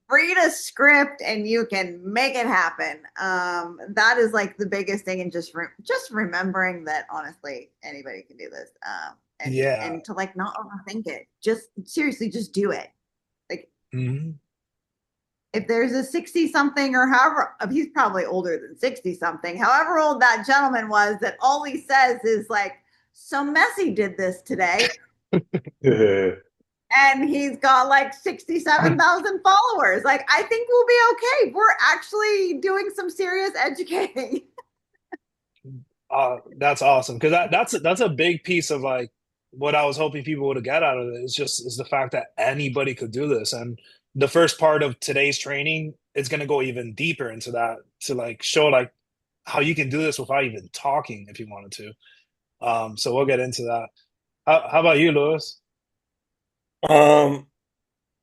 read a script and you can make it happen. That is like the biggest thing, and just remembering that honestly anybody can do this. Yeah. And to like not overthink it. Just seriously, just do it. Like Hmm. if there's a 60 something or however, he's probably older than 60 something, however old that gentleman was, that all he says is like, so Messi did this today. And he's got like 67,000 followers. Like, I think we'll be okay. We're actually doing some serious educating. That's awesome because that's a big piece of like what I was hoping people would get out of it. Is the fact that anybody could do this, and the first part of today's training is going to go even deeper into that to like show like how you can do this without even talking if you wanted to. So we'll get into that. How about you, Lewis? Um,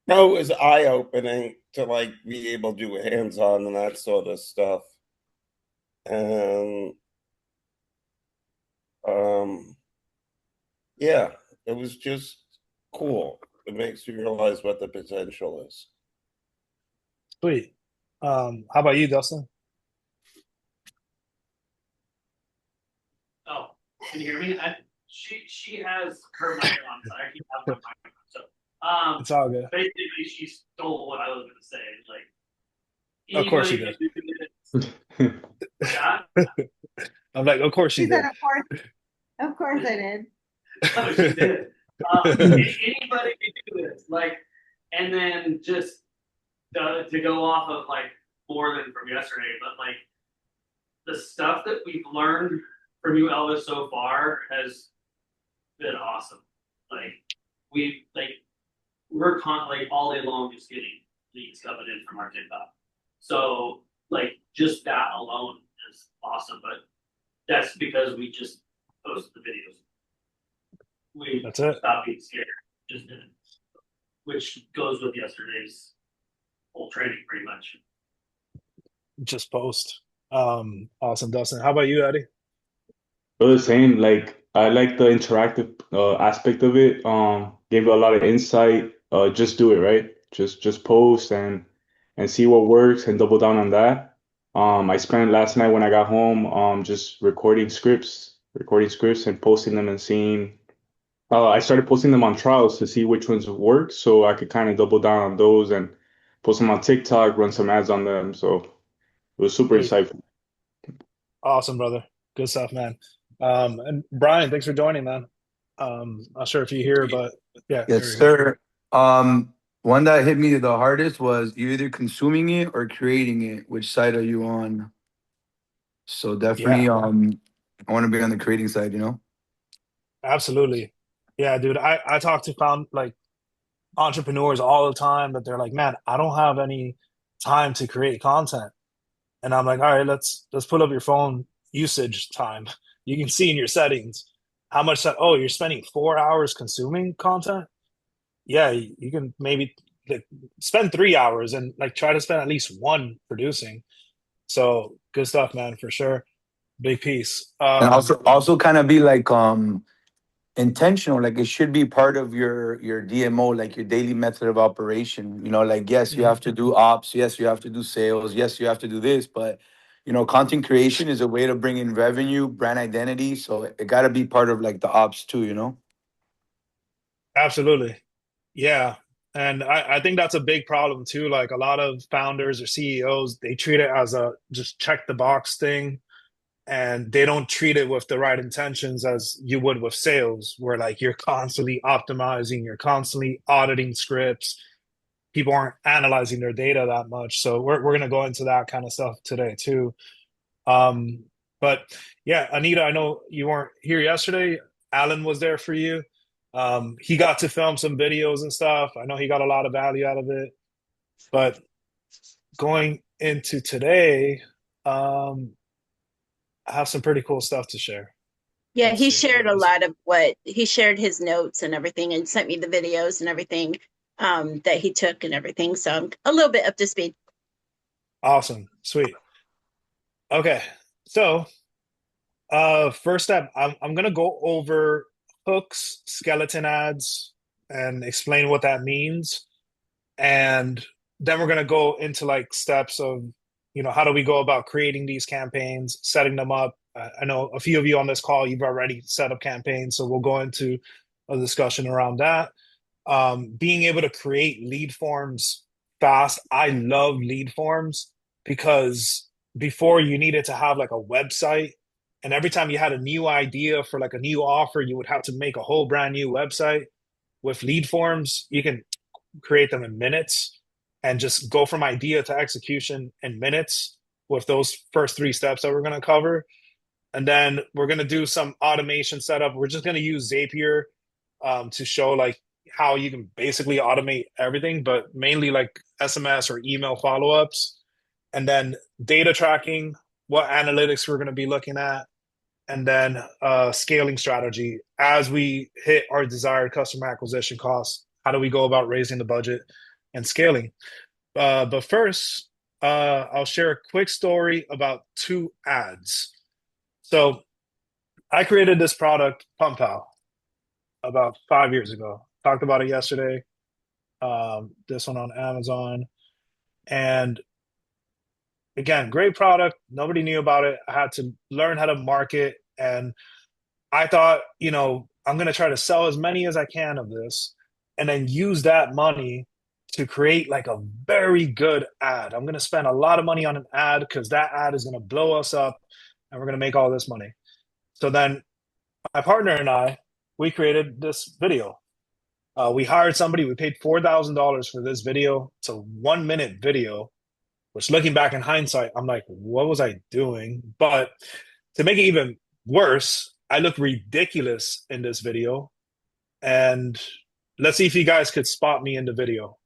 no, it was eye-opening to like be able to do hands-on and that sort of stuff. And um, yeah, it was just cool. It makes you realize what the potential is. Sweet. How about you, Dustin? Oh, can you hear me? She has her mic on, but I keep having my mic on. So, It's all good. basically, she stole what I was going to say. Like Of course you anybody can did. do this. What's that? I'm like, of course She you said, did. of course I did. Oh, she did. Anybody can do this. Like, and then just to go off of like more than from yesterday, but like the stuff that we've learned from you, Elvis, so far has been awesome. Like we like we're like all day long just getting leads coming in from our TikTok. So like just that alone is awesome. But that's because we just posted the videos. We That's it. stopped being scared, just did it. Which goes with yesterday's whole training pretty much. Just post. Awesome, Dustin. How about you, Eddie? But the same, like I like the interactive aspect of it. Gave you a lot of insight. Just do it, right? Just post and see what works and double down on that. I spent last night when I got home just recording scripts and posting them and seeing. I started posting them on trials to see which ones work, so I could kind of double down on those and post them on TikTok, run some ads on them. So it was super Sweet. insightful. Awesome, brother. Good stuff, man. And Brian, thanks for joining, man. Not sure if you hear, but yeah, Yes, there we go. sir. One that hit me the hardest was you either consuming it or creating it. Which side are you on? So Yeah, definitely, I want to be on the creating side, you know? absolutely. Yeah, dude. I talk to found like entrepreneurs all the time that they're like, man, I don't have any time to create content. And I'm like, all right, let's put up your phone usage time. You can see in your settings how much that, oh, you're spending 4 hours consuming content. Yeah, you can maybe like, spend 3 hours and like try to spend at least one producing. So good stuff, man, for sure. Big piece. And also kind of be like intentional. Like it should be part of your DMO, like your daily method of operation. You know, like yes, you Mhm. have to do ops, yes, you have to do sales, yes, you have to do this, but you know, content creation is a way to bring in revenue, brand identity. So it got to be part of like the ops too, you know? Absolutely. Yeah. And I think that's a big problem too. Like a lot of founders or CEOs, they treat it as a just check the box thing, and they don't treat it with the right intentions as you would with sales, where like you're constantly optimizing, you're constantly auditing scripts. People aren't analyzing their data that much. So we're gonna go into that kind of stuff today too. Um, but yeah, Anita, I know you weren't here yesterday. Alan was there for you. He got to film some videos and stuff. I know he got a lot of value out of it. But going into today, I have some pretty cool stuff to share. Yeah, Let's he see. shared a lot of what he shared his notes and everything and sent me the videos and everything that he took and everything. So I'm a little bit up to speed. Awesome. Sweet. Okay. So, first step, I'm gonna go over hooks, skeleton ads, and explain what that means. And then we're going to go into like steps of, how do we go about creating these campaigns, setting them up. I know a few of you on this call, you've already set up campaigns, so we'll go into a discussion around that. Being able to create lead forms fast. I love lead forms because before you needed to have like a website, and every time you had a new idea for like a new offer, you would have to make a whole brand new website. With lead forms, you can create them in minutes and just go from idea to execution in minutes with those first 3 steps that we're going to cover. And then we're going to do some automation setup. We're just going to use Zapier to show like how you can basically automate everything, but mainly like SMS or email follow-ups. And then data tracking, what analytics we're going to be looking at, and then scaling strategy as we hit our desired customer acquisition costs. How do we go about raising the budget and scaling? But first, I'll share a quick story about 2 ads. So I created this product, Pump Pal, about 5 years ago. Talked about it yesterday. This one on Amazon. And again, great product. Nobody knew about it. I had to learn how to market. And I thought, I'm going to try to sell as many as I can of this and then use that money to create like a very good ad. I'm going to spend a lot of money on an ad because that ad is going to blow us up and we're going to make all this money. So then my partner and I, we created this video. We hired somebody. We paid $4,000 for this video. It's a 1-minute video, which looking back in hindsight, I'm like, what was I doing? But to make it even worse, I look ridiculous in this video. And let's see if you guys could spot me in the video.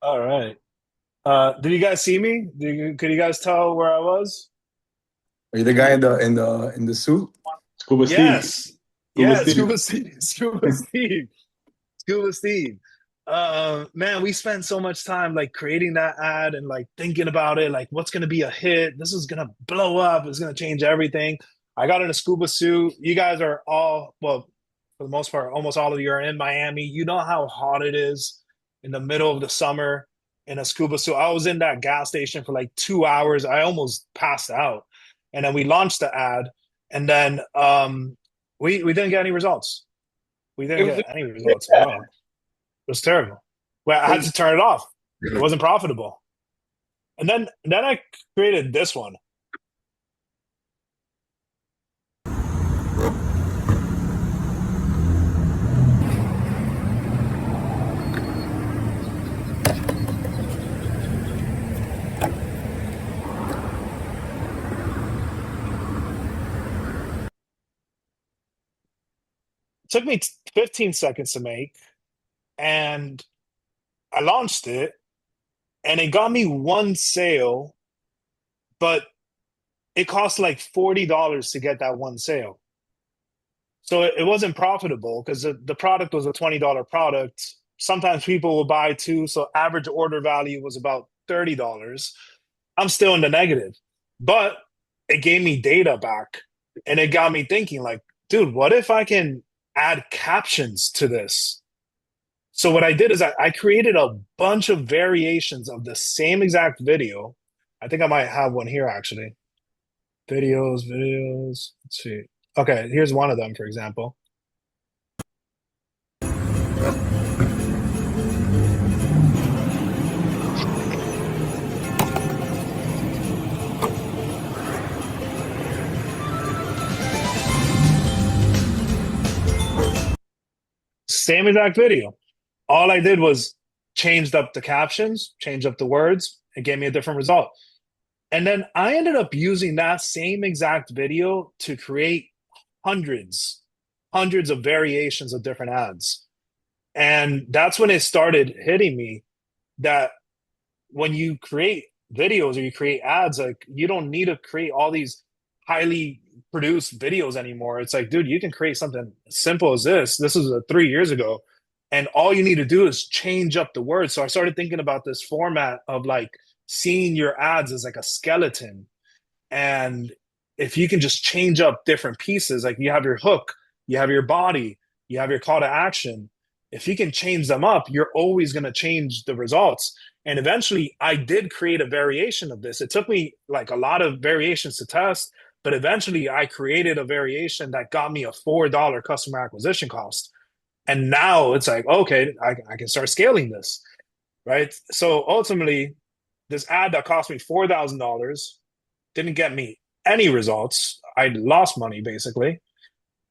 All right. Did you guys see me? Could you guys tell where I was? Are you the guy in the suit? Scuba Steve. Yes. Yeah, Steve. Scuba Steve. Scuba Steve. Scuba Steve. Man, we spent so much time like creating that ad and like thinking about it, like what's gonna be a hit. This is gonna blow up. It's gonna change everything. I got in a scuba suit. You guys are all, well, for the most part, almost all of you are in Miami. You know how hot it is in the middle of the summer in a scuba suit. I was in that gas station for like 2 hours. I almost passed out. And then we launched the ad, and then we didn't get any results. We didn't get any results at all. It was terrible. Well, I had to turn it off. It wasn't profitable. And then I created this one. It took me 15 seconds to make, and I launched it, and it got me 1 sale, but it cost like $40 to get that 1 sale. So it wasn't profitable because the product was a $20 product. Sometimes people will buy 2, so average order value was about $30. I'm still in the negative, but it gave me data back, and it got me thinking like, dude, what if I can add captions to this? So what I did is I created a bunch of variations of the same exact video. I think I might have one here actually. Videos. Let's see. Okay, here's one of them, for example. same exact video. All I did was changed up the captions, changed up the words. It gave me a different result. And then I ended up using that same exact video to create hundreds, hundreds of variations of different ads. And that's when it started hitting me that when you create videos or you create ads, like you don't need to create all these highly produced videos anymore. It's like, dude, you can create something simple as this. This was 3 years ago. And all you need to do is change up the words. So I started thinking about this format of like seeing your ads as like a skeleton. And if you can just change up different pieces, like you have your hook, you have your body, you have your call to action. If you can change them up, you're always going to change the results. And eventually, I did create a variation of this. It took me like a lot of variations to test, but eventually, I created a variation that got me a $4 customer acquisition cost. And now it's like, okay, I can start scaling this, right? So ultimately, this ad that cost me $4,000 didn't get me any results. I lost money basically.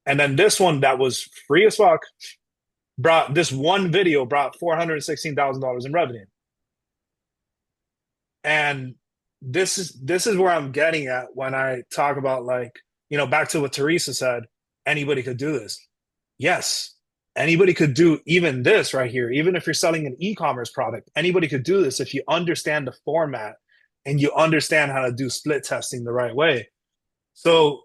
And then this one that was free as fuck brought this one video brought $416,000 in revenue. And this is where I'm getting at when I talk about, like, you know, back to what Teresa said, anybody could do this. Yes, anybody could do even this right here. Even if you're selling an e-commerce product, anybody could do this if you understand the format and you understand how to do split testing the right way. So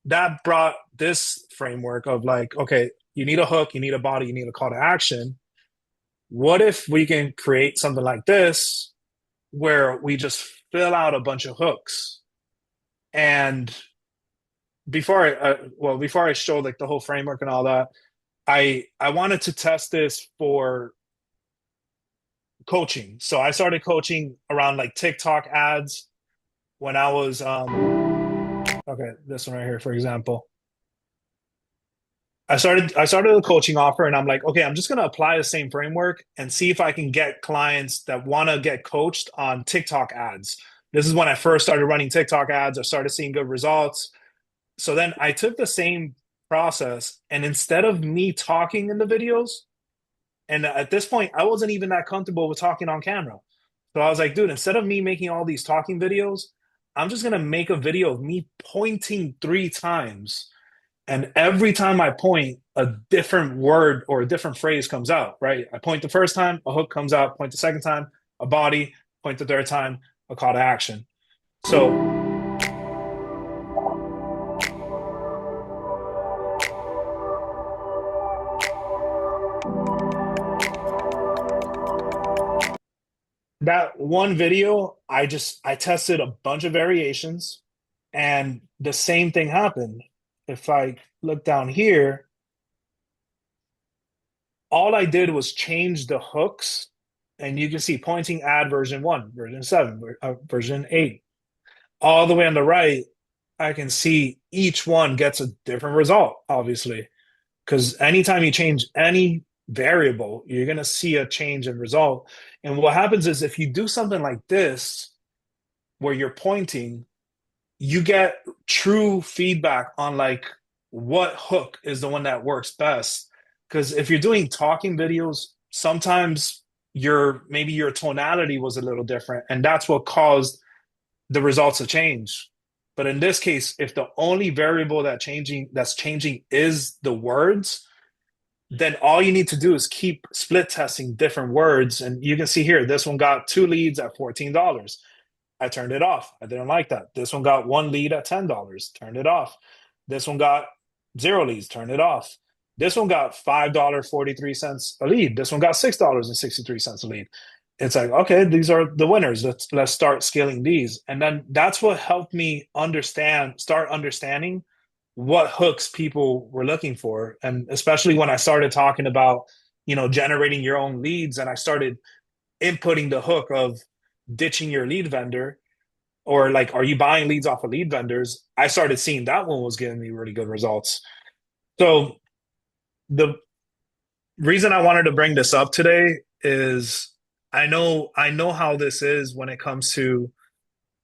that brought this framework of like, okay, you need a hook, you need a body, you need a call to action. What if we can create something like this where we just fill out a bunch of hooks? And before I show like the whole framework and all that, I wanted to test this for coaching. So I started coaching around like TikTok ads when I was okay, this one right here, for example. I started a coaching offer and I'm like, okay, I'm just gonna apply the same framework and see if I can get clients that want to get coached on TikTok ads. This is when I first started running TikTok ads. I started seeing good results. So then I took the same process, and instead of me talking in the videos, and at this point, I wasn't even that comfortable with talking on camera. So I was like, dude, instead of me making all these talking videos, I'm just going to make a video of me pointing 3 times. And every time I point, a different word or a different phrase comes out, right? I point the first time, a hook comes out, point the second time, a body, point the third time, a call to action. So that one video, I tested a bunch of variations and the same thing happened. If I look down here, all I did was change the hooks, and you can see pointing ad version 1, version 7, version 8. All the way on the right, I can see each one gets a different result, obviously, because anytime you change any variable, you're going to see a change in result. And what happens is if you do something like this, where you're pointing, you get true feedback on like what hook is the one that works best. Because if you're doing talking videos, sometimes maybe your tonality was a little different, and that's what caused the results to change. But in this case, if the only variable that's changing is the words, then all you need to do is keep split testing different words. And you can see here, this one got 2 leads at $14. I turned it off. I didn't like that. This one got 1 lead at $10. Turned it off. This one got 0 leads. Turned it off. This one got $5.43 a lead. This one got $6.63 a lead. It's like, okay, these are the winners. Let's start scaling these. And then that's what helped me start understanding what hooks people were looking for. And especially when I started talking about, you know, generating your own leads, and I started inputting the hook of ditching your lead vendor, or like, are you buying leads off of lead vendors? I started seeing that one was giving me really good results. So the reason I wanted to bring this up today is I know how this is when it comes to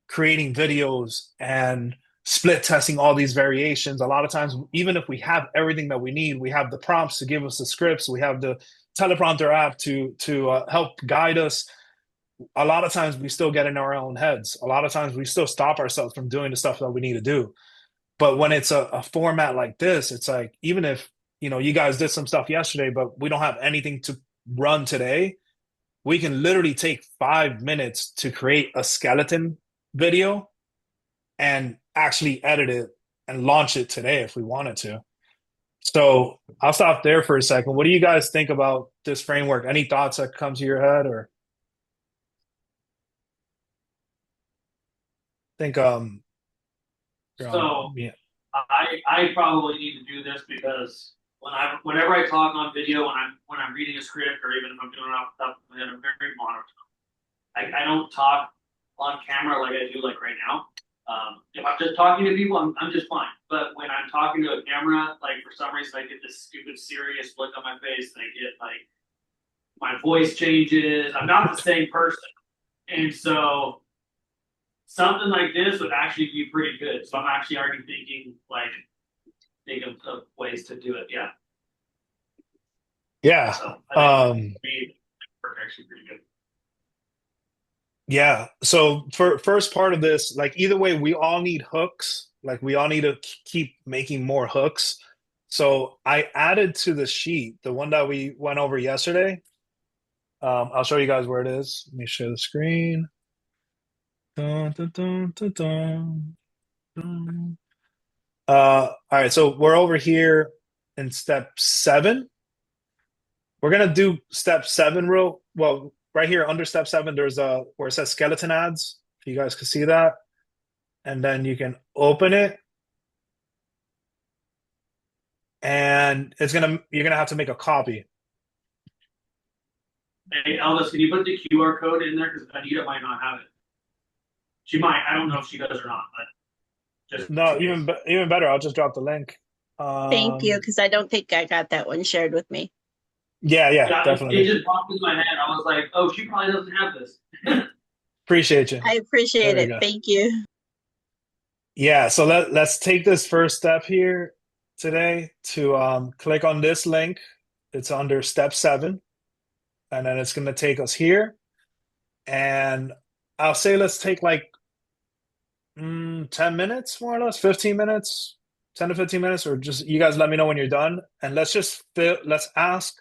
creating videos and split testing all these variations. A lot of times, even if we have everything that we need, we have the prompts to give us the scripts, we have the teleprompter app to help guide us. A lot of times we still get in our own heads. A lot of times we still stop ourselves from doing the stuff that we need to do. But when it's a format like this, it's like, even if, you guys did some stuff yesterday, but we don't have anything to run today, we can literally take 5 minutes to create a skeleton video and actually edit it and launch it today if we wanted to. So I'll stop there for a second. What do you guys think about this framework? Any thoughts that come to your head, or think So yeah. I probably need to do this because whenever I talk on video, when I'm reading a script, or even if I'm doing it off the top of my head, I'm very monotone. I don't talk on camera like I do like right now. If I'm just talking to people, I'm just fine. But when I'm talking to a camera, like for some reason I get this stupid serious look on my face, and I get like my voice changes. I'm not the same person, and so something like this would actually be pretty good. So I'm actually already thinking of ways to do it. Yeah. Yeah. So I think it'd work actually pretty good. Yeah. So for first part of this, like either way, we all need hooks. Like we all need to keep making more hooks. So I added to the sheet, the one that we went over yesterday. I'll show you guys where it is. Let me share the screen. Dun, dun, dun, dun, dun, dun. All right, so we're over here in step 7. We're gonna do step 7 real well. Right here under step 7, there's a where it says skeleton ads. If you guys can see that, and then you can open it, and you're gonna have to make a copy. Hey, Elvis, can you put the QR code in there? Because Anita might not have it. She might. I don't know if she does or not, but just No, in case. even better. I'll just drop the link. Thank you, because I don't think I got that one shared with me. Yeah, Yeah, it definitely. just popped into my head. I was like, oh, she probably doesn't have this. Appreciate you. I appreciate There you it. go. Thank you. Yeah, so let's take this first step here today to click on this link. It's under step 7, and then it's going to take us here. And I'll say let's take like 10 minutes, more or less, 15 minutes, 10 to 15 minutes, or just you guys let me know when you're done. And let's ask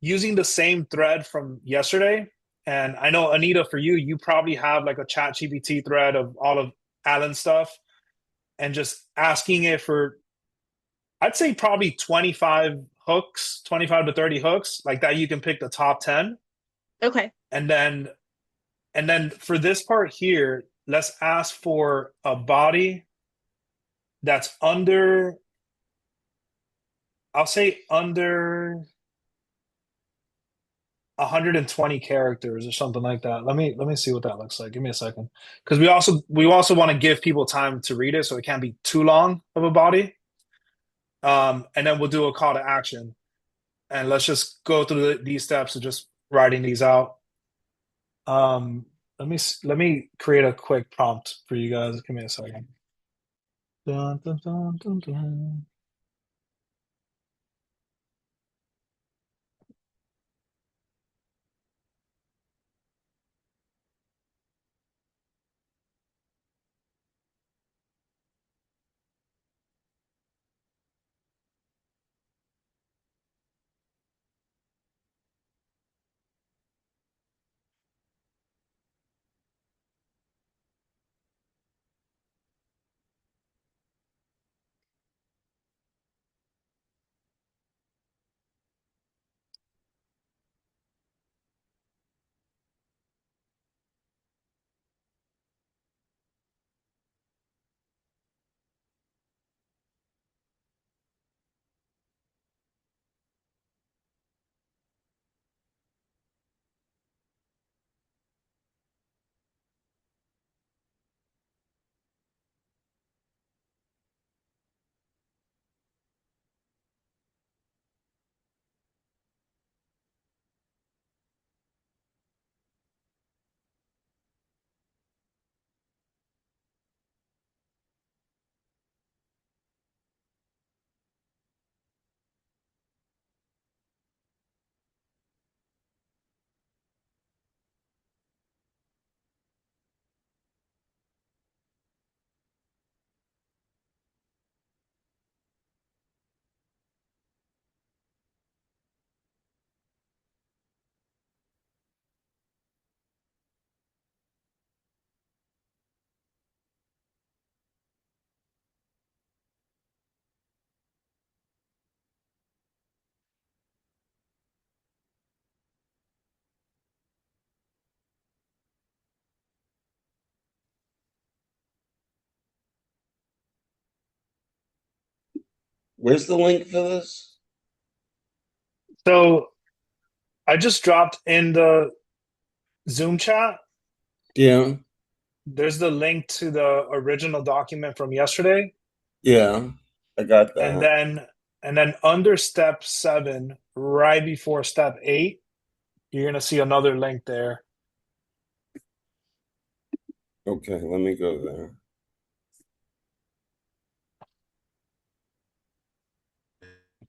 using the same thread from yesterday. And I know, Anita, for you, you probably have like a chat GPT thread of all of Alan's stuff, and just asking it for, I'd say probably 25 hooks, 25 to 30 hooks, like that. You can pick the top 10. Okay. And then for this part here, let's ask for a body that's under, I'll say under 120 characters or something like that. Let me see what that looks like. Give me a second. Because we also want to give people time to read it, so it can't be too long of a body. And then we'll do a call to action. And let's just go through these steps of just writing these out. Let me create a quick prompt for you guys. Give me a second. Dun, dun, dun, dun, dun. Where's the link for this? So I just dropped in the Zoom chat. Yeah, There's the link to the original document from yesterday. yeah, I got And that. then under step 7, right before step 8, you're gonna see another link there. Okay, let me go there.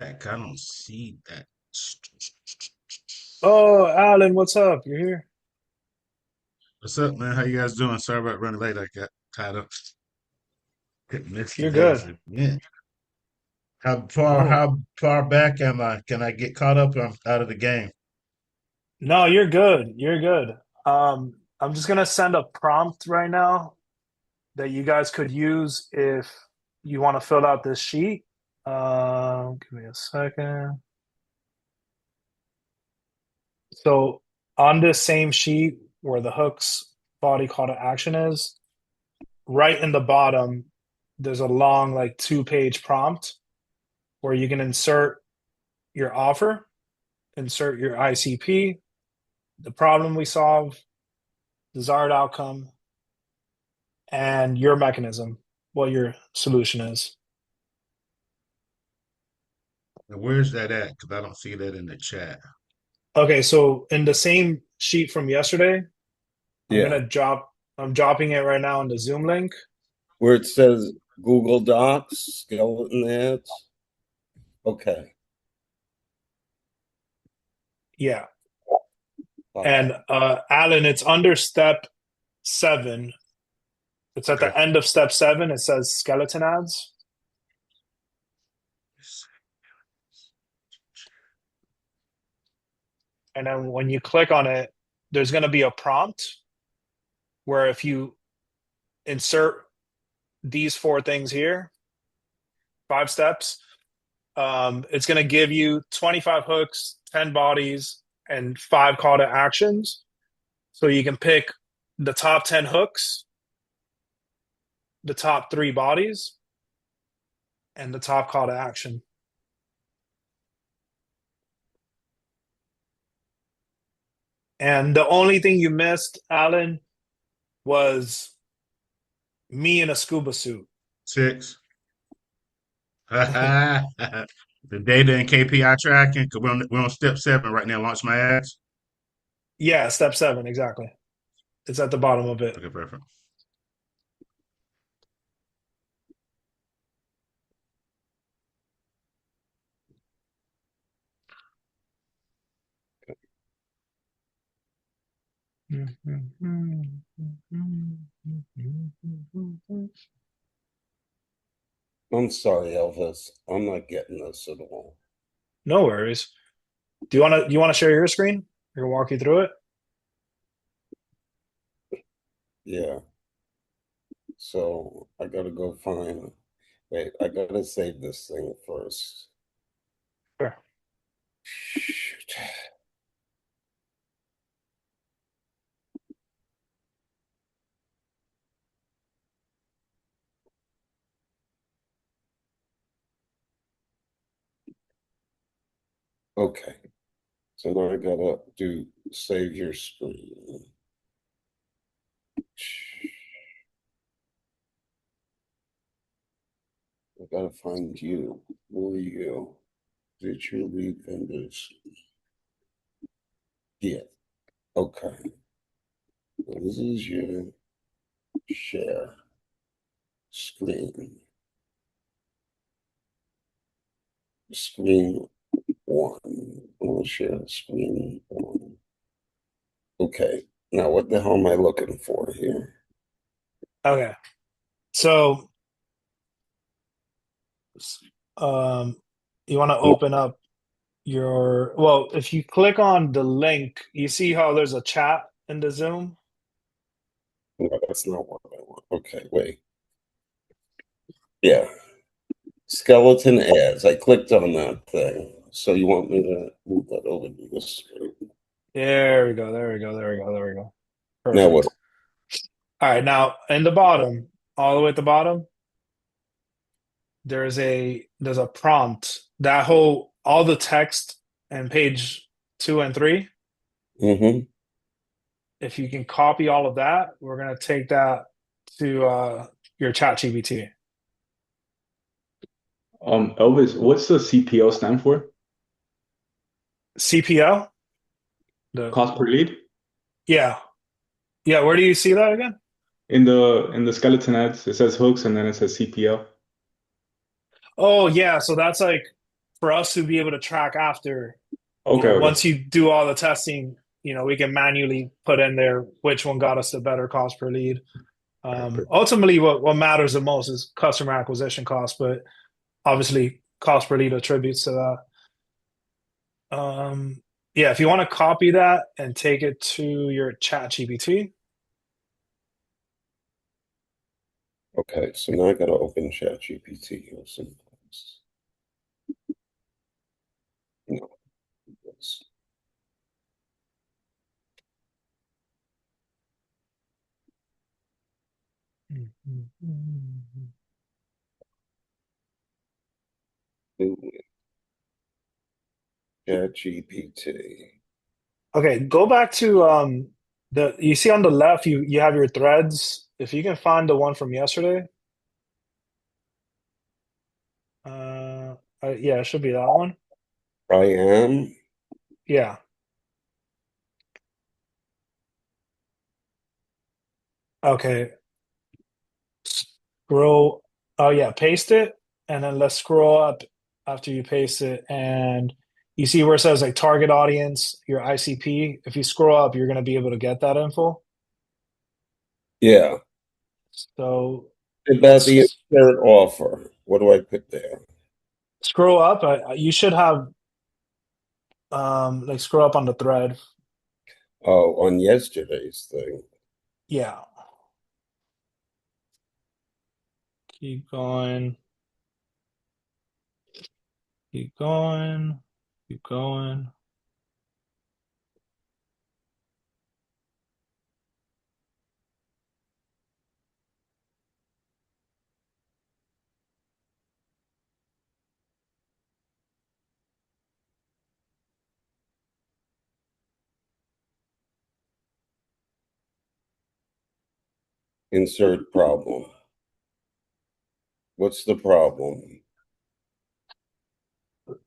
Heck, I don't see that. Oh, Alan, what's up? You're here? What's up, man? How you guys doing? Sorry about running late. I got tied up. Missed You're today's good. event. No, How far back am I? Can I get caught up? I'm out of the game. no, you're good. You're good. I'm just gonna send a prompt right now that you guys could use if you want to fill out this sheet. Give me a second. So on this same sheet where the hooks body call to action is, right in the bottom, there's a long, like 2-page prompt where you can insert your offer, insert your ICP, the problem we solve, desired outcome, and your mechanism, what your solution is. Now, where's that at? Because I don't see that in the chat. Okay, so in the same sheet from yesterday, Yeah, I'm dropping it right now in the Zoom link. where it says Google Docs, skeleton ads. Okay. Yeah. Okay. And Alan, it's under step 7. It's at Okay. the end of step 7. It says skeleton ads. And then when you click on it, there's going to be a prompt where if you insert these 4 things here, 5 steps, it's going to give you 25 hooks, 10 bodies, and 5 call to actions. So you can pick the top 10 hooks, the top 3 bodies, and the top call to action. And the only thing you missed, Alan, was me in a scuba suit. 6. The data and KPI tracking. 'Cause we're on step 7 right now. Launch my ads. Yeah, step 7, exactly. It's at the bottom of it. Okay, perfect. I'm sorry, Elvis. I'm not getting this at all. No worries. Do you want to share your screen? I can walk you through it. Yeah. So I gotta go find. Wait, I gotta save this thing first. Sure. Shoot. Okay. So now I gotta do save your screen. I gotta find you. Who are you? Did you read vendors? Yeah. Okay. So this is your share screen. Screen 1. I'll share screen 1. Okay. Now what the hell am I looking for here? Okay. So um you want to open up well, if you click on the link, you see how there's a chat in the Zoom? No, that's not what I want. Okay, wait. Yeah. Skeleton ads. I clicked on that thing. So you want me to move that over to this screen? There we go. There we go. There we go. There we go. Now what? Perfect. All right, now in the bottom, all the way at the bottom, there's a prompt. That whole all the text and page 2 and 3. Mm-hmm. If you can copy all of that, we're gonna take that to your chat GPT. Elvis, what's the CPO stand for? CPL? The Cost per lead? Yeah. Yeah, where do you see that again? In the skeleton ads, it says hooks and then it says CPL. Oh yeah, so that's like for us to be able to track after, Okay, okay. once you do all the testing, we can manually put in there which one got us the better cost per lead. Ultimately, what matters the most is customer acquisition cost, but obviously cost per lead attributes to that. Yeah, if you want to copy that and take it to your chat GPT. Okay, so now I gotta open ChatGPT or some place. No, it's ChatGPT. Okay, go back to the you see on the left you have your threads. If you can find the one from yesterday, yeah, it should be that one. I am. Yeah. Okay. Scroll. Oh yeah, paste it, and then let's scroll up after you paste it, and you see where it says like target audience, your ICP. If you scroll up, you're gonna be able to get that info. Yeah. So About the let's insert offer. What do I put there? scroll up. You should have like scroll up on the thread. Oh, on yesterday's thing. Yeah. Keep going. Keep going. Keep going. Insert problem. What's the problem?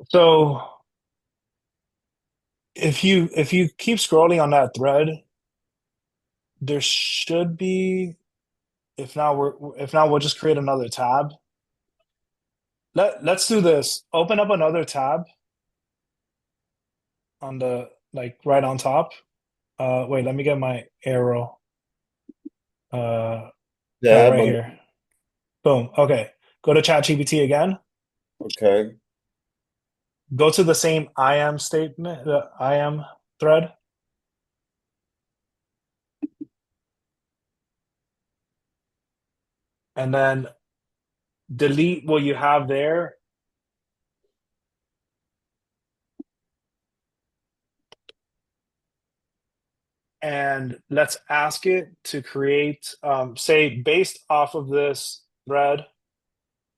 So if you keep scrolling on that thread, there should be, if not we'll just create another tab. Let's do this. Open up another tab on the like right on top. Wait, let me get my arrow. Yeah, Tab right on. here. Boom. Okay. Go to ChatGPT again. Okay. Go to the same I am statement, the I am thread. And then delete what you have there. And let's ask it to create, say, based off of this thread,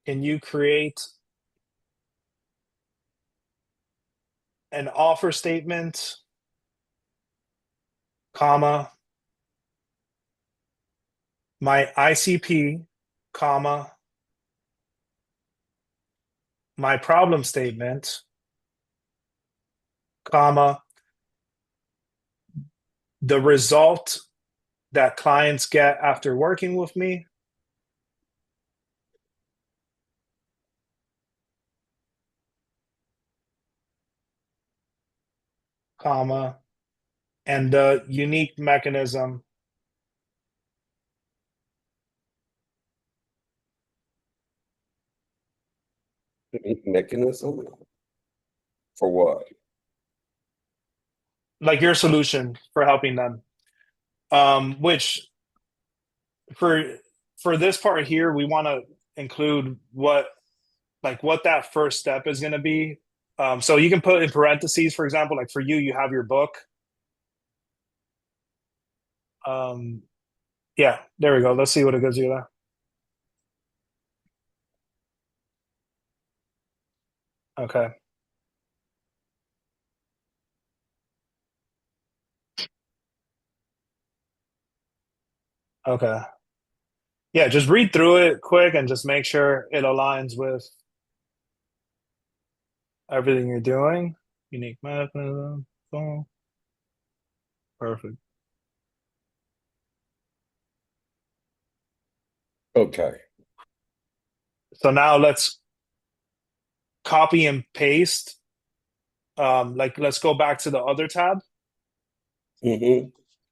can you create an offer statement, comma, my ICP, comma, my problem statement, comma, the result that clients get after working with me, comma, and the unique mechanism. Mechanism? For what? Like your solution for helping them. Which for this part here, we want to include what that first step is going to be. So you can put in parentheses, for example, like for you, you have your book. Yeah, there we go. Let's see what it gives you there. Okay. Okay. Yeah, just read through it quick and just make sure it aligns with everything you're doing. Unique mechanism. Boom. Perfect. Okay. So now let's copy and paste. Like let's go back to the other tab. Mm-hmm.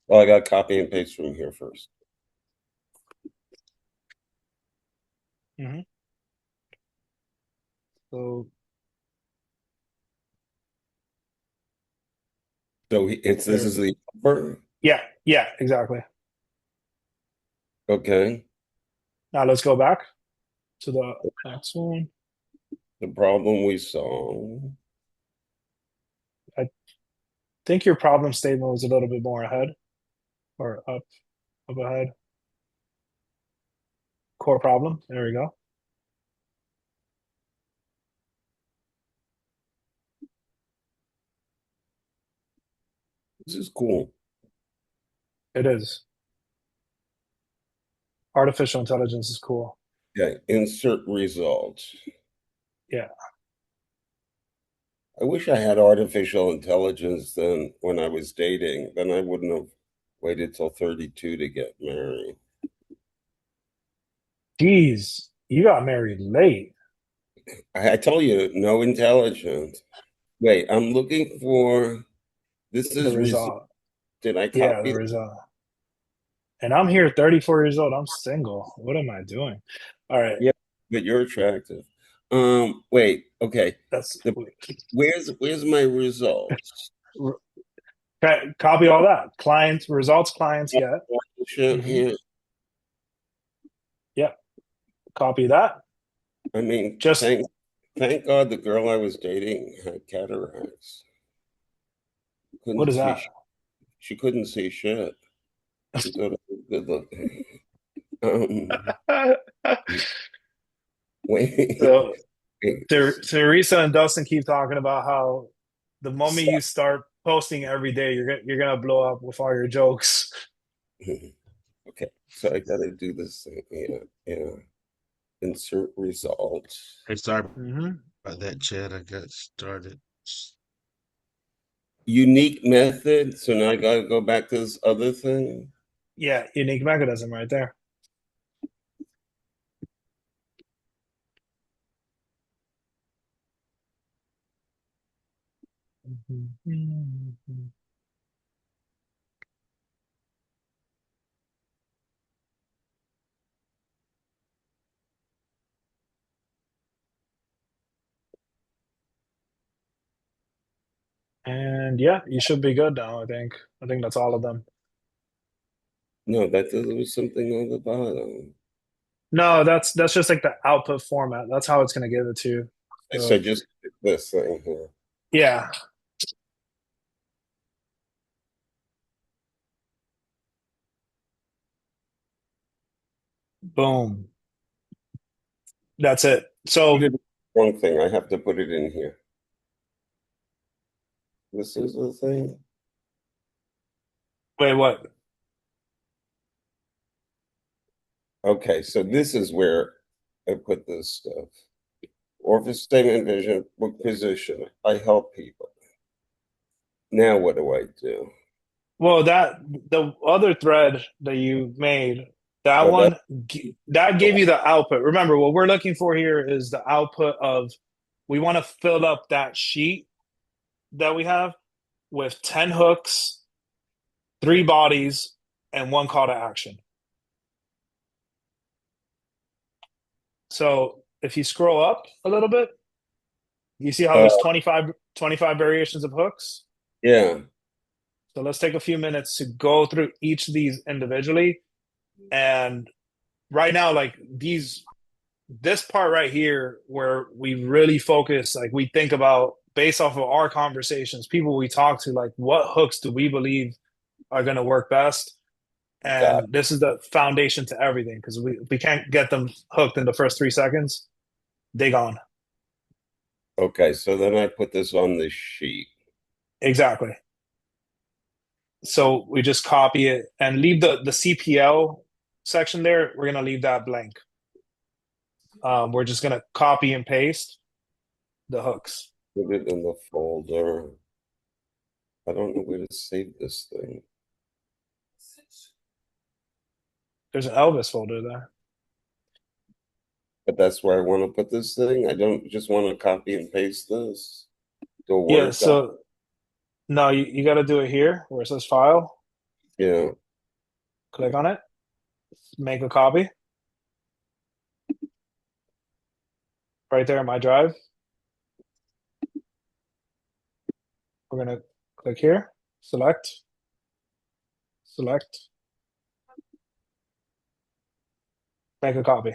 Well, I got copy and paste from here first. Mm-hmm. So So this is the upper. yeah, exactly. Okay. Now let's go back to the next one. The problem we saw. I think your problem statement was a little bit more ahead or up ahead. Core problem. There we go. This is cool. It is. Artificial intelligence is cool. Okay. Insert results. Yeah. I wish I had artificial intelligence then when I was dating. Then I wouldn't have waited till 32 to get married. Geez, you got married late. I told you, no intelligence. Wait, I'm looking for this The is result. did I Yeah, the copy? result. And I'm here 34 years old. I'm single. What am I doing? All right. Yeah, but you're attractive. Wait, okay. That's Where's my results? copy all that. Clients, results clients get. Mm-hmm. Yeah. Yep. Copy that. I mean, Just thank God the girl I was dating had cataracts. what Couldn't is see. that? She couldn't see shit. She thought it was good looking. Wait, So Teresa and Dustin keep talking about how the moment you start posting every day, you're gonna blow up with all your jokes. Okay, so I gotta do this thing. Yeah. Insert results. Hey, sorry Mm-hmm. about that, Chad. I got started. Unique method. So now I gotta go back to this other thing. Yeah, unique mechanism right there. Mm-hmm. And yeah, you should be good now, I think. I think that's all of them. No, that there was something on the bottom. No, that's just like the output format. That's how it's gonna give it to you. So So just this thing here. yeah. Boom. That's it. Put So it wrong thing. I have to put it in here. This is the thing. wait, what? Okay, so this is where I put this stuff. Office statement, vision, book position. I help people. Now what do I do? Well, that the other thread that you made, that Oh, that one that gave you the output. Remember, what we're looking for here is the output of we want to fill up that sheet that we have with 10 hooks, 3 bodies, and 1 call to action. So if you scroll up a little bit, you see how uh, there's 25 variations of hooks. yeah. So let's take a few minutes to go through each of these individually. And right now, like this part right here, where we really focus, like we think about based off of our conversations, people we talk to, like what hooks do we believe are going to work best? Got And this is the foundation to everything because we can't get them hooked in the first 3 seconds. They gone. Okay, so then I put this on this sheet. Exactly. So we just copy it and leave the CPL section there. We're gonna leave that blank. We're just gonna copy and paste the hooks. Put it in the folder. I don't know where to save this thing. There's an Elvis folder there. But that's where I want to put this thing. I don't just want to copy and paste this to a Yeah, Word doc. so no, you got to do it here where it says file. Yeah. Click on it, make a copy. Right there in my drive. We're going to click here, select, make a copy.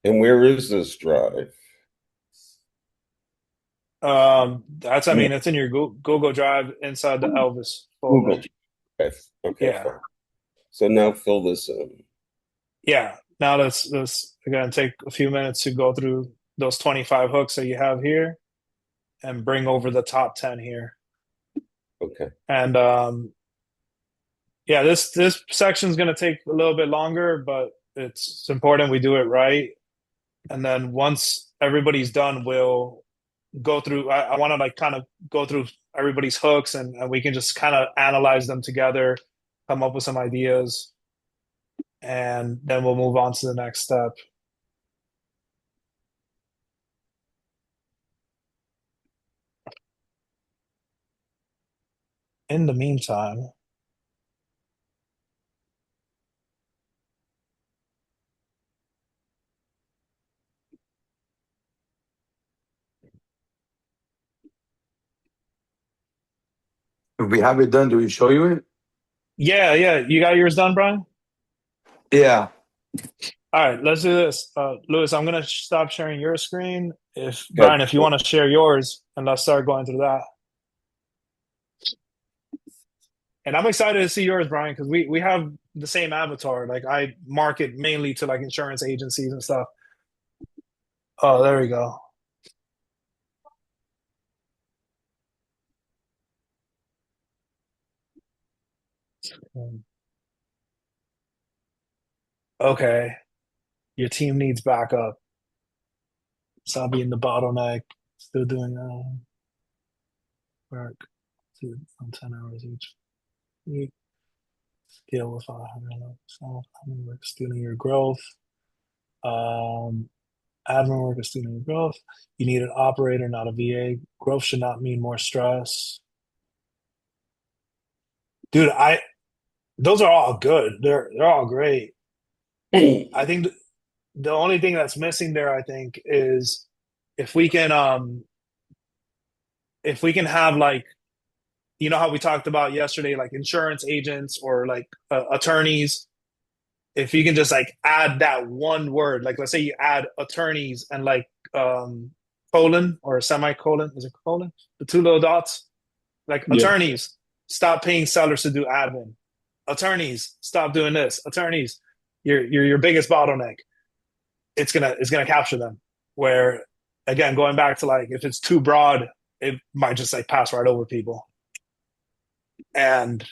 And where is this drive? That's, I mean, it's in your Google Drive inside the Elvis folder. Google. Okay. Okay. Yeah. Fine. So now fill this in. Yeah. Now let's again take a few minutes to go through those 25 hooks that you have here and bring over the top 10 here. Okay. And yeah, this section is going to take a little bit longer, but it's important we do it right. And then once everybody's done, we'll go through. I want to like kind of go through everybody's hooks, and we can just kind of analyze them together, come up with some ideas, and then we'll move on to the next step. In the meantime, If we have it done, do we show you it? yeah, you got yours done, Brian? Yeah. All right, let's do this. Lewis, I'm gonna stop sharing your screen. If Brian, if you want to share yours, and let's start going through that. And I'm excited to see yours, Brian, because we have the same avatar. Like I market mainly to like insurance agencies and stuff. Oh, there we go. Okay, your team needs backup. Stop being the bottleneck. Still doing work on 10 hours each week. Scale with 500 admin work, stealing your growth. Admin work is stealing your growth. You need an operator, not a VA. Growth should not mean more stress. Dude, those are all good. They're all great. I think the only thing that's missing there, I think, is if we can have like, you know how we talked about yesterday, like insurance agents or like attorneys. If you can just like add that one word, like let's say you add attorneys and like colon or a semicolon, is it colon? The two little dots, like Yeah. attorneys, stop paying sellers to do admin. Attorneys, stop doing this. Attorneys, you're your biggest bottleneck. It's gonna capture them. Where again, going back to like if it's too broad, it might just like pass right over people. And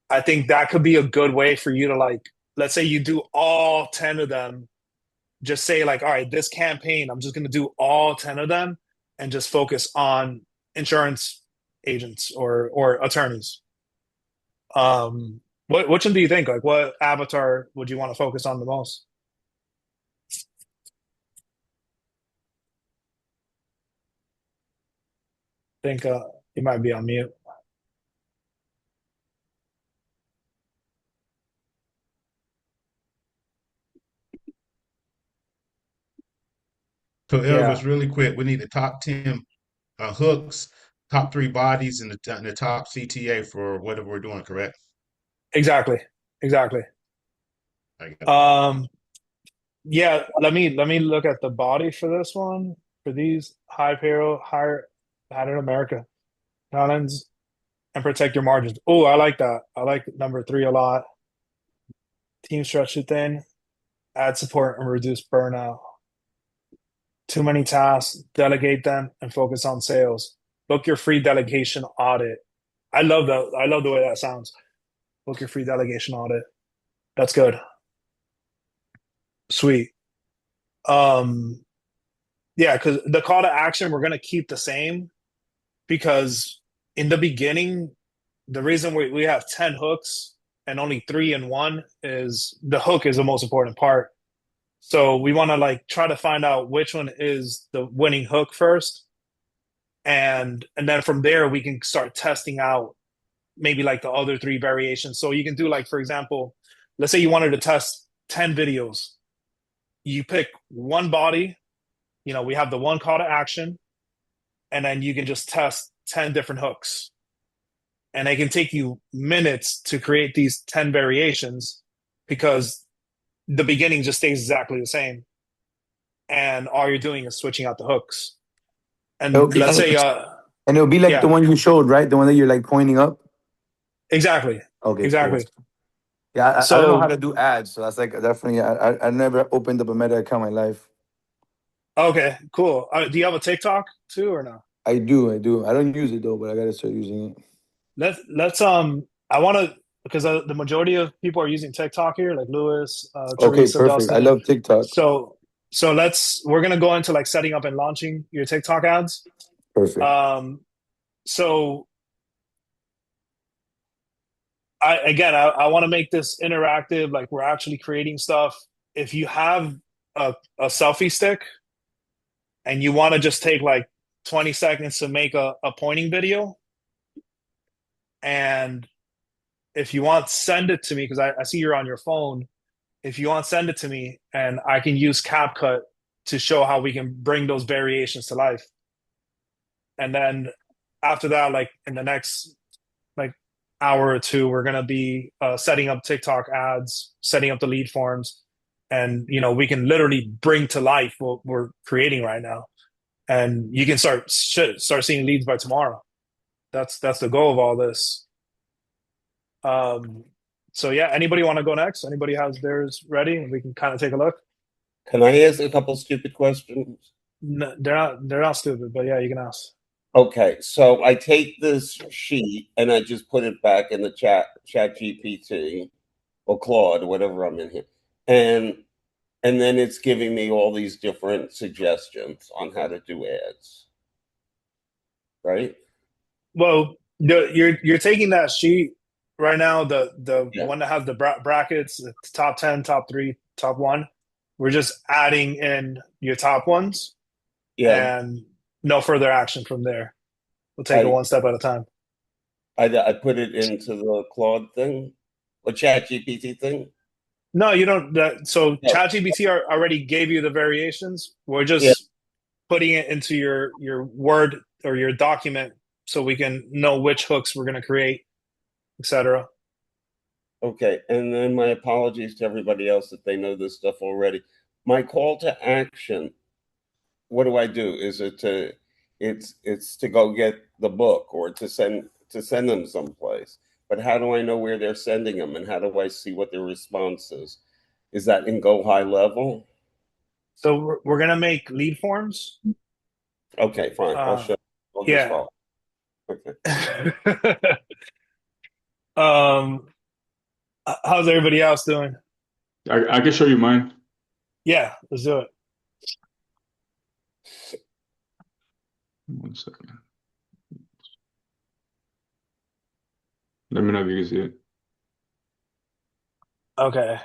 I think that could be a good way for you to like, let's say you do all 10 of them, just say like, all right, this campaign, I'm just going to do all 10 of them and just focus on insurance agents or attorneys. Which one do you think? Like what avatar would you want to focus on the most? I think you might be on mute. So Yeah, Elvis, really quick, we need the top 10 hooks, top three bodies, and the top CTA for whatever we're doing. Correct? exactly. I got it. Um, yeah, let me look at the body for this one. For these high payroll, higher pattern America, Collins, and protect your margins. Oh, I like that. I like number 3 a lot. Team stretch it thin, add support and reduce burnout. Too many tasks, delegate them and focus on sales. Book your free delegation audit. I love that. I love the way that sounds. Book your free delegation audit. That's good. Sweet. Um, yeah, because the call to action we're gonna keep the same because in the beginning, the reason we have 10 hooks and only three in one is the hook is the most important part. So we want to like try to find out which one is the winning hook first. And then from there we can start testing out maybe like the other three variations. So you can do like, for example, let's say you wanted to test 10 videos. You pick one body, we have the one call to action, and then you can just test 10 different hooks. And it can take you minutes to create these 10 variations because the beginning just stays exactly the same. And all you're doing is switching out the hooks. And Okay. let's say, And it'll be like the yeah, one you showed, right? The one that you're like pointing up. exactly. Okay, cool. Exactly. Yeah, I don't know how So, to do ads, so that's like definitely. I never opened up a Meta account in my life. okay, cool. Do you have a TikTok too or no? I do, I do. I don't use it though, but I gotta start using it. Let's I want to because the majority of people are using TikTok here, like Lewis, Okay, Teresa, perfect. I Dustin. love TikTok. So we're gonna go into like setting up and launching your TikTok ads. Perfect. So I want to make this interactive, like we're actually creating stuff. If you have a selfie stick and you want to just take like 20 seconds to make a pointing video, and if you want, send it to me because I see you're on your phone. If you want, send it to me and I can use CapCut to show how we can bring those variations to life. And then after that, like in the next like hour or two, we're gonna be setting up TikTok ads, setting up the lead forms, and we can literally bring to life what we're creating right now. And you can start seeing leads by tomorrow. That's the goal of all this. Um, so yeah, anybody want to go next? Anybody has theirs ready? And we can kind of take a look. Can I ask a couple stupid questions? No, they're not stupid, but yeah, you can ask. Okay, so I take this sheet and I just put it back in the chat GPT or Claude, whatever I'm in here. And then it's giving me all these different suggestions on how to do ads. Right? Well, you're taking that sheet right now, the Yeah. one that has the brackets, the top 10, top 3, top 1. We're just adding in your top ones Yeah. and no further action from there. We'll take it I one step at a time. I put it into the Claude thing or chat GPT thing. No, you don't. So No. ChatGPT already gave you the variations. We're Yeah. just putting it into your Word or your document so we can know which hooks we're going to create, etc. Okay, and then my apologies to everybody else that they know this stuff already. My call to action, what do I do? Is it to it's to go get the book or to send them someplace. But how do I know where they're sending them and how do I see what their response is? Is that in Go High Level? So we're going to make lead forms. Okay, fine. I'll show. I'll just Yeah. follow. Okay. How's everybody else doing? I can show you mine. Yeah, let's do it. 1 second. Let me know if you can see it. Okay.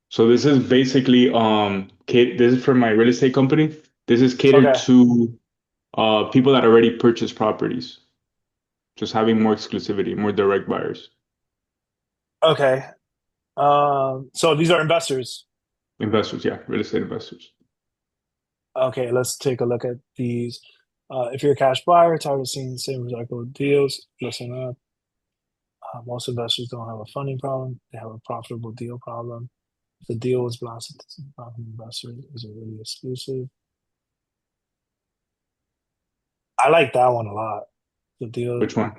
So this is basically this is for my real estate company. This is catered Okay. to people that already purchased properties, just having more exclusivity, more direct buyers. Okay. So these are investors. Investors, yeah, real estate investors. Okay, let's take a look at these. If you're a cash buyer, targeting the same recyclable deals, listen up. Most investors don't have a funding problem; they have a profitable deal problem. If the deal was blasted to investors, is it really exclusive? I like that one a lot. The deal, Which one?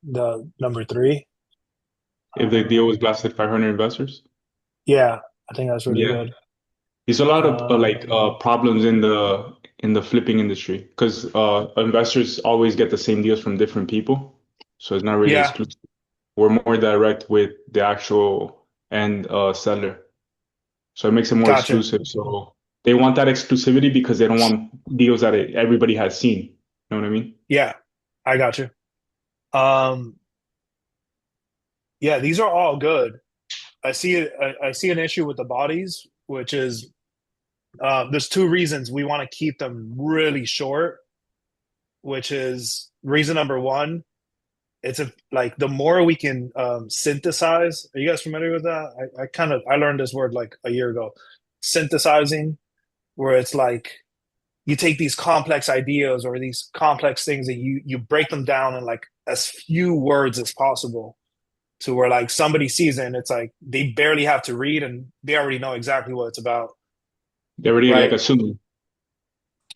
the number 3. If the deal was blasted 500 investors? Yeah, I think that's really Yeah. good. There's a lot of Um, problems in the flipping industry because investors always get the same deals from different people, so it's not really yeah, exclusive. We're more direct with the actual end seller, so it makes it more gotcha. exclusive. So they want that exclusivity because they don't want deals that everybody has seen. You know what I mean? Yeah, I got you. Um, yeah, these are all good. I see an issue with the bodies, which is there's two reasons we want to keep them really short, which is reason number one, it's a like the more we can synthesize. Are you guys familiar with that? I learned this word like a year ago. Synthesizing, where it's like you take these complex ideas or these complex things and you break them down in like as few words as possible to where like somebody sees it and it's like they barely have to read and they already know exactly what it's about, They already like right? assuming.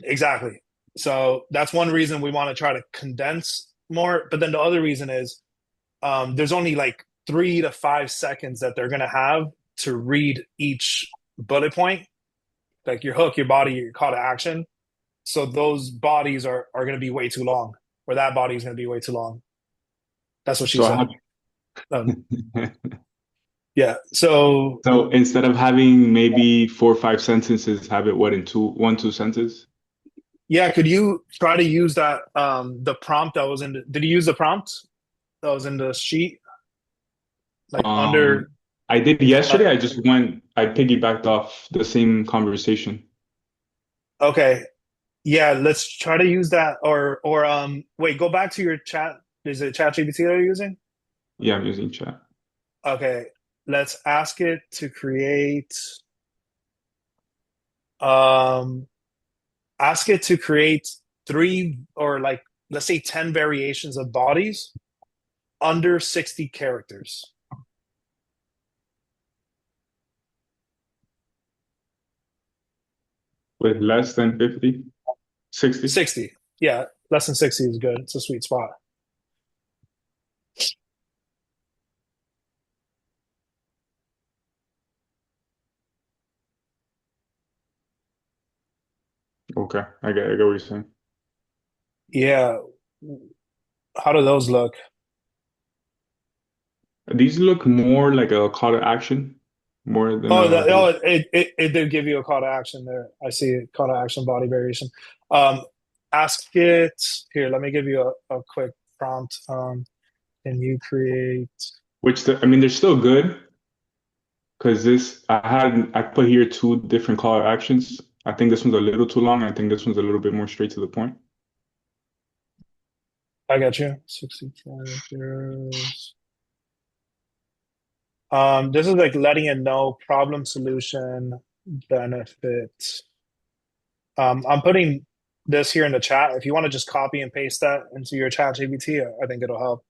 Exactly. So that's one reason we want to try to condense more. But then the other reason is there's only like 3 to 5 seconds that they're going to have to read each bullet point, like your hook, your body, your call to action. So those bodies are going to be way too long, or that body is going to be way too long. That's what she So I said. have Yeah. So so instead of having maybe 4 or 5 sentences, have it what in 2 sentences? yeah, could you try to use that the prompt that was in did you use the prompt that was in the sheet? Like Um, under I did uh, yesterday. I piggybacked off the same conversation. okay. Yeah, let's try to use that or wait, go back to your chat. Is it chat GPT that you're using? Yeah, I'm using chat. Okay. Let's ask it to create um ask it to create three or like let's say 10 variations of bodies under 60 characters. With less than 50, 60. 60. Yeah, less than 60 is good. It's a sweet spot. Okay, I get what you're saying. Yeah. How do those look? These look more like a call to action, more than Oh, a. it did give you a call to action there. I see it, call to action body variation. Um, ask it here. Let me give you a quick prompt. Can you create? I mean, they're still good because I put here 2 different call to actions. I think this one's a little too long. I think this one's a little bit more straight to the point. I got you. 60 characters. This is like letting it know problem solution benefit. I'm putting this here in the chat. If you want to just copy and paste that into your chat GPT, I think it'll help.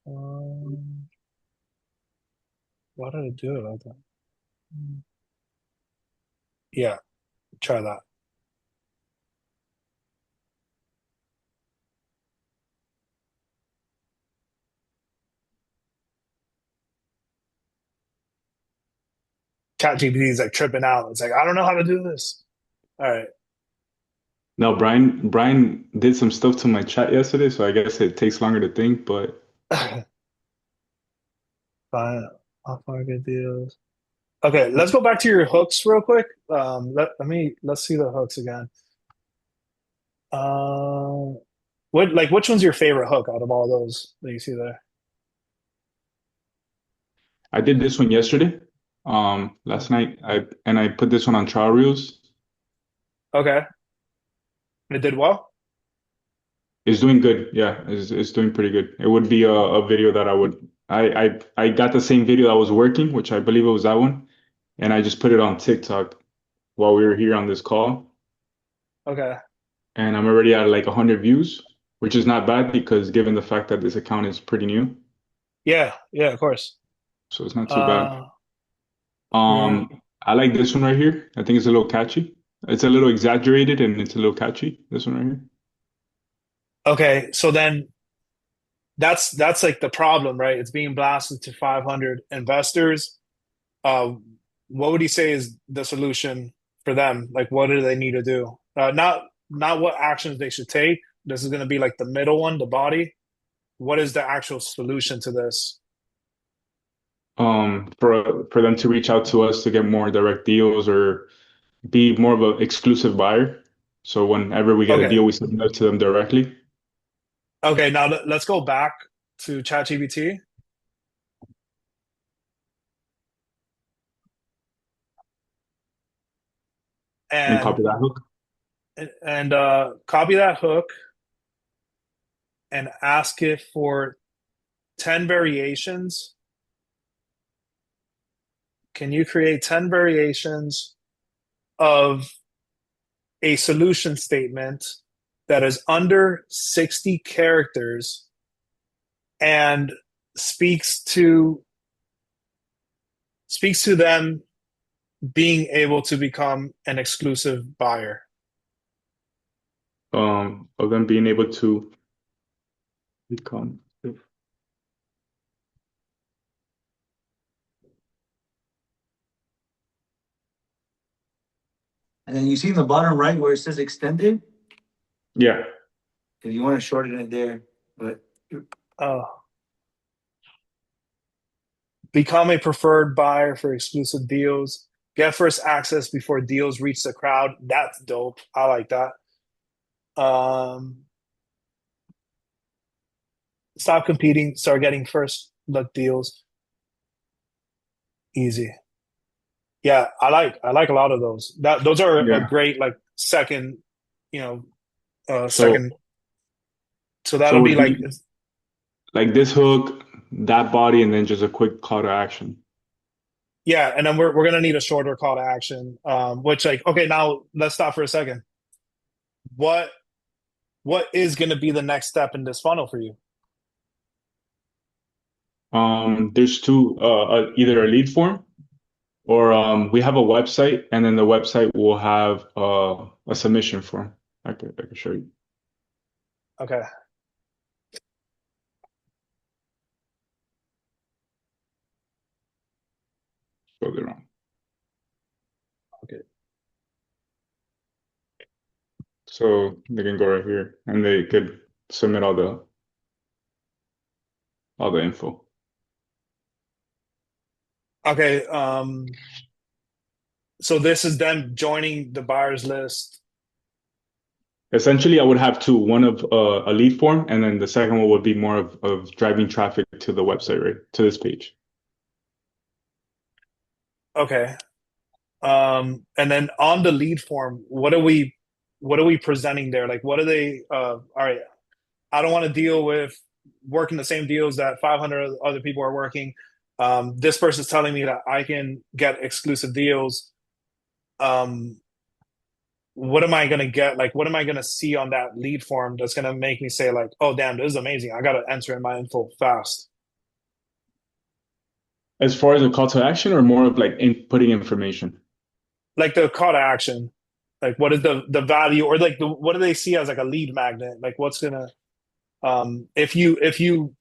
Um, why did it do it like that? Yeah, try that. Chat GPT is like tripping out. It's like, I don't know how to do this. All right. Now, Brian did some stuff to my chat yesterday, so I guess it takes longer to think, but Fine. Off market deals. Okay, let's go back to your hooks real quick. Let's see the hooks again. Which one's your favorite hook out of all those that you see there? I did this one yesterday. Last night I put this one on trial reels. Okay, it did well. It's doing good. Yeah, it's doing pretty good. It would be a video that I got the same video that was working, which I believe it was that one, and I just put it on TikTok while we were here on this call, Okay. and I'm already at like 100 views, which is not bad because given the fact that this account is pretty new. Yeah, yeah, of course. so it's not too bad. Create. I like this one right here. I think it's a little catchy. It's a little exaggerated and it's a little catchy. This one right here. Okay, so then that's like the problem, right? It's being blasted to 500 investors. Uh, what would you say is the solution for them? Like, what do they need to do? Not what actions they should take. This is going to be like the middle one, the body. What is the actual solution to this? For them to reach out to us to get more direct deals or be more of an exclusive buyer. So whenever we get a Okay, deal, we send it to them directly. okay. Now let's go back to ChatGPT And and copy that hook. copy that hook and ask it for 10 variations. Can you create 10 variations of a solution statement that is under 60 characters and speaks to them being able to become an exclusive buyer? Of them being able to become. And then you see in the bottom right where it says extended, Yeah. if you want to shorten it there, but uh, Become a preferred buyer for exclusive deals. Get first access before deals reach the crowd. That's dope. I like that. um Stop competing, start getting first look deals. Easy. Yeah, I like a lot of those. Those are a Yeah. great like second, you know, So second. So so that'll it be would like, be like this hook, that body, and then just a quick call to action. yeah, and then we're gonna need a shorter call to action. Which like, okay, now let's stop for a second. What what is gonna be the next step in this funnel for you? There's two, either a lead form or we have a website, and then the website will have a submission form. I could show you. Okay. Further on. Okay. So they can go right here and they could submit all the info. Okay. So this is them joining the buyers list. Essentially, I would have two, one of a lead form, and then the second one would be more of driving traffic to the website, right? To this page. Okay. And then on the lead form, what are we presenting there? Like, what are they? All right, I don't want to deal with working the same deals that 500 other people are working. This person's telling me that I can get exclusive deals. Um, what am I going to get? Like, what am I going to see on that lead form that's going to make me say, like, oh, damn, this is amazing. I got to enter in my info fast. As far as a call to action, or more of like inputting information. Like the call to action. Like, what is the value, or like what do they see as like a lead magnet? Like, what's gonna if you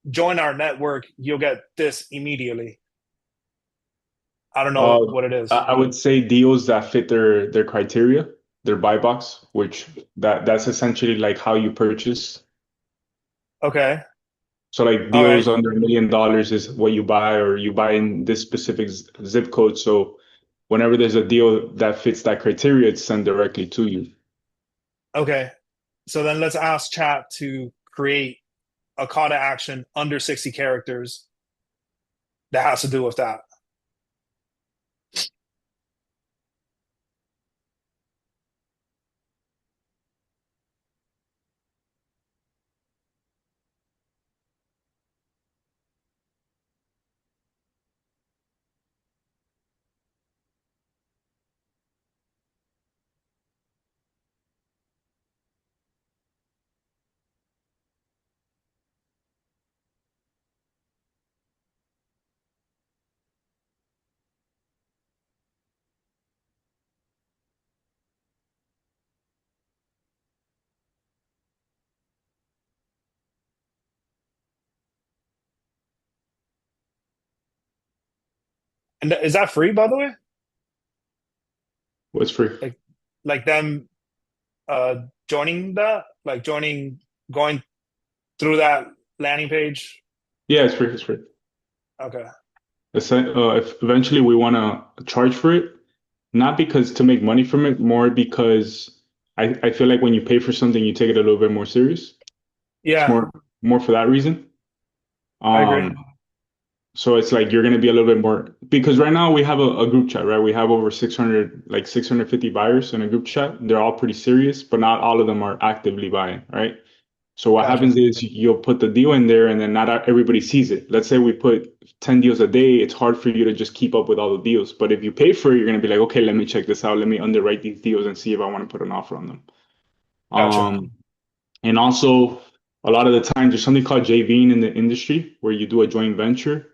join our network, you'll get this immediately. I don't know Uh, what it I is. I would say deals that fit their criteria, their buy box, which that's essentially like how you purchase. Okay. So like All right. deals under $1 million is what you buy, or you buy in this specific zip code. So whenever there's a deal that fits that criteria, it's sent directly to you. Okay. So then let's ask chat to create a call to action under 60 characters that has to do with that. And is that free, by the way? What's free? Like them joining that, like going through that landing page? Yeah, it's free. It's free. Okay. If eventually we want to charge for it, not because to make money from it, more because I feel like when you pay for something, you take it a little bit more serious. It's Yeah, more for that reason. I agree. So it's like you're gonna be a little bit more because right now we have a group chat, right? We have over 600, like 650 buyers in a group chat. They're all pretty serious, but not all of them are actively buying, right? So what Gotcha. happens is you'll put the deal in there and then not everybody sees it. Let's say we put 10 deals a day, it's hard for you to just keep up with all the deals. But if you pay for it, you're gonna be like, okay, let me check this out. Let me underwrite these deals and see if I want to put an offer on them. Gotcha. And also a lot of the times there's something called JVing in the industry where you do a joint venture.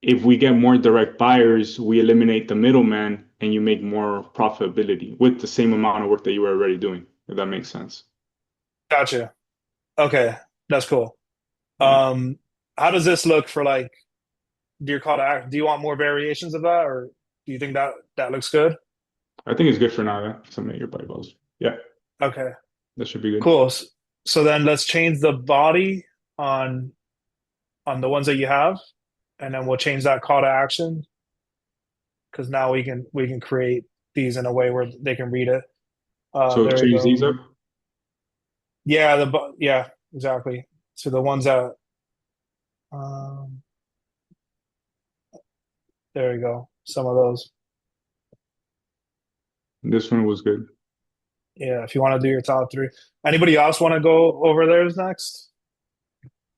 If we get more direct buyers, we eliminate the middleman and you make more profitability with the same amount of work that you were already doing, if that makes sense. Gotcha. Okay, that's cool. Yeah. How does this look for like your call to action? Do you want more variations of that, or do you think that looks good? I think it's good for now. Yeah. Submit your bylaws. Yeah, Okay, that should be good. cool. So then let's change the body on the ones that you have, and then we'll change that call to action because now we can create these in a way where they can read it. So There you change go. these up. Yeah, yeah, exactly. So the ones that um, there you go. Some of those. This one was good. Yeah, if you want to do your top three. Anybody else want to go over theirs next?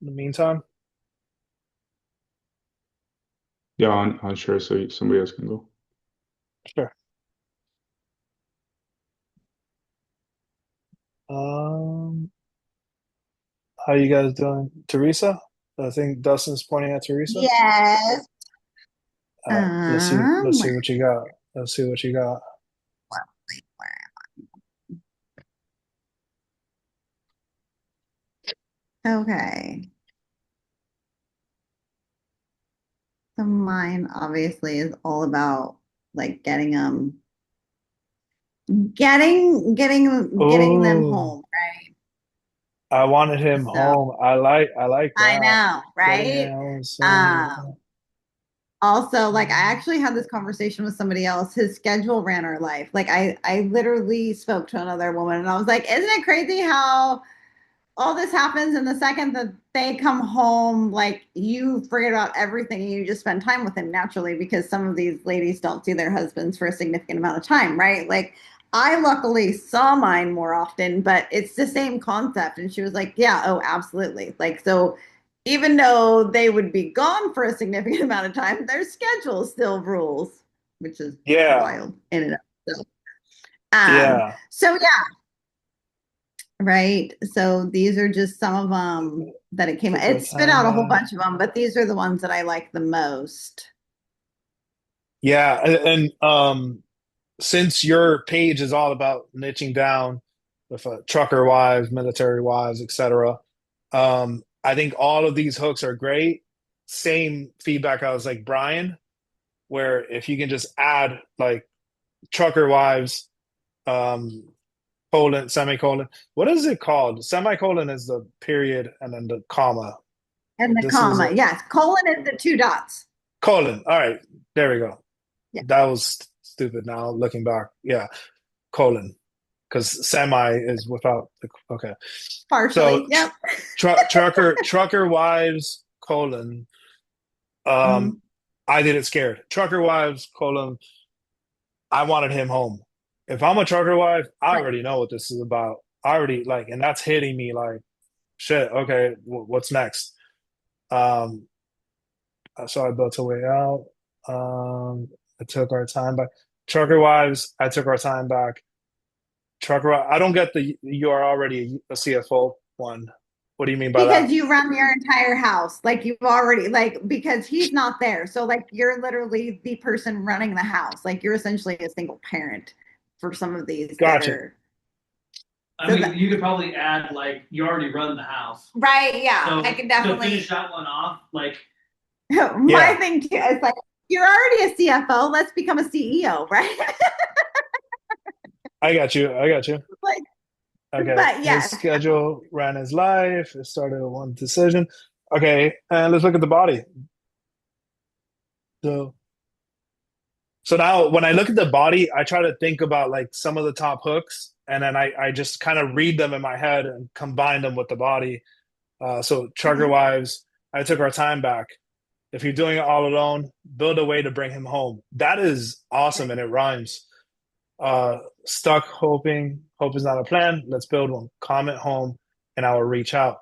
In the meantime, Yeah, on share so somebody else can go. sure. Um, how you guys doing, Teresa? I think Dustin's pointing at Teresa. Yes. All right, let's see. Let's see Where what you got. Let's see what you got. okay. So mine obviously is all about like getting them Oh, home, right? I wanted him So home. I like I that. know, Getting it right? home Um, soon. also, like I actually had this conversation with somebody else. His schedule ran our life. Like I literally spoke to another woman and I was like, isn't it crazy how all this happens and the second that they come home, like you forget about everything and you just spend time with him naturally because some of these ladies don't see their husbands for a significant amount of time, right? Like I luckily saw mine more often, but it's the same concept. And she was like, yeah, oh, absolutely. Like, so even though they would be gone for a significant amount of time, their schedule still rules, which is Yeah, wild in and of itself. yeah. So yeah, right. So these are just some of them that it came. Took our It spit time out a whole back. bunch of them, but these are the ones that I like the most. Yeah, and since your page is all about niching down with trucker wives, military wives, etc., I think all of these hooks are great. Same feedback I was like Brian, where if you can just add like trucker wives, um, colon, semicolon. What is it called? Semicolon is the period and then the comma. And the This is comma, a yes. Colon is the two dots. colon. All right, there we go. Yeah, That was stupid now looking back. Yeah, colon. Because semi is without the okay. partially. So Yep. trucker wives colon. Um, Mhm. I did it scared. Trucker wives colon. I wanted him home. If I'm a trucker wife, I Right. already know what this is about. I already like, and that's hitting me like shit. Okay, what's next? Um, so I built a way out. I took our time back. Trucker wives, I took our time back. Trucker, I don't get the you are already a CFO one. What do you mean by Because that? you run your entire house. Like you've already, like, because he's not there. So, like, you're literally the person running the house. Like, you're essentially a single parent for some of these that Gotcha. are. I So, mean, you could probably add like you already run the house. right. Yeah. So I can to finish definitely. that one off, like My Yeah. thing too is like you're already a CFO. Let's become a CEO, right? I got you. I got you. Like, Okay. but His yes. schedule ran his life. It started with one decision. Okay. And let's look at the body. So, so now when I look at the body, I try to think about like some of the top hooks, and then I just kind of read them in my head and combine them with the body. So trucker Mhm. wives, I took our time back. If you're doing it all alone, build a way to bring him home. That is awesome, and it rhymes. Stuck hoping, hope is not a plan. Let's build one. Comment home, and I will reach out.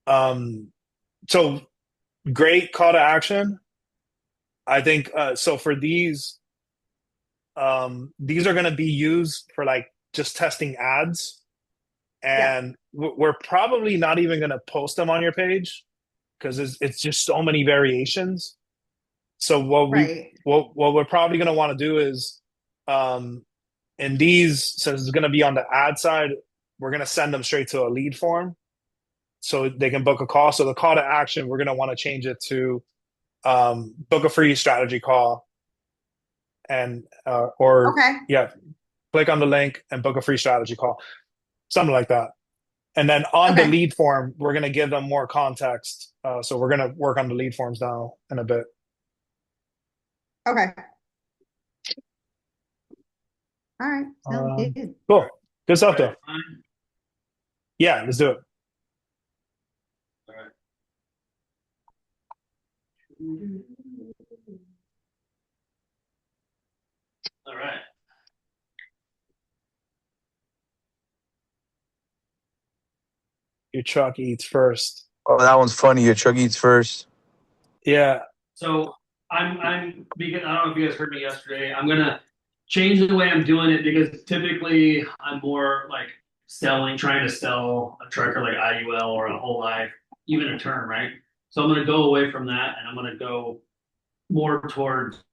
Um, so great call to action. I think so. For these are going to be used for like just testing ads, Yeah. and we're probably not even going to post them on your page because it's just so many variations. So Right. what we're probably going to want to do is, in these, since it's going to be on the ad side, we're going to send them straight to a lead form so they can book a call. So the call to action, we're going to want to change it to book a free strategy call, and or Okay. yeah, click on the link and book a free strategy call, something like that. And then on the Okay. lead form, we're going to give them more context. So we're going to work on the lead forms now in a bit. Okay. All right. Sounds Um, good. cool. Good stuff, Right. though. Yeah, let's do it. All right. All right. Your truck eats first. Oh, that one's funny. Your truck eats first. Yeah. So I'm because I don't know if you guys heard me yesterday. I'm gonna change the way I'm doing it because typically I'm more like trying to sell a trucker like IUL or a whole life, even a term, right? So I'm gonna go away from that and I'm gonna go more towards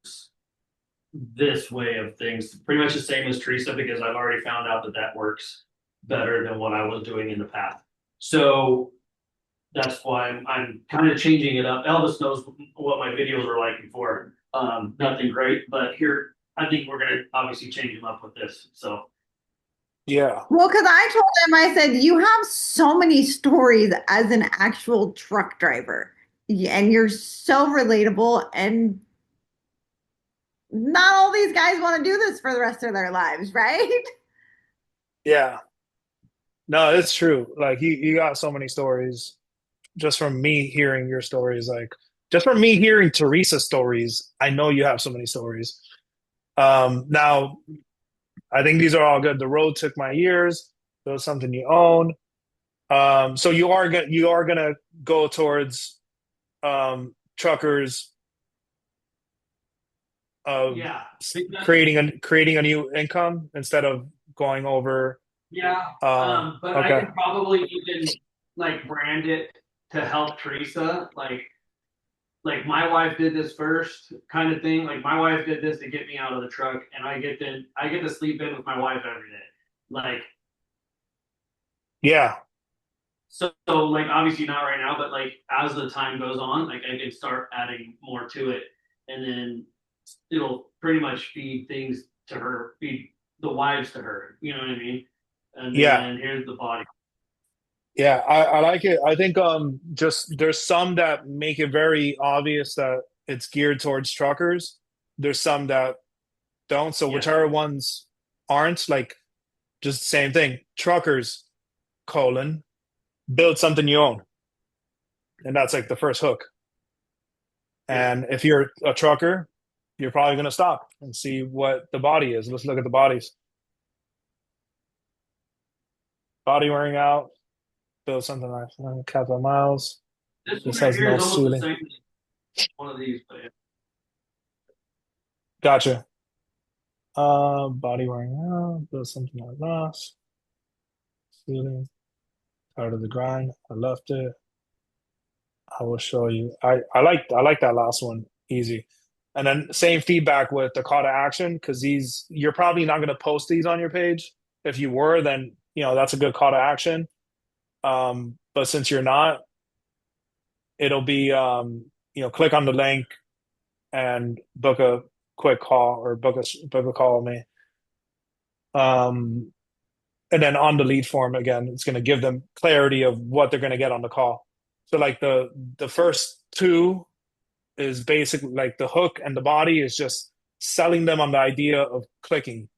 this way of things. Pretty much the same as Teresa because I've already found out that that works better than what I was doing in the past. So that's why I'm kind of changing it up. Elvis knows what my videos were like before. Nothing great, but here I think we're gonna obviously change them up with this. So Yeah. Well, because I told him, I said, you have so many stories as an actual truck driver, and you're so relatable. And not all these guys want to do this for the rest of their lives, right? Yeah. No, it's true. Like you got so many stories just from me hearing your stories. Like just from me hearing Teresa's stories, I know you have so many stories. Now I think these are all good. The road took my years. It was something you own. So you are gonna go towards truckers of yeah, creating a new income instead of going over. yeah. But I Okay. could probably even like brand it to help Teresa. Like my wife did this first kind of thing. Like my wife did this to get me out of the truck, and I get to sleep in with my wife every day. Like Yeah. so like obviously not right now, but like as the time goes on, like I can start adding more to it, and then it'll pretty much feed things to her, feed the wives to her. You know what I mean? And Yeah. then here's the body. Yeah. I like it. I think just there's some that make it very obvious that it's geared towards truckers. There's some that don't. So Yeah, whichever ones aren't, like just same thing. Truckers, colon, build something you own. And that's like the first hook. yeah, And if you're a trucker, you're probably going to stop and see what the body is. Let's look at the bodies. Body wearing out, build something like a couple of miles. this one This right has here no is almost the suiting. same as one of these, but yeah. Gotcha. Body wearing out, build something like this. Suiting, part of the grind. I left it. I will show you. I like that last one. Easy. And then same feedback with the call to action because these you're probably not going to post these on your page. If you were, then that's a good call to action. But since you're not, it'll be click on the link and book a quick call or book a call with me. Um, and then on the lead form again, it's going to give them clarity of what they're going to get on the call. So like the first two is basically like the hook, and the body is just selling them on the idea of clicking.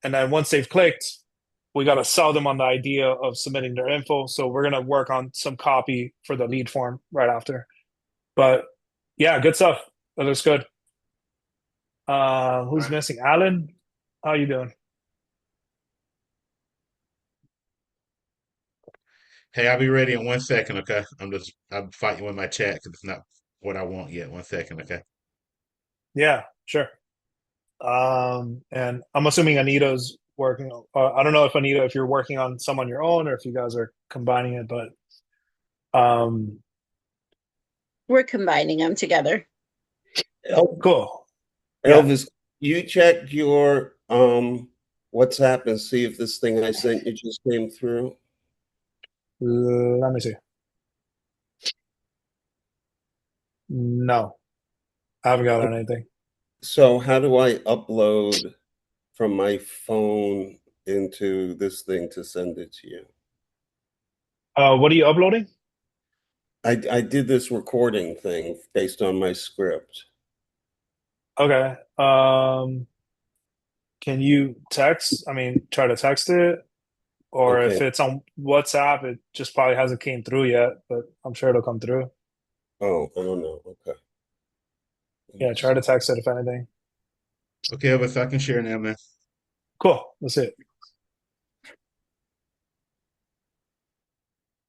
And then once they've clicked, we got to sell them on the idea of submitting their info. So we're going to work on some copy for the lead form right after. But yeah, good stuff. That looks good. All Who's right. missing? Alan, how you doing? Hey, I'll be ready in 1 second, okay? I'm fighting with my chat because it's not what I want yet. 1 second, okay? Yeah, sure. And I'm assuming Anita's working. I don't know if Anita, if you're working on some on your own or if you guys are combining it, but um, We're combining them together. cool. Yeah. Elvis, you checked your WhatsApp and see if this thing I sent you just came through? Let me see. No, I haven't got anything. So how do I upload from my phone into this thing to send it to you? What are you uploading? I did this recording thing based on my script. Okay. Can you text? I mean, try to text it, or Okay. if it's on WhatsApp, it just probably hasn't came through yet, but I'm sure it'll come through. Oh, I don't know. Okay. Yeah, try to text it if anything. Okay, Elvis, I can share now, man. Cool. That's it. Of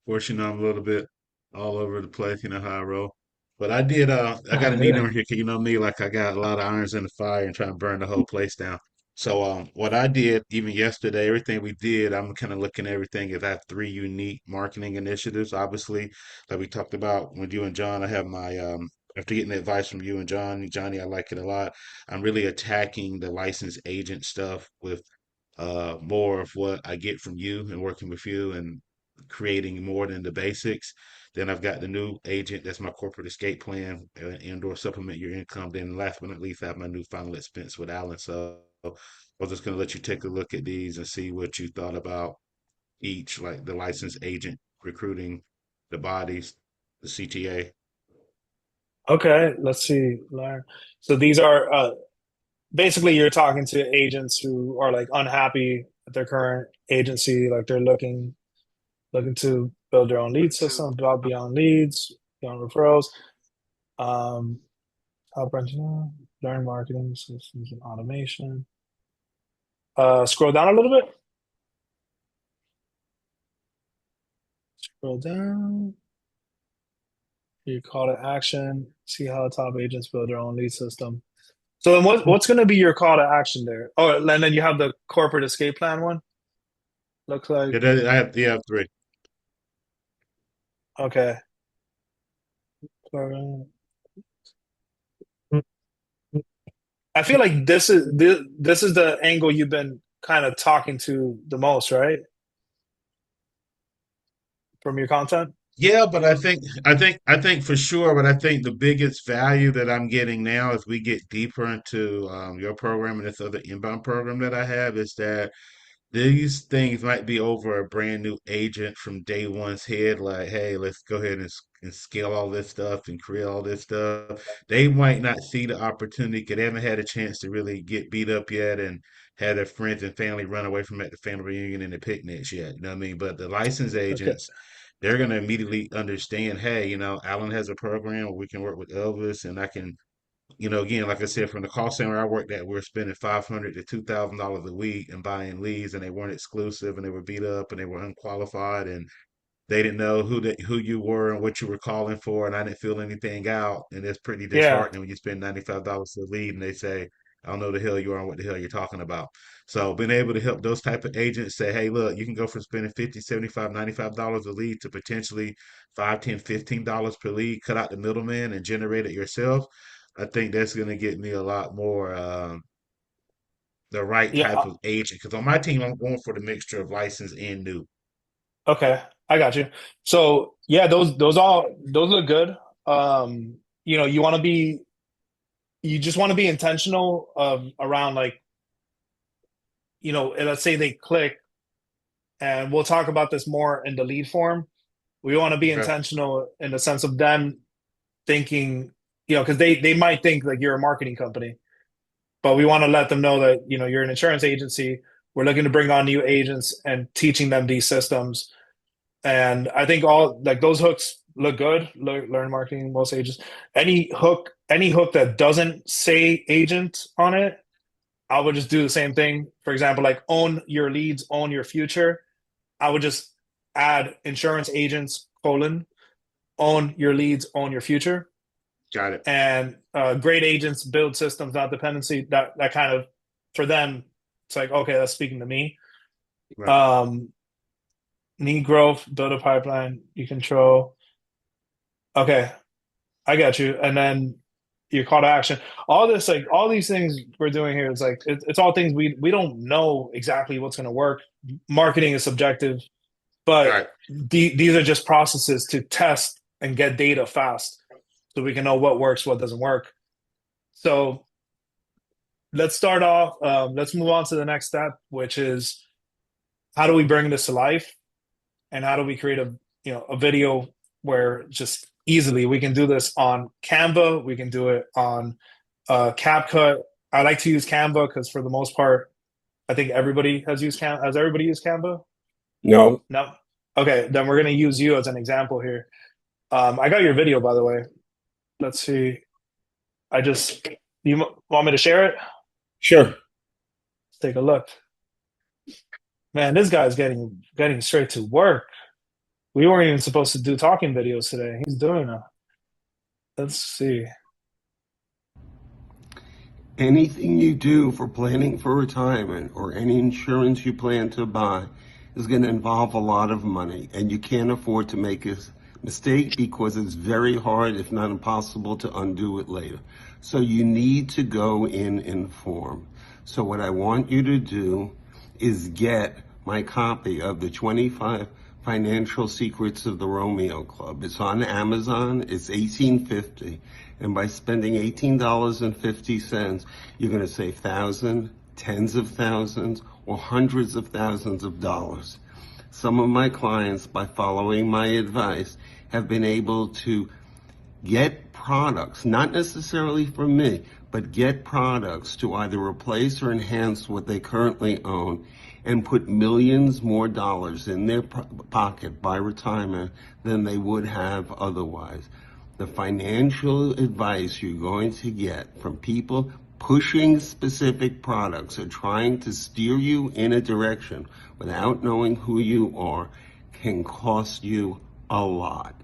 course, I'm a little bit all over the place, you know how I roll. But I got a meeting Yeah. over here, 'cause you know me, like I got a lot of irons in the fire and trying to burn the whole place down. So, what I did even yesterday, everything we did, I'm kind of looking at everything as I have three unique marketing initiatives. Obviously, like we talked about with you and John, I have my, after getting the advice from you and Johnny, I like it a lot. I'm really attacking the licensed agent stuff with more of what I get from you and working with you and creating more than the basics. Then I've got the new agent. That's my corporate escape plan, indoor supplement your income. Then last but not least, I have my new final expense with Alan. So I was just going to let you take a look at these and see what you thought about each, like the licensed agent recruiting, the bodies, the CTA. Okay, let's see. Learn. So these are basically you're talking to agents who are like unhappy at their current agency, like they're looking to build their own lead system, beyond leads, beyond referrals. Um, help engineer, learn marketing systems and automation. Scroll down a little bit. Scroll down. Your call to action. See how top agents build their own lead system. So then what's going to be your call to action there? Oh, and then you have the corporate escape plan one. Looks like I have three. okay. I feel like this is the angle you've been kind of talking to the most, right? From your content. Yeah, but I think for sure. But I think the biggest value that I'm getting now, as we get deeper into your program and this other inbound program that I have, is that these things might be over a brand new agent from day one's head. Like, hey, let's go ahead and scale all this stuff and create all this stuff. They might not see the opportunity because they haven't had a chance to really get beat up yet and had their friends and family run away from at the family reunion and the picnics yet. You know what I mean? But the licensed Okay. agents, they're going to immediately understand, hey, Alan has a program where we can work with Elvis and I can, again, like I said, from the call center I worked at, we are spending $500 to $2,000 a week and buying leads, and they weren't exclusive, and they were beat up, and they were unqualified, and they didn't know who you were and what you were calling for, and I didn't fill anything out, and it's pretty Yeah. disheartening when you spend $95 a lead, and they say, "I don't know the hell you are and what the hell you're talking about." So being able to help those type of agents say, "Hey, look, you can go from spending 50, 75, $95 a lead to potentially 5, 10, $15 per lead, cut out the middleman and generate it yourself." I think that's going to get me a lot more the right Yeah. type of agent. Because on my team, I'm going for the mixture of licensed and new. Okay. I got you. So yeah, those look good. You want to be you just want to be intentional of around like, let's say they click, and we'll talk about this more in the lead form. We want to be Okay. intentional in the sense of them thinking, because they might think like you're a marketing company, but we want to let them know that, you're an insurance agency. We're looking to bring on new agents and teaching them these systems. And I think all like those hooks look good. Learn marketing, most agents. Any hook that doesn't say agent on it, I would just do the same thing. For example, like own your leads, own your future. I would just add insurance agents, own your leads, own your future. Got it. And great agents build systems, not dependency. That kind of, for them, it's like, okay, that's speaking to me. Right. Need growth, build a pipeline, you control. Okay, I got you. And then your call to action. All this, like all these things we're doing here is like it's all things we don't know exactly what's going to work. Marketing is subjective, Right. but these are just processes to test and get data fast, so we can know what works, what doesn't work. So let's start off. Let's move on to the next step, which is how do we bring this to life, and how do we create a video where just easily we can do this on Canva, we can do it on CapCut. I like to use Canva because for the most part, I think everybody has used Canva. Has everybody used Canva? No. No. Okay, then we're gonna use you as an example here. I got your video, by the way. Let's see. You want me to share it? Sure. Let's take a look. Man, this guy's getting straight to work. We weren't even supposed to do talking videos today. He's doing it. Let's see. Anything you do for planning for retirement or any insurance you plan to buy is going to involve a lot of money, and you can't afford to make a mistake because it's very hard, if not impossible, to undo it later. So you need to go in informed. So what I want you to do is get my copy of the 25 Financial Secrets of the Romeo Club. It's on Amazon. It's $18.50. And by spending $18.50, you're going to save thousands, tens of thousands, or hundreds of thousands of dollars. Some of my clients, by following my advice, have been able to get products, not necessarily from me, but get products to either replace or enhance what they currently own and put millions more dollars in their pocket by retirement than they would have otherwise. The financial advice you're going to get from people pushing specific products or trying to steer you in a direction without knowing who you are can cost you a lot.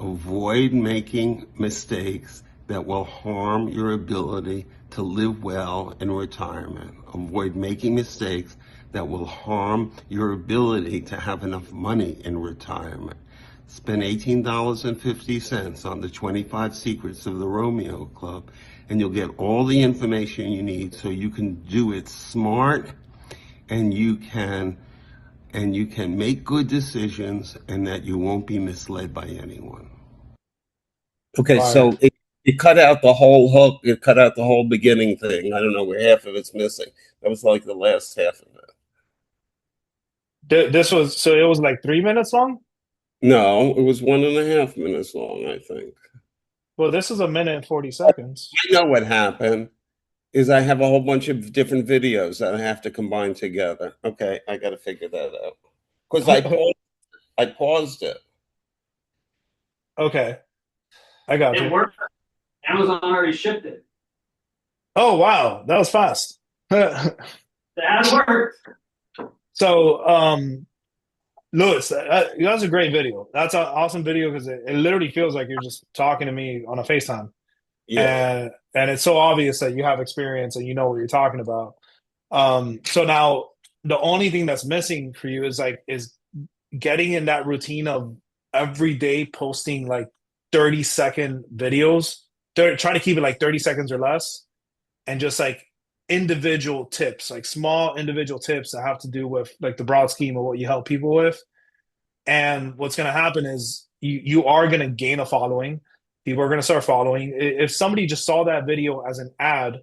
Avoid making mistakes that will harm your ability to live well in retirement. Avoid making mistakes that will harm your ability to have enough money in retirement. Spend $18.50 on the 25 Secrets of the Romeo Club, and you'll get all the information you need so you can do it smart, and you can make good decisions, and that you won't be misled by anyone. Okay, Fire. so it cut out the whole hook. It cut out the whole beginning thing. I don't know where half of it's missing. That was like the last half of it. It was like 3 minutes long? No, it was 1.5 minutes long, I think. Well, this is a minute and 40 seconds. I know what happened is I have a whole bunch of different videos that I have to combine together. Okay, I got to figure that out. Because I paused it. Okay, I got It you. worked. Amazon already shipped it. Oh, wow, that was fast. That worked. So, Lewis, that's a great video. That's an awesome video because it literally feels like you're just talking to me on a FaceTime. Yeah. And it's so obvious that you have experience and you know what you're talking about. So now the only thing that's missing for you is getting in that routine of every day posting like 30-second videos. Try to keep it like 30 seconds or less, and just like individual tips, like small individual tips that have to do with like the broad scheme of what you help people with. And what's going to happen is you are going to gain a following. People are going to start following. If somebody just saw that video as an ad,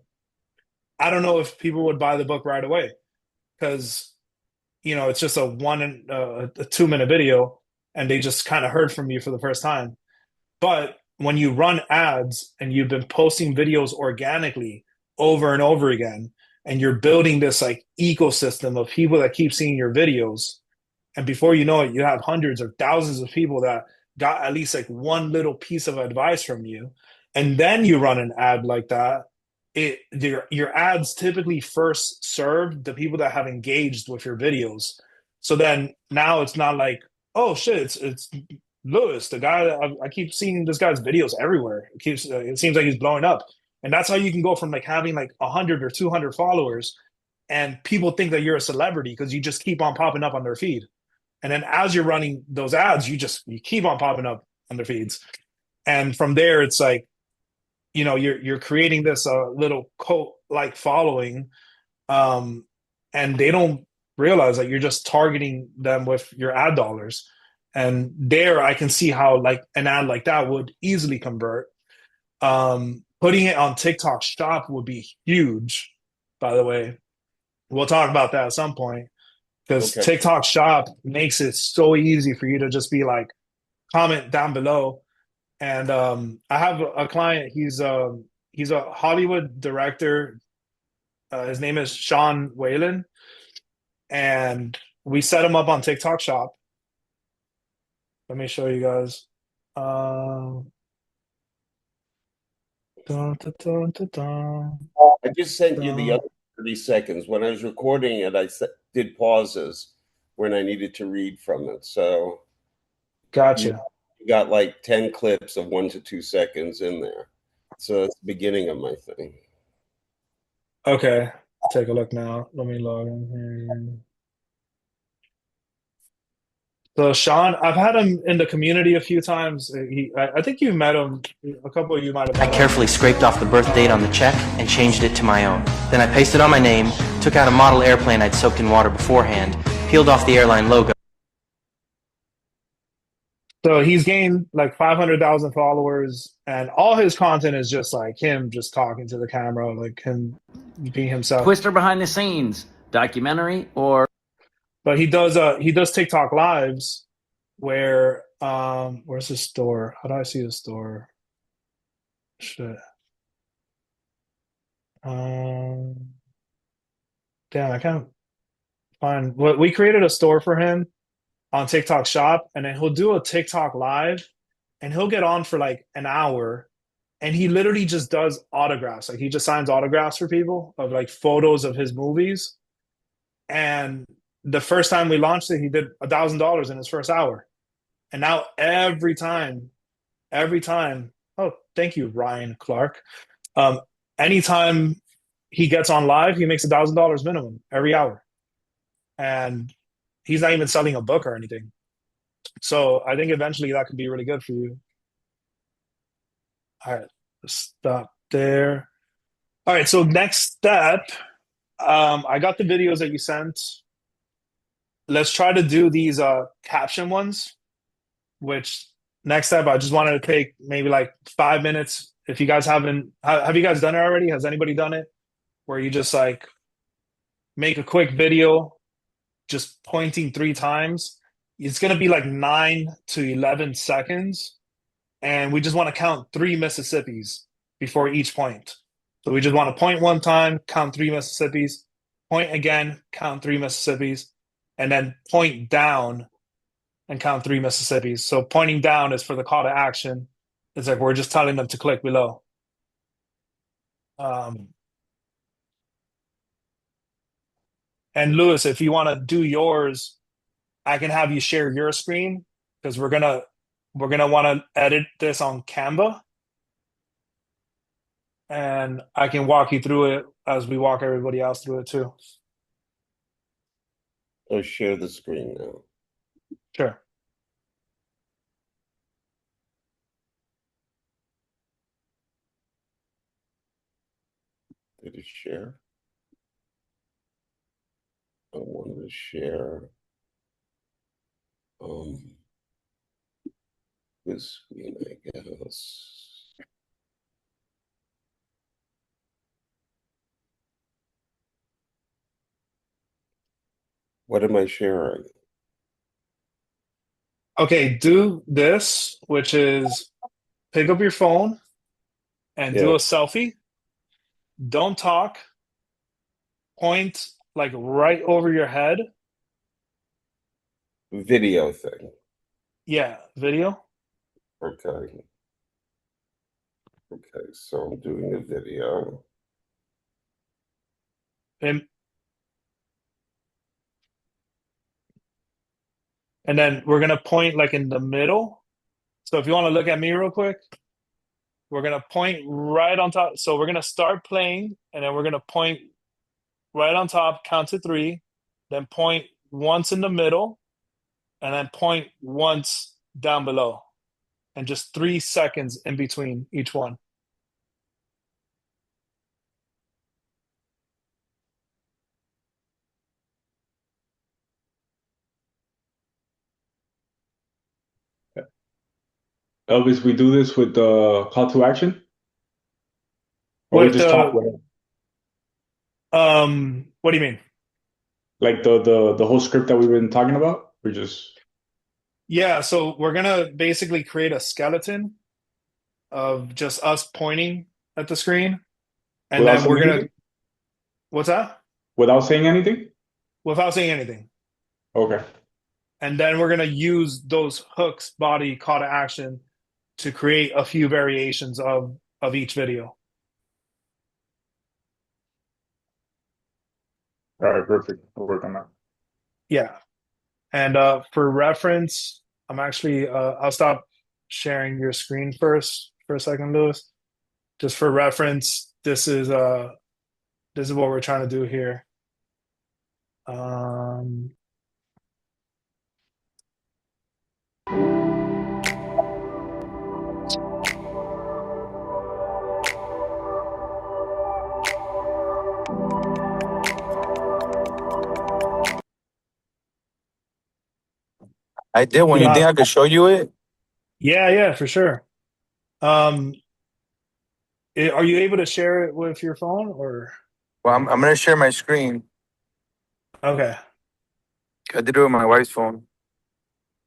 I don't know if people would buy the book right away because it's just a 2 minute video, and they just kind of heard from you for the first time. But when you run ads and you've been posting videos organically over and over again, and you're building this like ecosystem of people that keep seeing your videos, and before you know it, you have hundreds or thousands of people that got at least like one little piece of advice from you, and then you run an ad like that. Your ads typically first serve the people that have engaged with your videos. So then now it's not like, oh shit, it's Lewis, the guy that I keep seeing this guy's videos everywhere. It seems like he's blowing up, and that's how you can go from like having like 100 or 200 followers, and people think that you're a celebrity because you just keep on popping up on their feed. And then as you're running those ads, you keep on popping up on their feeds, and from there it's like you're creating this little cult like following, um, and they don't realize that you're just targeting them with your ad dollars. And there I can see how like an ad like that would easily convert. Putting it on TikTok Shop would be huge, by the way. We'll talk about that at some point because Okay. TikTok Shop makes it so easy for you to just be like, comment down below. And I have a client. He's a Hollywood director. His name is Sean Whalen, and we set him up on TikTok Shop. Let me show you guys. Dun, dun, dun, dun, dun, I just sent you the dun. other 30 seconds. When I was recording it, did pauses when I needed to read from it. So you Gotcha. got like 10 clips of 1 to 2 seconds in there. So it's the beginning of my thing. Okay, take a look now. Let me log in here. So Sean, I've had him in the community a few times. I think you met him. A couple of you might have I met him. carefully scraped off the birth date on the check and changed it to my own. Then I pasted on my name, took out a model airplane I'd soaked in water beforehand, peeled off the airline logo. So he's gained like 500,000 followers, and all his content is just like him just talking to the camera, like him being himself. Twister behind the scenes, documentary, or But he does TikTok lives where where's his store? How do I see his store? Shit. Um Damn, I can't find what we created a store for him on TikTok Shop, and then he'll do a TikTok live, and he'll get on for like an hour, and he literally just does autographs. Like he just signs autographs for people of like photos of his movies. And the first time we launched it, he did $1,000 in his first hour. And now every time, oh, thank you, Ryan Clark. Um, anytime he gets on live, he makes $1,000 minimum every hour. And he's not even selling a book or anything. So I think eventually that could be really good for you. All right, stop there. All right, so next step, I got the videos that you sent. Let's try to do these caption ones, which next step, I just wanted to take maybe like 5 minutes. If you guys haven't, have you guys done it already? Has anybody done it? Where you just like make a quick video, just pointing 3 times. It's going to be like 9 to 11 seconds. And we just want to count 3 Mississippis before each point. So we just want to point 1 time, count 3 Mississippis, point again, count 3 Mississippis, and then point down and count 3 Mississippis. So pointing down is for the call to action. It's like we're just telling them to click below. And Lewis, if you want to do yours, I can have you share your screen because we're gonna want to edit this on Canva, and I can walk you through it as we walk everybody else through it too. I'll share the screen now. Sure. Did it share? I wanted to share this screen, I guess. What am I sharing? Okay, do this, which is pick up your phone and do Yeah, a selfie. Don't talk. Point like right over your head. video thing. Yeah, video. Okay. Okay, so I'm doing a video. And and then we're gonna point like in the middle. So if you want to look at me real quick, we're gonna point right on top. So we're gonna start playing, and then we're gonna point right on top, count to three, then point once in the middle, and then point once down below, and just 3 seconds in between each one. Elvis, we do this with the call to action, or we With just talk the with it? what do you mean? Like the whole script that we've been talking about? We just Yeah, so we're gonna basically create a skeleton of just us pointing at the screen, and without then saying we're gonna anything? what's that? Without saying anything? Without saying anything. Okay. And then we're gonna use those hooks, body, call to action to create a few variations of each video. All right, perfect. I'll work on that. Yeah. And for reference, I'm actually I'll stop sharing your screen first for a second, Lewis. Just for reference, this is what we're trying to do here. Um, I did. When you think yeah, I could show you it? yeah, for sure. Um, are you able to share it with your phone or? Well, I'm gonna share my screen. Okay, I did it with my wife's phone.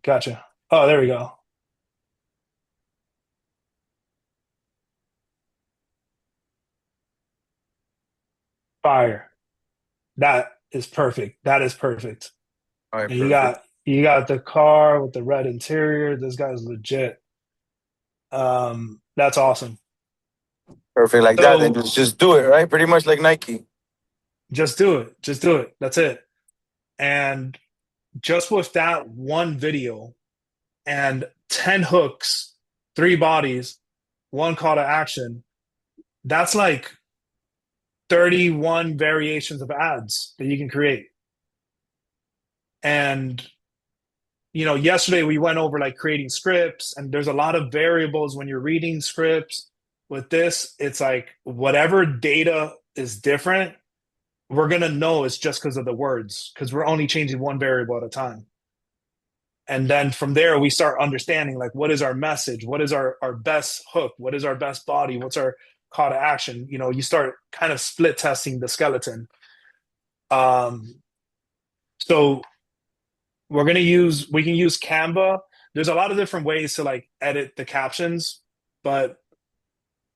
gotcha. Oh, there we go. Fire. That is perfect. That is perfect. All right, And perfect. you got the car with the red interior. This guy's legit. That's awesome. Perfect like that. Then So just do it, right? Pretty much like Nike. just do it. Just do it. That's it. And just with that one video and 10 hooks, three bodies, one call to action, that's like 31 variations of ads that you can create. And yesterday we went over like creating scripts, and there's a lot of variables when you're reading scripts. With this, it's like whatever data is different, we're going to know it's just because of the words, because we're only changing one variable at a time. And then from there, we start understanding like what is our message? What is our best hook? What is our best body? What's our call to action? You start kind of split testing the skeleton. So we can use Canva. There's a lot of different ways to like edit the captions, but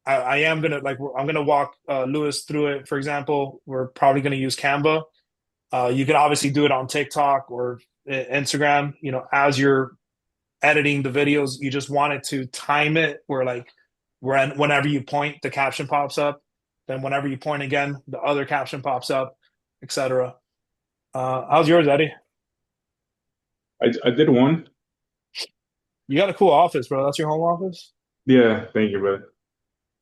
I am gonna I'm gonna walk Lewis through it. For example, we're probably gonna use Canva. You can obviously do it on TikTok or Instagram. As you're editing the videos, you just want it to time it where like whenever you point, the caption pops up. Then whenever you point again, the other caption pops up, etc. How's yours, Eddie? I did one. You got a cool office, bro. That's your home office. Yeah, thank you, brother.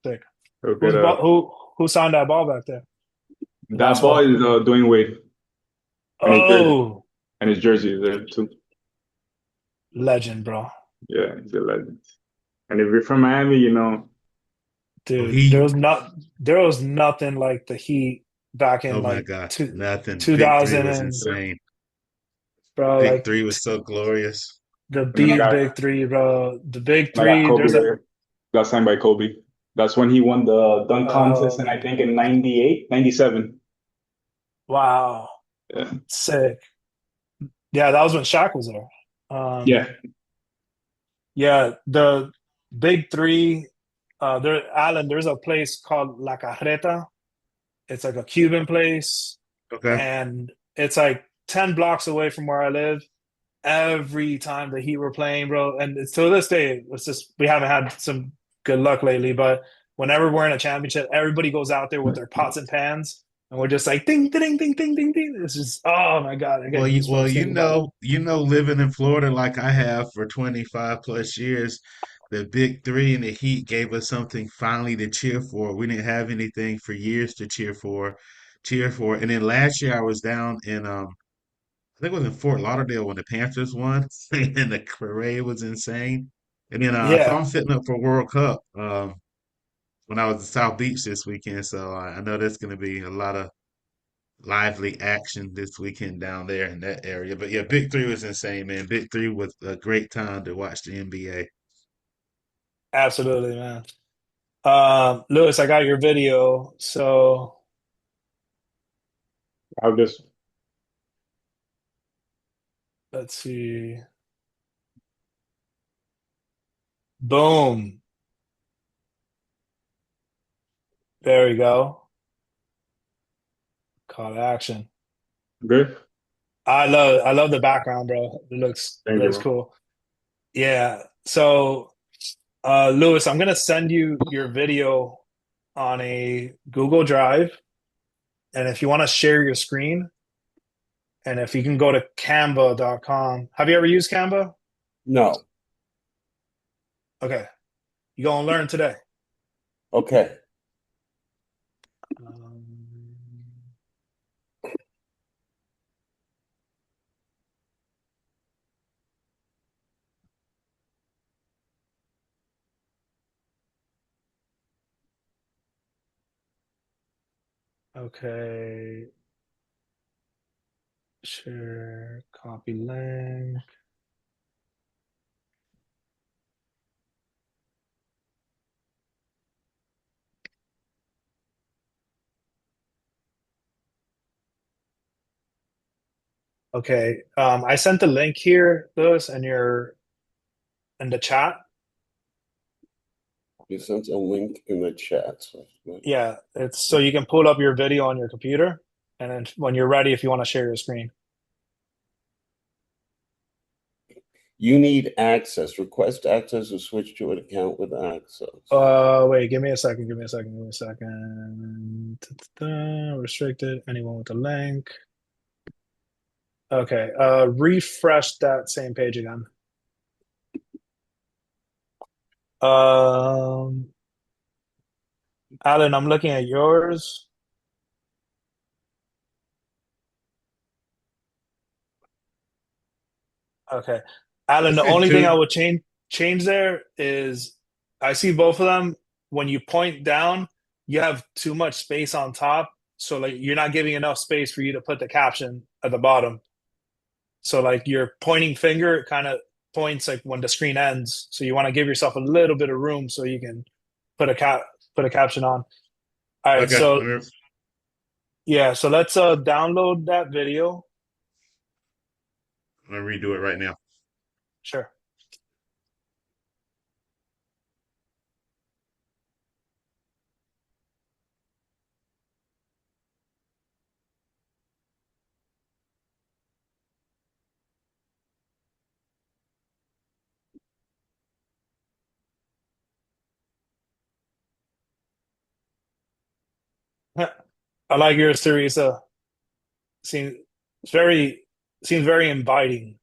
Sick. We'll get Who signed that ball back there? The that ball basketball. is Dwayne Wade, and his jersey, Oh, and his jersey is there too. legend, bro. Yeah, he's a legend. And if you're from Miami, Oh, Dude, he, there was nothing like the Heat back in oh my like gosh, nothing. Big three 2000 was and insane. bro, Big like three was so glorious. the and then big three, bro. The big I got three. Kobe There's a there. Got signed by Kobe. That's when he won the dunk contest, and I think in 98, 97. wow, Yeah. sick. Yeah, that was when Shaq was there. Yeah. Yeah, the big three. There, Alan. There's a place called La Carreta. It's like a Cuban place, Okay. and it's like 10 blocks away from where I live. Every time the Heat were playing, bro, and it's, to this day, it's just we haven't had some good luck lately. But whenever we're in a championship, everybody goes out there with their pots and pans, and we're just like ding, ding, ding, ding, ding, ding. It's just oh my god, I Well, get goosebumps thinking about it. living in Florida like I have for 25 plus years, the big three and the Heat gave us something finally to cheer for. We didn't have anything for years to cheer for. And then last year I was down in I think it was in Fort Lauderdale when the Panthers won, and the parade was insane. And then so Yeah, I'm fitting up for World Cup when I was in South Beach this weekend, so I know there's going to be a lot of lively action this weekend down there in that area. But yeah, Big Three was insane, man. Big Three was a great time to watch the NBA. absolutely, man. Lewis, I got your video, so I'll just let's see. Boom. There we go. Call to action. good. I love the background, bro. It Thank you, looks bro. cool. Yeah. So, Lewis, I'm gonna send you your video on a Google Drive, and if you want to share your screen, and if you can go to canva.com. Have you ever used Canva? No. Okay. You gonna learn today. Okay. Um, okay. Share, copy link. Okay. I sent the link here, Lewis, and you're in the chat. You sent a link in the chat. Yeah, it's so you can pull up your video on your computer, and then when you're ready, if you want to share your screen. You need access. Request access or switch to an account with access. Wait, give me a second. Give me a second. Give me a second. Ta-ta-ta. Restricted. Anyone with a link. Okay. Refresh that same page again. Um, Alan, I'm looking at yours. Okay. I Alan, the sent only thing I two. would change there is I see both of them. When you point down, you have too much space on top. So like you're not giving enough space for you to put the caption at the bottom. So like your pointing finger kind of points like when the screen ends. So you want to give yourself a little bit of room so you can put put a caption on. All right, Okay, so yeah, so let's download that video. let me redo it right now. Sure. I like yours, Teresa. Seems very seems very inviting.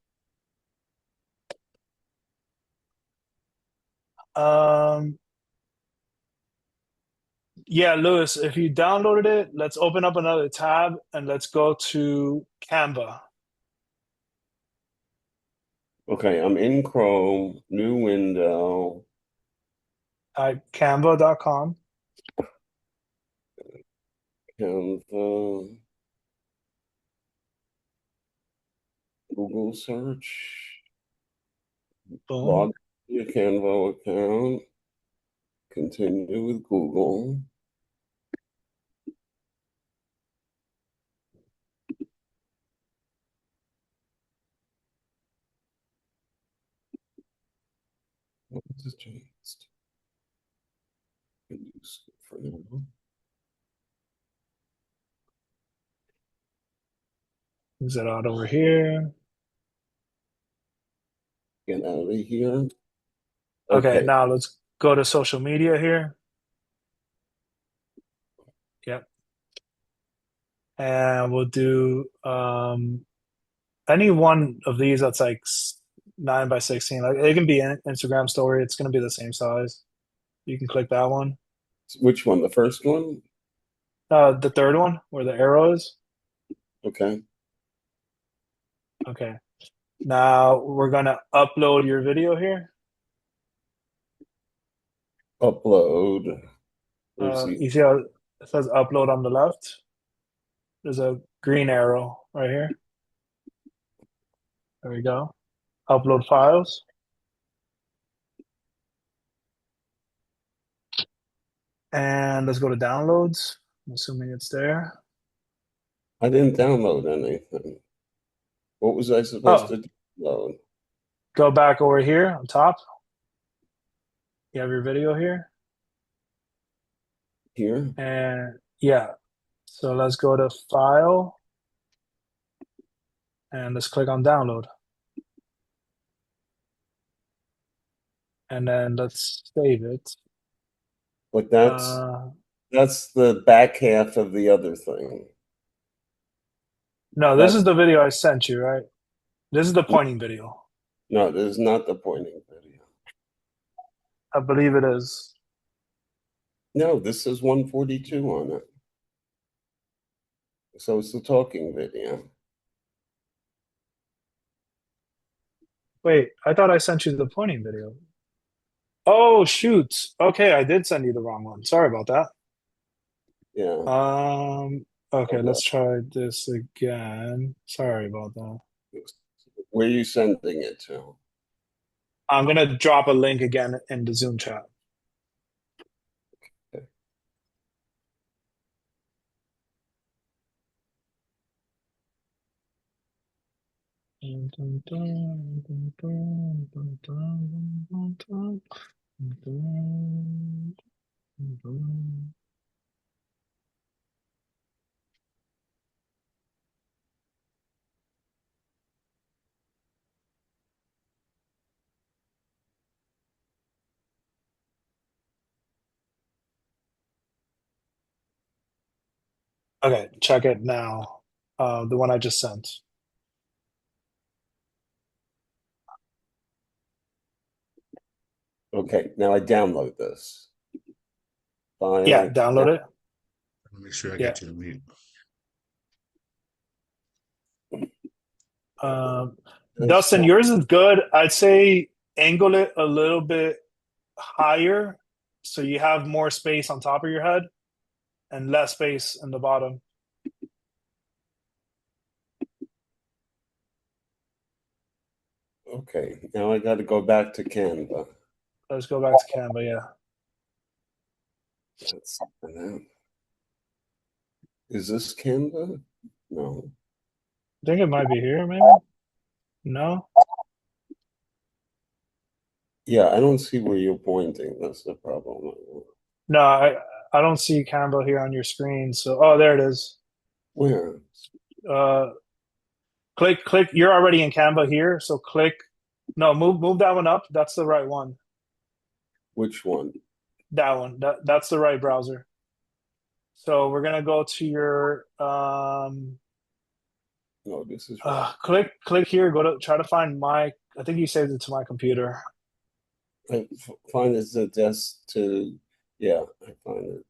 Um, yeah, Lewis, if you downloaded it, let's open up another tab and let's go to Canva. Okay, I'm in Chrome, new window. At canva.com. Canva, Google search, Boom. log your Canva account, continue with Google. This is changed. For now. Is it out over here? Get out of here. Okay, Okay. now let's go to social media here. Yep. And we'll do any one of these that's like 9 by 16. Like it can be an Instagram story. It's going to be the same size. You can click that one. Which one? The first one? The third one where the arrow is. Okay. Okay. Now we're going to upload your video here. Upload. You see how it says upload on the left? There's a green arrow right here. There we go. Upload files. And let's go to downloads. I'm assuming it's there. I didn't download anything. What was I supposed to download? Go back over here on top. You have your video here. Here? And yeah. So let's go to file. And let's click on download. And then let's save it. But that's the back half of the other thing. No, this is the video I sent you, right? This is the pointing video. No, this is not the pointing video. I believe it is. No, this is 142 on it. So it's the talking video. Wait, I thought I sent you the pointing video. Oh, shoot. Okay, I did send you the wrong one. Sorry about that. Yeah. Okay, let's try this again. Sorry about that. Where are you sending it to? I'm gonna drop a link again in the Zoom chat. Okay. Okay, check it now. The one I just sent. Okay, now I download this. File. Yeah, download it. Make sure I Yeah. got you on mute. Dustin, yours is good. I'd say angle it a little bit higher so you have more space on top of your head and less space in the bottom. Okay, now I got to go back to Canva. Let's go back to Canva, yeah. That's Is this Canva? No. I think it might be here, maybe? No? Yeah, I don't see where you're pointing. That's the problem. No, I don't see Canva here on your screen. So, oh, there it is. Where? Click. You're already in Canva here, so click. No, move that one up. That's the right one. Which one? That one. That's the right browser. So we're gonna go to your No, this is click here. Go to try to find my. I think you saved it to my computer. I find it's a desk to. Yeah, I find it.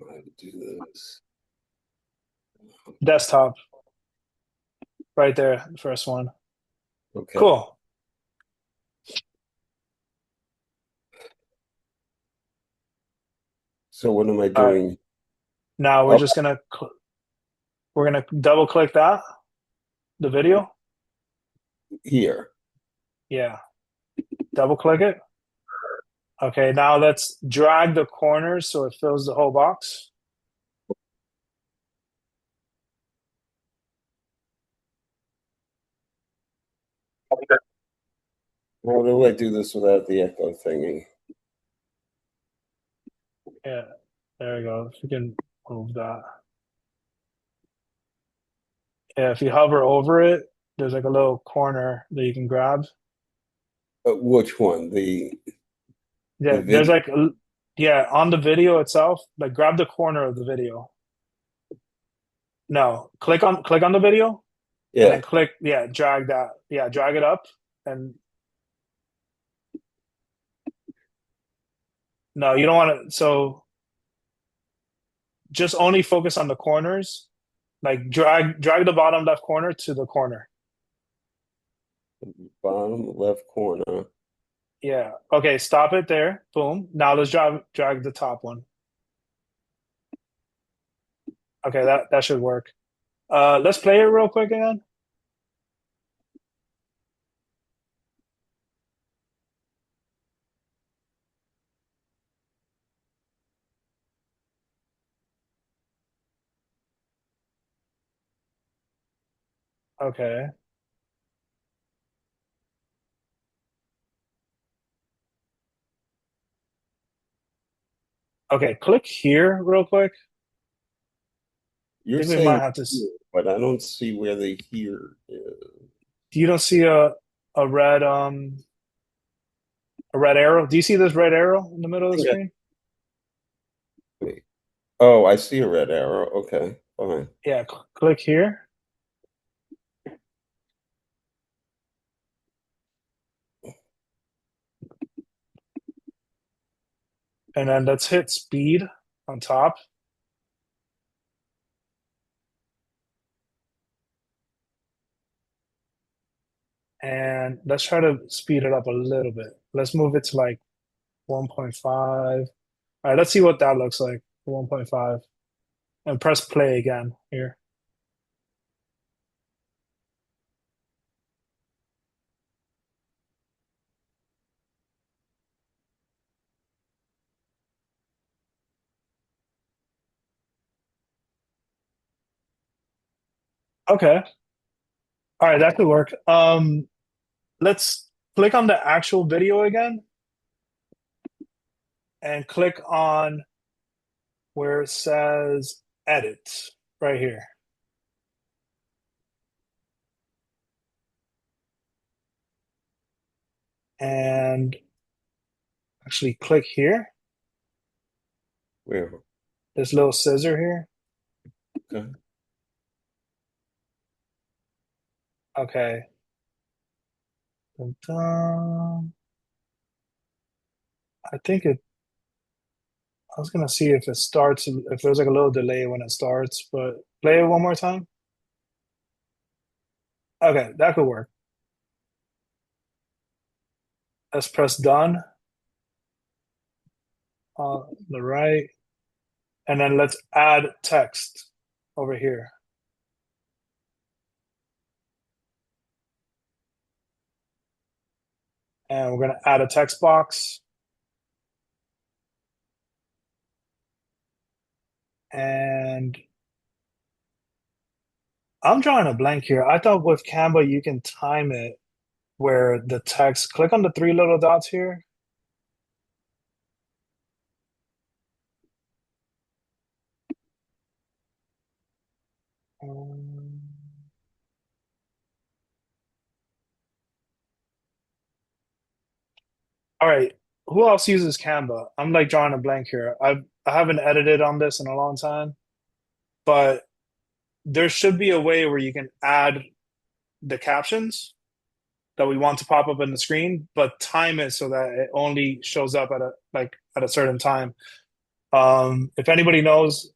I have to do this. Desktop. Right there, the first one. Okay. Cool. So what am I doing? Right. Now we're just gonna double click that, the video. Here. Yeah. Double click it. Okay, now let's drag the corners so it fills the whole box. How do I do this without the echo thingy? Yeah, there you go. If you can move that. Yeah, if you hover over it, there's like a little corner that you can grab. Which one? Yeah, The there's video? like, yeah, on the video itself, like grab the corner of the video. No, click on the video and then Yeah. click, yeah, drag that. Yeah, drag it up and no, you don't want to. So just only focus on the corners. Like drag the bottom left corner to the corner. Bottom left corner. Yeah. Okay, stop it there. Boom. Now let's drag the top one. Okay, that should work. Let's play it real quick again. Okay. Okay, click here real quick. I You're think we might saying have to. here, but I don't see where the here is. You don't see a red a red arrow? Do you see this red arrow in the middle of the Yeah. screen? Wait. Oh, I see a red arrow. Okay, fine. Yeah, click here. And then let's hit speed on top. And let's try to speed it up a little bit. Let's move it to like 1.5. All right, let's see what that looks like. 1.5. And press play again here. Okay. All right, that could work. Let's click on the actual video again and click on where it says edit right here. And actually click here. Where? This little scissor here. Okay. Okay. Dun, dun. I think it, I was gonna see if it starts, if there's like a little delay when it starts, but play it one more time. Okay, that could work. Let's press done on the right. And then let's add text over here. And we're gonna add a text box. And I'm drawing a blank here. I thought with Canva you can time it where the text, click on the three little dots here. Um, all right. Who else uses Canva? I'm like drawing a blank here. I haven't edited on this in a long time, but there should be a way where you can add the captions that we want to pop up in the screen, but time it so that it only shows up at a certain time. If anybody knows,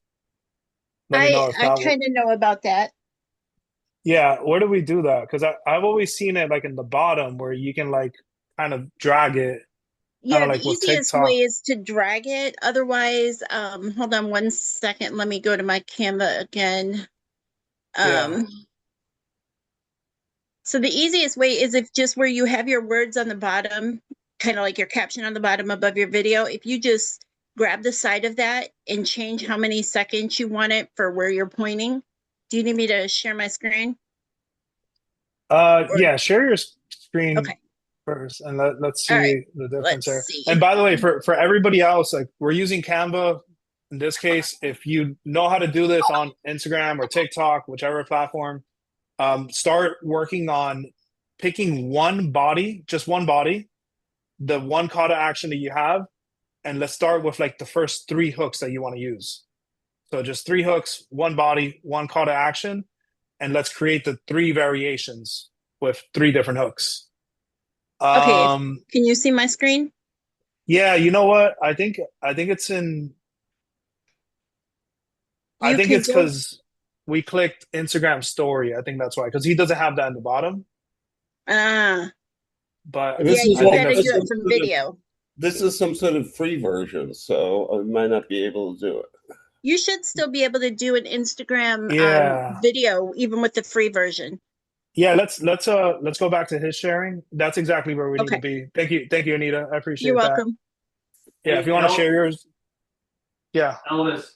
let me know. If I not, kind of know about that. yeah, where do we do that? Because I've always seen it like in the bottom where you can like kind of drag it, kind Yeah, of the like with easiest way TikTok. is to drag it. Otherwise, hold on one second. Let me go to my Canva again. Yeah. Um, so the easiest way is if just where you have your words on the bottom, kind of like your caption on the bottom above your video, if you just grab the side of that and change how many seconds you want it for where you're pointing. Do you need me to share my screen? Or Yeah. screen Okay. first, and let's All right. see the difference Let's there. see. And by the way, for everybody else, like we're using Canva in this case. If you know how to do this on Instagram or TikTok, whichever platform, start working on picking one body, just one body, the one call to action that you have, and let's start with like the first three hooks that you want to use. So just three hooks, one body, one call to action, and let's create the three variations with three different hooks. Okay. Can you see my screen? Yeah, you know what? I think it's in. I You think can it's go. because we clicked Instagram story. I think that's why, because he doesn't have that in the bottom. Ah, But yeah, This is I you what think got to that's do it from video. this is some sort of free version, so I might not be able to do it. You should still be able to do an Instagram yeah. video even with the free version. Yeah, let's go back to his sharing. That's exactly where we need to Okay. be. Thank you, Anita. I You're appreciate that. welcome. Yeah, if Hey, you want to share yours, yeah, Elvis,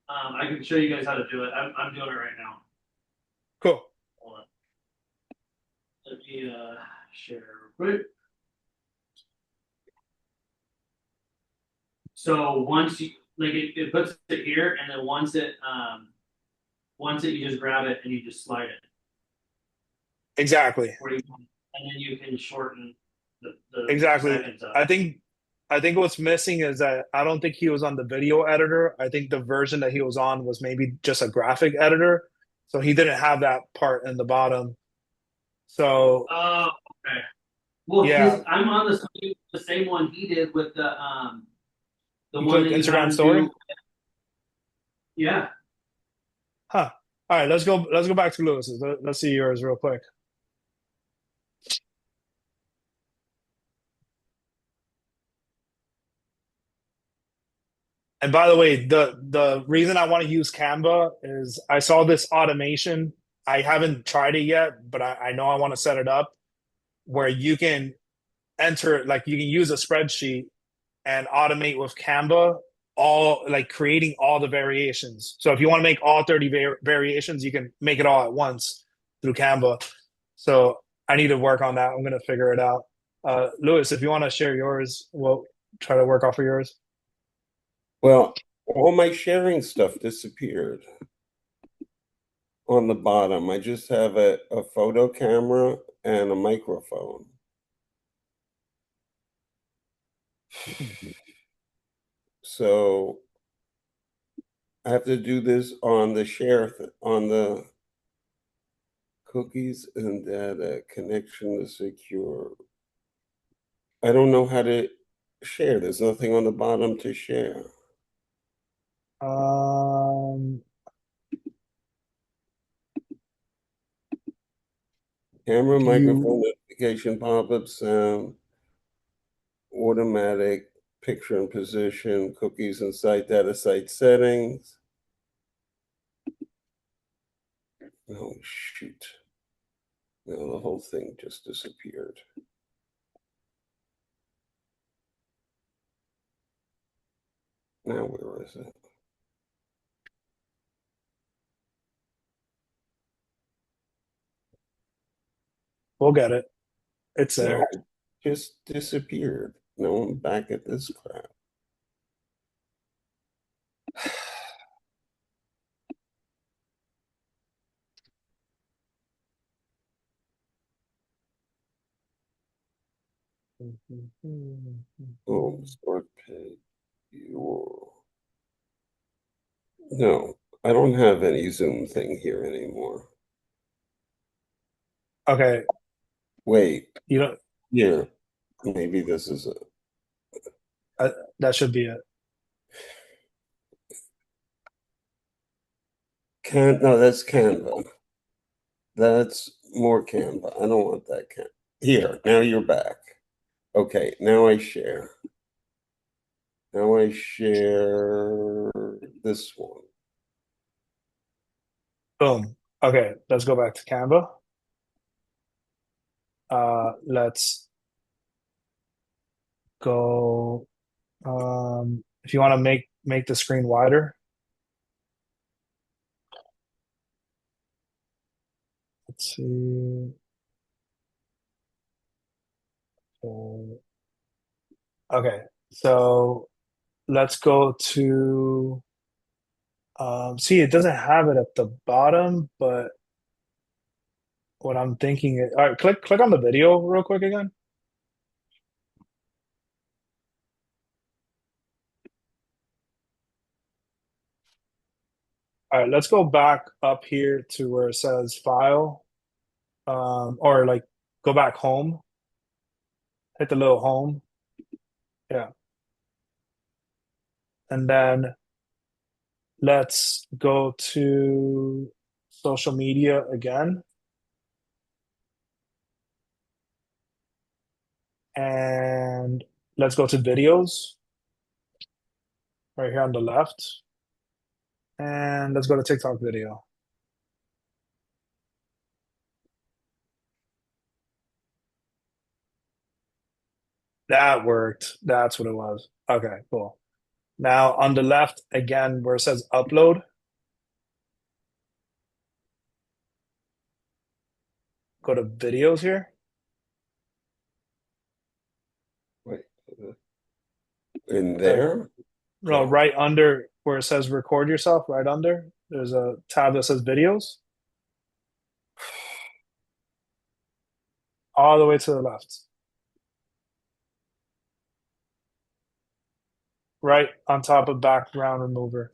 I can show you guys how to do it. I'm doing it right now. cool. Hold on. Let me share real quick. So once you like it puts it here, and then once it you just grab it and you just slide it. Exactly. And then you can shorten the Exactly. seconds up. I think what's missing is that I don't think he was on the video editor. I think the version that he was on was maybe just a graphic editor. So he didn't have that part in the bottom. So Oh, okay. Well, yeah, I'm on the same one he did with the you one clicked that you had Instagram to story? do. Yeah. Huh. All right, let's go back to Lewis's. Let's see yours real quick. And by the way, the reason I want to use Canva is I saw this automation. I haven't tried it yet, but I know I want to set it up where you can enter, like you can use a spreadsheet and automate with Canva all like creating all the variations. So if you want to make all 30 variations, you can make it all at once through Canva. So I need to work on that. I'm going to figure it out. Lewis, if you want to share yours, we'll try to work off of yours. Well, all my sharing stuff disappeared on the bottom. I just have a photo camera and a microphone. So I have to do this on the on the cookies and data connection is secure. I don't know how to share. There's nothing on the bottom to share. Um, Camera, do microphone, you notification, pop-up sound, automatic picture and position, cookies and site data, site settings. Oh, shoot. No, the whole thing just disappeared. Now, where is it? we'll get it. It's No, there. it just disappeared. No, I'm back at this crap. Oh, start page. No, I don't have any Zoom thing here anymore. Okay, Wait, you don't. here. Maybe this is it. That should be it. No, that's Canva. That's more Canva. I don't want that Canva. Here, now you're back. Okay, now I share. Now I share this one. Boom. Okay, let's go back to Canva. Let's go. If you want to make the screen wider, let's see. Okay, so let's go to see, it doesn't have it at the bottom, but what I'm thinking is, all right, click on the video real quick again. All right, let's go back up here to where it says file, or like go back home, hit the little home. Yeah. And then let's go to social media again. And let's go to videos right here on the left. And let's go to TikTok video. That worked. That's what it was. Okay, cool. Now on the left, again, where it says upload, go to videos here. Wait, in there? No, right under where it says record yourself, right under, there's a tab that says videos. All the way to the left. Right on top of background remover.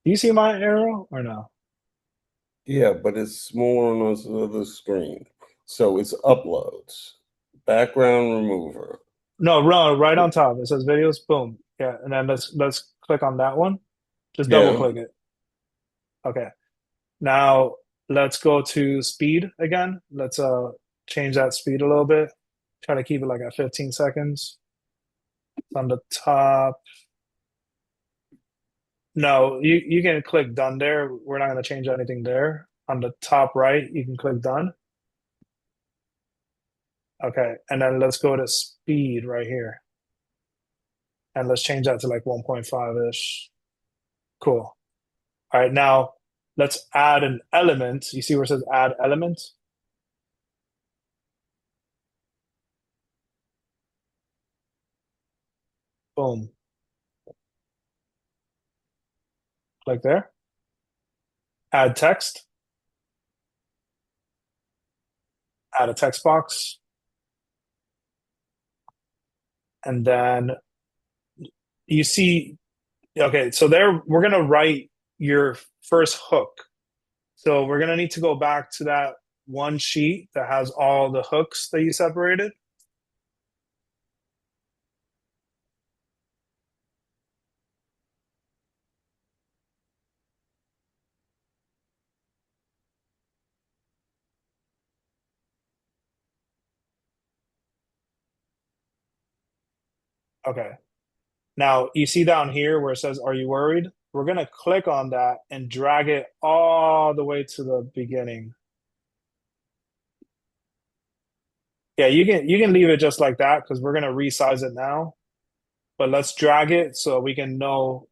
Do you see my arrow or no? Yeah, but it's smaller on this other screen. So it's uploads, background remover. No, right on top. It says videos, boom. Yeah, and then let's click on that one. Just double Yeah. click it. Okay. Now let's go to speed again. Let's change that speed a little bit. Try to keep it like at 15 seconds. It's on the top. No, you can click done there. We're not going to change anything there. On the top right, you can click done. Okay, and then let's go to speed right here. And let's change that to like 1.5-ish. Cool. All right, now let's add an element. You see where it says add element? Boom. Click there. Add text. Add a text box. And then you see, okay, so there we're going to write your first hook. So we're going to need to go back to that one sheet that has all the hooks that you separated. Okay. Now you see down here where it says, "Are you worried?" We're going to click on that and drag it all the way to the beginning. Yeah, you can leave it just like that because we're going to resize it now. But let's drag it so we can know.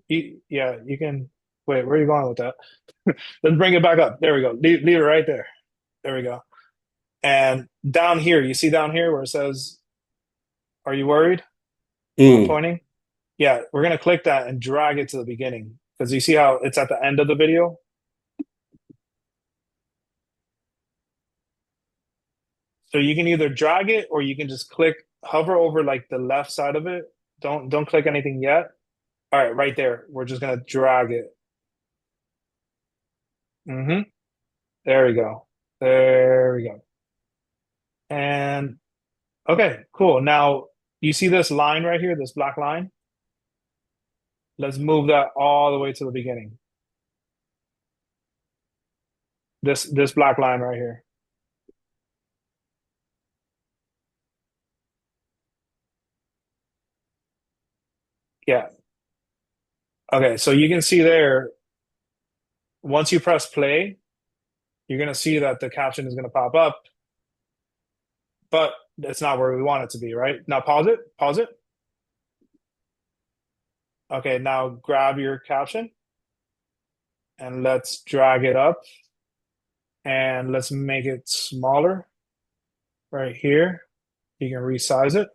Yeah, you can. Wait, where are you going with that? Let's bring it back up. There we go. Leave it right there. There we go. And down here, you see down here where it says, "Are you worried?" Where I'm pointing. Yeah, we're gonna click that and drag it to the beginning because you see how it's at the end of the video. So you can either drag it or you can just hover over like the left side of it. Don't click anything yet. All right, right there. We're just gonna drag it. There we go. There we go. And okay, cool. Now you see this line right here, this black line? Let's move that all the way to the beginning. This black line right here. Yeah. Okay, so you can see there, once you press play, you're going to see that the caption is going to pop up, but it's not where we want it to be, right? Now pause it, pause it. Okay, now grab your caption and let's drag it up and let's make it smaller right here. You can resize it.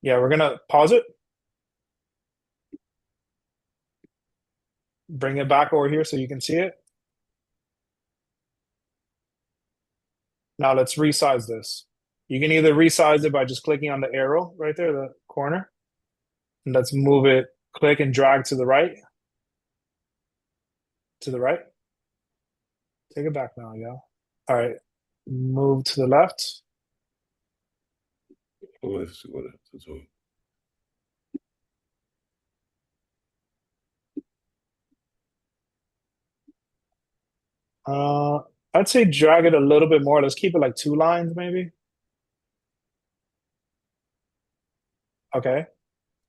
Yeah, we're gonna pause it. Bring it back over here so you can see it. Now let's resize this. You can either resize it by just clicking on the arrow right there, the corner. And let's move it, click and drag to the right. To the right. Take it back now, yeah. All right. Move to the left. Let's see what happens. Uh, I'd say drag it a little bit more. Let's keep it like 2 lines, maybe. Okay.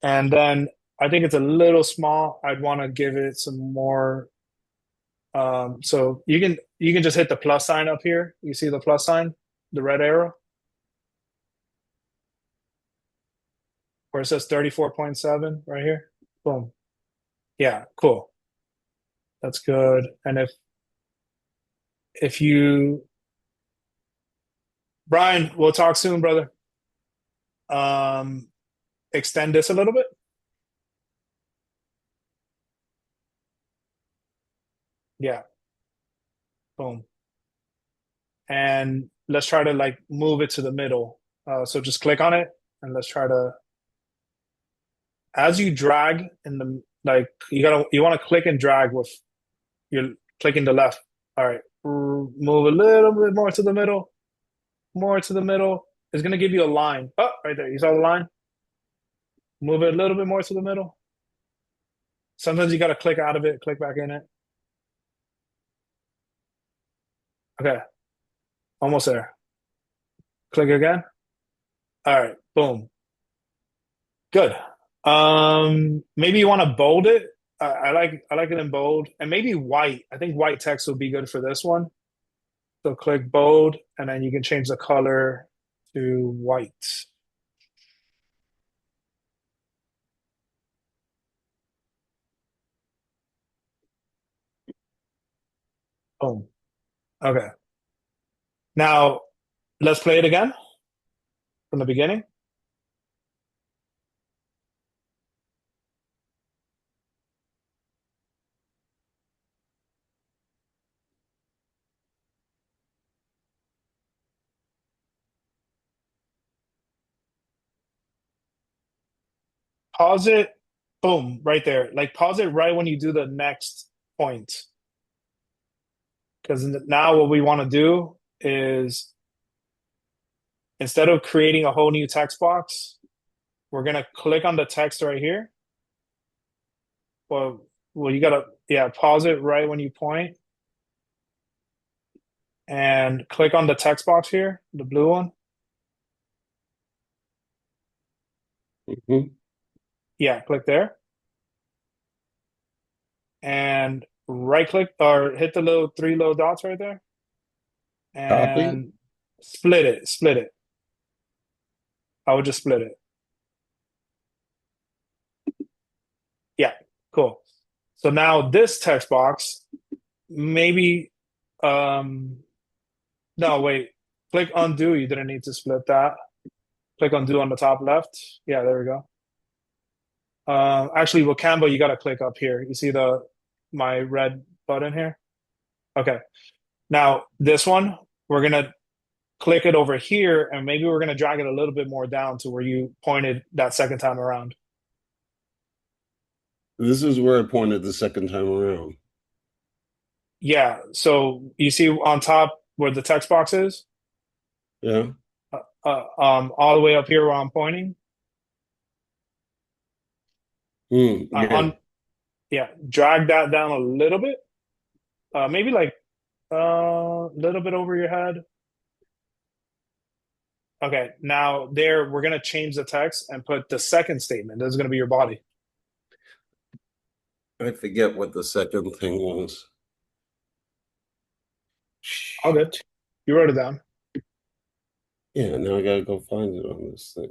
And then I think it's a little small. I'd want to give it some more. So you can just hit the plus sign up here. You see the plus sign, the red arrow, where it says 34.7 right here. Boom. Yeah, cool. That's good. And if you Brian, we'll talk soon, brother. Extend this a little bit. Yeah. Boom. And let's try to like move it to the middle. So just click on it and let's try to, as you drag in the, like you want to click and drag with your clicking the left. All right. Move a little bit more to the middle, more to the middle. It's going to give you a line. Oh, right there. You saw the line? Move it a little bit more to the middle. Sometimes you got to click out of it, click back in it. Okay. Almost there. Click again. All right. Boom. Good. Maybe you want to bold it. I like it in bold and maybe white. I think white text would be good for this one. So click bold and then you can change the color to white. Boom. Okay. Now let's play it again from the beginning. Pause it. Boom, right there. Like pause it right when you do the next point. Because now what we want to do is instead of creating a whole new text box, we're gonna click on the text right here. Well, you gotta, yeah, pause it right when you point and click on the text box here, the blue one. Mm-hmm. Yeah, click there. And right click or hit the little 3 little dots right there. Copy. And split it. I would just split it. Yeah, cool. So now this text box, maybe, no, wait, click undo. You didn't need to split that. Click undo on the top left. Yeah, there we go. Actually, with Canva, you got to click up here. You see my red button here? Okay. Now, this one, we're going to click it over here, and maybe we're going to drag it a little bit more down to where you pointed that second time around. This is where I pointed the second time around. Yeah. So you see on top where the text box is? Yeah. All the way up here where I'm pointing. Yeah. Yeah, drag that down a little bit. Maybe like a little bit over your head. Okay, now there we're gonna change the text and put the second statement. This is gonna be your body. I forget what the second thing was. All good. You wrote it down. Yeah, now I gotta go find it on this thing.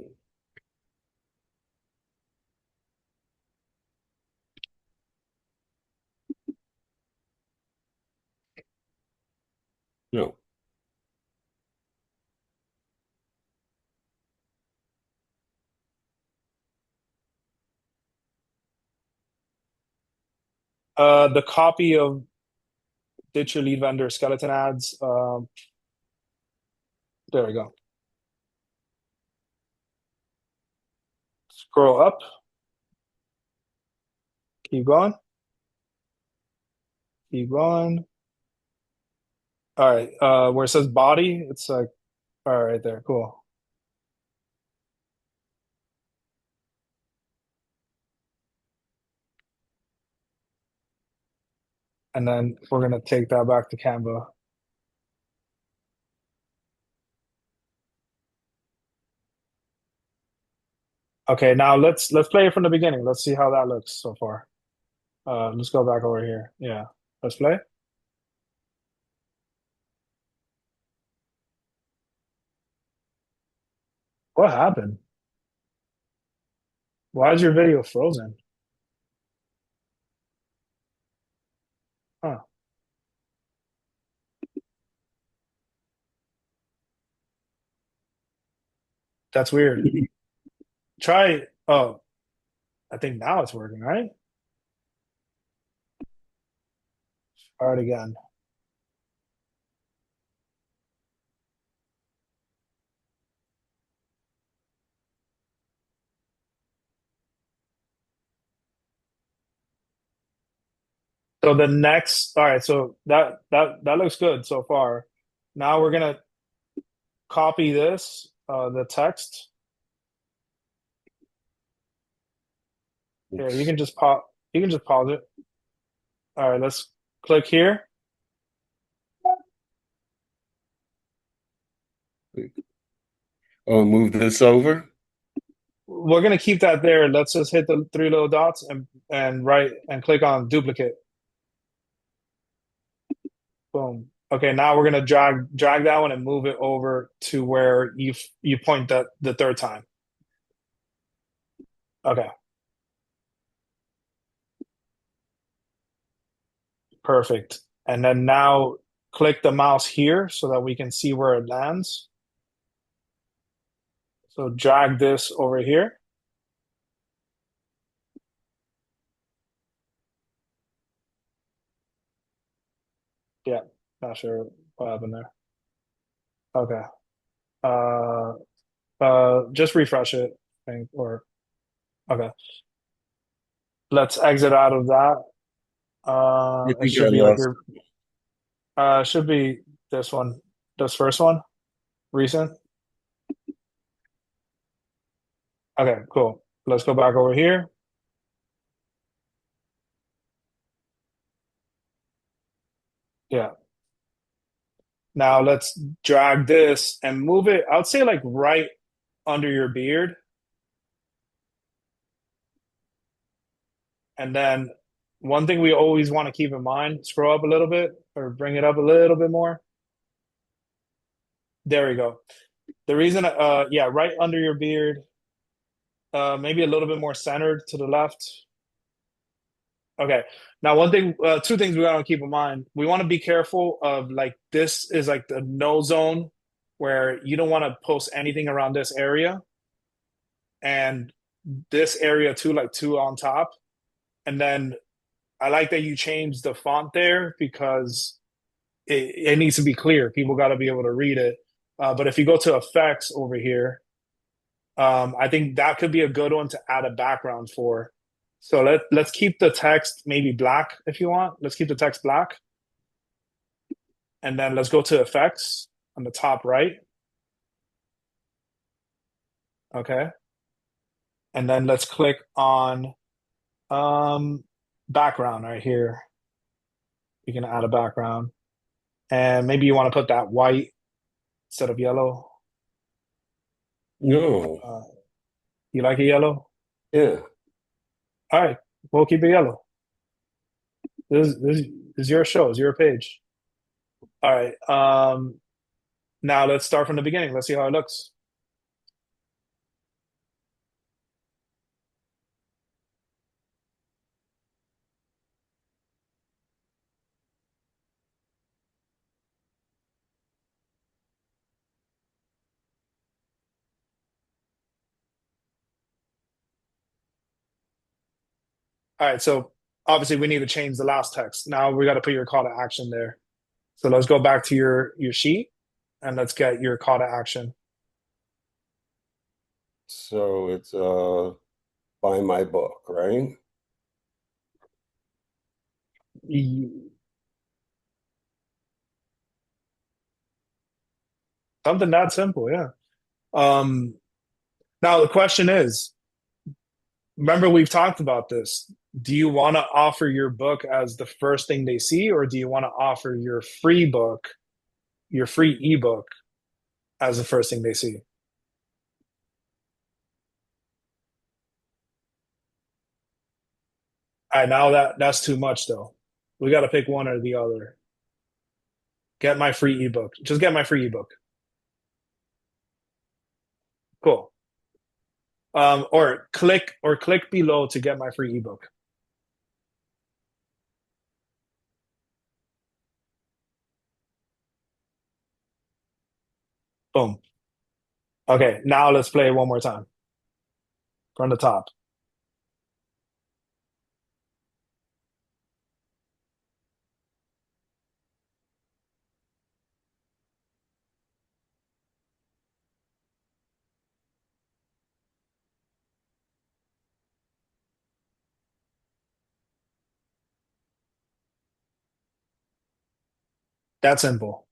No. The copy of ditch your lead vendor skeleton ads. There we go. Scroll up. Keep going. Keep going. All right. Where it says body, it's like, all right, there. Cool. And then we're gonna take that back to Canva. Okay, now let's play it from the beginning. Let's see how that looks so far. Let's go back over here. Yeah, let's play. What happened? Why is your video frozen? Huh, that's weird. Try. Oh, I think now it's working, right? Try it again. So the next, all right. So that looks good so far. Now we're gonna copy this, the text. Here, you can just pause. You can just pause it. All right, let's click here. Oh, move this over. We're gonna keep that there. Let's just hit the three little dots and right and click on duplicate. Boom. Okay, now we're gonna drag that one and move it over to where you point that the third time. Okay, perfect. And then now click the mouse here so that we can see where it lands. So drag this over here. Yeah, not sure what happened there. Okay. Just refresh it, I think, or okay. Let's exit out of that. I It think I should be like lost. your should be this one, this first one, recent. Okay, cool. Let's go back over here. Yeah. Now let's drag this and move it. I would say like right under your beard. And then one thing we always want to keep in mind, scroll up a little bit or bring it up a little bit more. There we go. The reason, yeah, right under your beard, maybe a little bit more centered to the left. Okay. Now, one thing, two things we gotta keep in mind. We want to be careful of like this is like the no zone where you don't want to post anything around this area, and this area too, like two on top. And then I like that you changed the font there because it needs to be clear. People got to be able to read it. But if you go to effects over here, I think that could be a good one to add a background for. So let's keep the text maybe black if you want. Let's keep the text black. And then let's go to effects on the top right. Okay. And then let's click on background right here. You can add a background. And maybe you want to put that white instead of yellow. No. You like it yellow? Yeah. All right, we'll keep it yellow. This is your show, it's your page. All right. Now let's start from the beginning. Let's see how it looks. All right, so obviously we need to change the last text. Now we got to put your call to action there. So let's go back to your sheet and let's get your call to action. So it's buy my book, right? Something that simple, yeah. Now the question is, remember we've talked about this. Do you want to offer your book as the first thing they see, or do you want to offer your free book, your free ebook, as the first thing they see? All right, now that's too much though. We got to pick one or the other. Get my free ebook. Just get my free ebook. Cool. Or click below to get my free ebook. Boom. Okay, now let's play it one more time from the top. That's simple.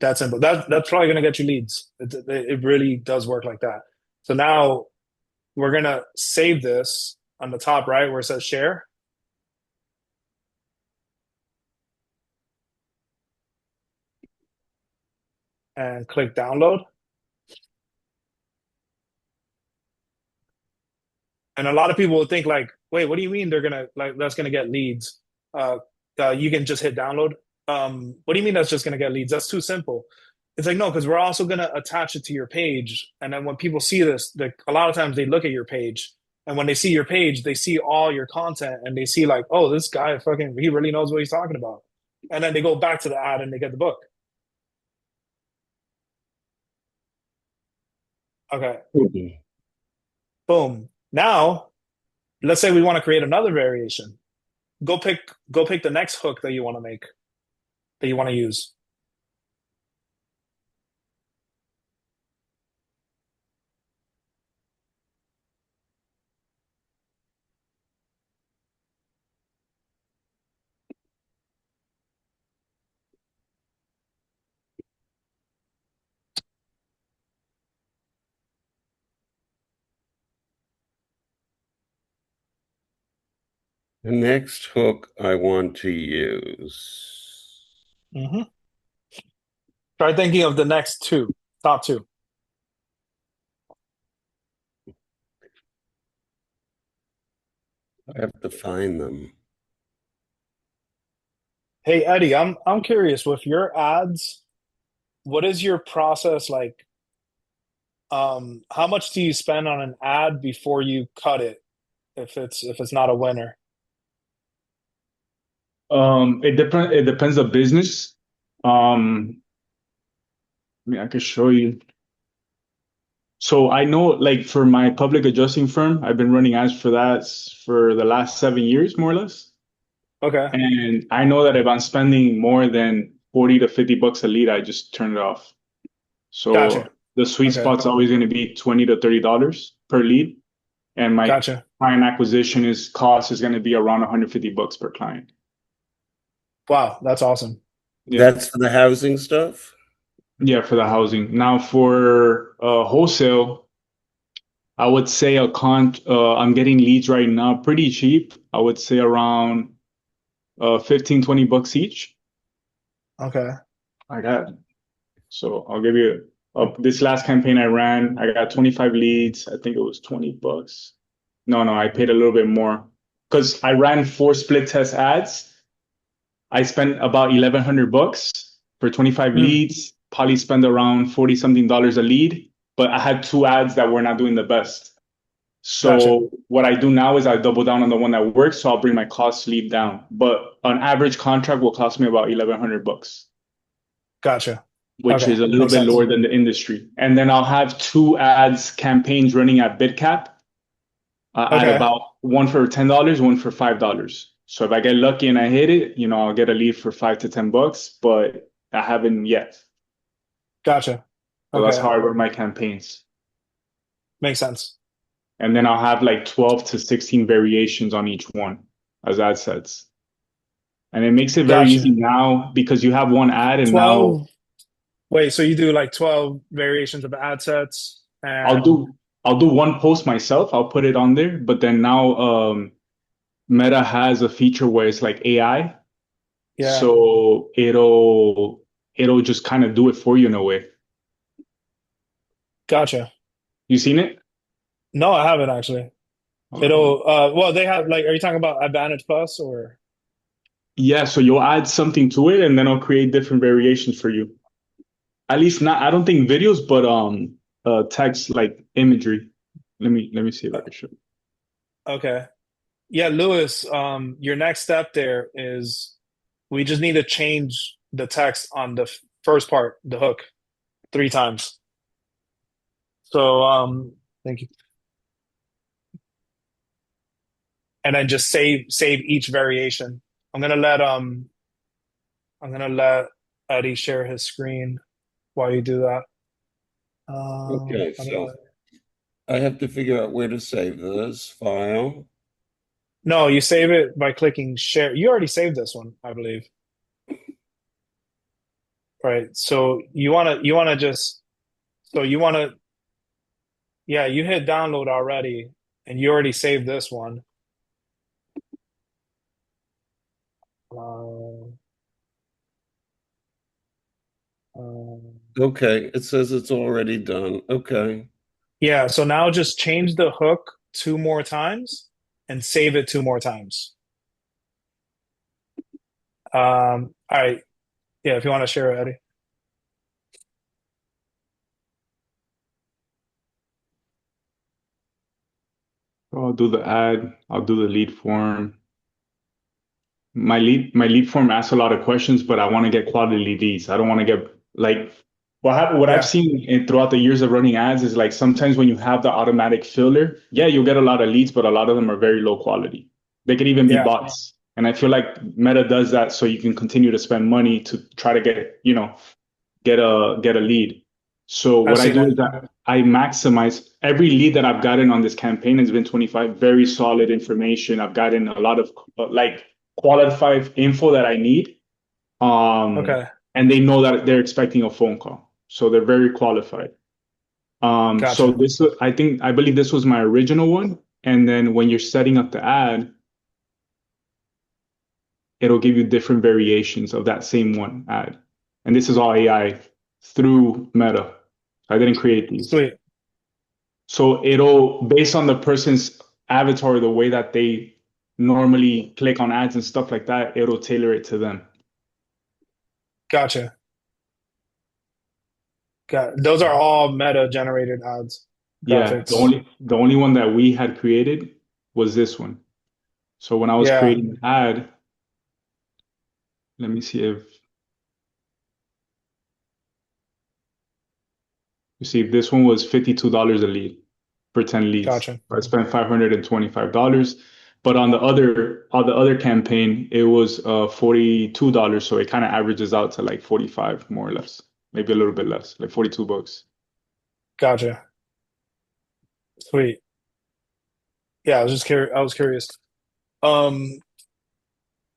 That's simple. That's probably gonna get you leads. It really does work like that. So now we're gonna save this on the top right where it says share and click download. And a lot of people will think like, wait, what do you mean they're gonna like that's gonna get leads? You can just hit download. What do you mean that's just gonna get leads? That's too simple. It's like no, because we're also gonna attach it to your page, and then when people see this, a lot of times they look at your page, and when they see your page, they see all your content, and they see like, oh, this guy fucking he really knows what he's talking about, and then they go back to the ad and they get the book. Okay, Mhm. boom. Now, let's say we want to create another variation. Go pick the next hook that you want to make, that you want to use. The next hook I want to use. Mm-hmm. Try thinking of the next two, top two. I have to find them. Hey Eddie, I'm curious with your ads, what is your process like? How much do you spend on an ad before you cut it if it's not a winner? It depends on business. I mean, I could show you. So I know, like for my public adjusting firm, I've been running ads for that for the last 7 years, more or less. Okay, And I know that if I'm spending more than 40 to 50 bucks a lead, I just turn it off. So gotcha. the sweet Okay, spot's always going to be 20 to $30 per lead. And my gotcha. client acquisition cost is going to be around 150 bucks per client. Wow, that's awesome. Yeah. That's for the housing stuff? Yeah, for the housing. Now for wholesale, I would say I'm getting leads right now pretty cheap. I would say around 15, 20 bucks each. Okay, I got So I'll give you this last campaign I ran, I got 25 leads. I think it was 20 bucks. No, I paid a little bit more because I ran 4 split test ads. I spent about 1,100 bucks for 25 mm, leads, probably spend around 40 something dollars a lead, but I had 2 ads that were not doing the best. gotcha, So what I do now is I double down on the one that works, so I'll bring my cost lead down. But an average contract will cost me about 1,100 bucks, gotcha. which Okay, is a little makes bit sense. lower than the industry. And then I'll have 2 ads campaigns running at bid cap. At Okay. about one for $10, one for $5. So if I get lucky and I hit it, I'll get a lead for $5 to $10, but I haven't yet. Gotcha. So that's Okay. how I run my campaigns. Makes sense. And then I'll have like 12 to 16 variations on each one as ad sets. And it makes it very easy Gotcha. now because you have one ad and now 12. Wait, so you do like 12 variations of ad sets I'll and do I'll do one post myself. I'll put it on there, but then now Meta has a feature where it's like AI. yeah, So it'll just kind of do it for you in a way. gotcha. You seen it? No, I haven't actually. Uh, It'll well they have like are you talking about Advantage Plus or yeah, so you'll add something to it and then I'll create different variations for you. At least not I don't think videos, but text like imagery. Let me see if I can show you. okay. Yeah, Lewis, your next step there is we just need to change the text on the first part, the hook, 3 times. So thank you. And then just save each variation. I'm gonna let I'm gonna let Eddie share his screen while you do that. Okay, I'm so gonna I have to figure out where to save this file. No, you save it by clicking share. You already saved this one, I believe. Right. So you wanna just so you wanna yeah, you hit download already and you already saved this one. Uh, Okay, it says it's already done. Okay. yeah, so now just change the hook 2 more times and save it 2 more times. All right. Yeah, if you want to share it, Eddie. I'll do the ad, I'll do the lead form. My lead form asks a lot of questions, but I want to get quality leads. I don't want to get like what I've Yeah, seen throughout the years of running ads is like sometimes when you have the automatic filler, yeah, you'll get a lot of leads, but a lot of them are very low quality. They could even be yeah, bots. And I feel like Meta does that so you can continue to spend money to try to get a lead. So I've what I seen do it. is that I maximize every lead that I've gotten on this campaign has been 25 very solid information. I've gotten a lot of like qualified info that I need. Okay, And they know that they're expecting a phone call. So they're very qualified. So gotcha. I believe this was my original one. And then when you're setting up the ad, it'll give you different variations of that same one ad. And this is all AI through Meta. I didn't create these. Sweet. So it'll, based on the person's avatar, the way that they normally click on ads and stuff like that, it'll tailor it to them. Gotcha. Those are all meta generated ads, Yeah, the graphics. only the only one that we had created was this one. So when I was Yeah, creating the ad, let me see if you see this one was $52 a lead for 10 leads. gotcha. I spent $525. But on the other campaign, it was $42. So it kind of averages out to like 45 more or less, maybe a little bit less, like $42. Gotcha. Sweet. Yeah, I was just curious. I was curious. Um,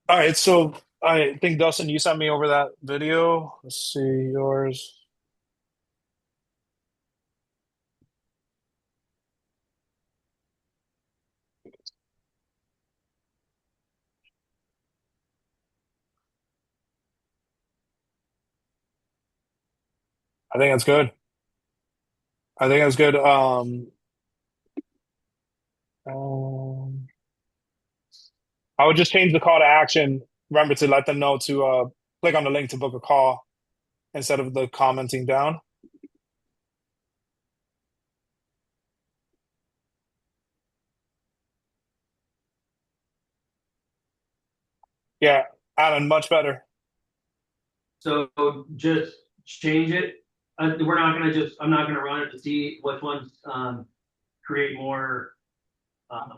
all right, so I think Dustin, you sent me over that video. Let's see yours. I think that's good. I think that's good. Um, I would just change the call to action. Remember to let them know to click on the link to book a call instead of the commenting down. Yeah, Alan, much better. So just change it. We're not gonna just. I'm not gonna run it to see which ones create more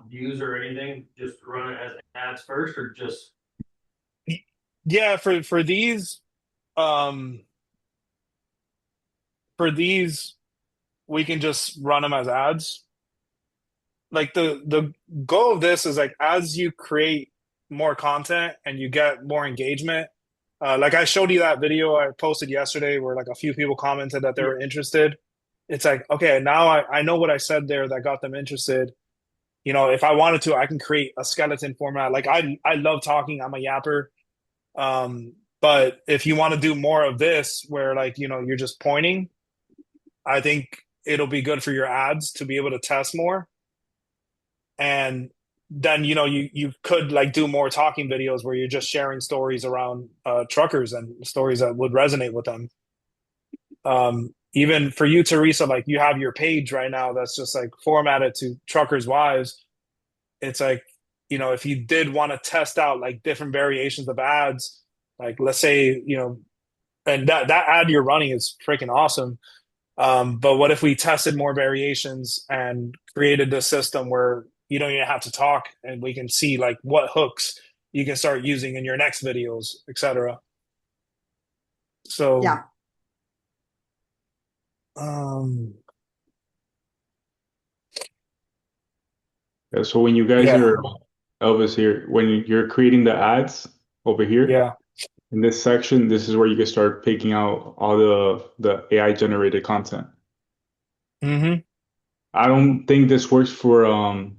views or anything? Just run it as ads first, or just Yeah, um for these we can just run them as ads. Like the goal of this is like as you create more content and you get more engagement. Like I showed you that video I posted yesterday where like a few people commented that they were interested. It's like, okay, now I know what I said there that got them interested. You know, if I wanted to, I can create a skeleton format. Like I love talking. I'm a yapper. But if you want to do more of this where like, you know, you're just pointing, I think it'll be good for your ads to be able to test more. And then, you know, you could like do more talking videos where you're just sharing stories around truckers and stories that would resonate with them. Even for you, Teresa, like you have your page right now that's just like formatted to truckers' wives. It's like, you know, if you did want to test out like different variations of ads, like let's say, you know, and that ad you're running is freaking awesome. But what if we tested more variations and created a system where you don't even have to talk and we can see like what hooks you can start using in your next videos, etc. So Yeah. um Yeah, so when you guys yeah, are Elvis here, when you're creating the ads over here yeah. in this section, this is where you can start picking out all the AI generated content. Hmm. I don't think this works for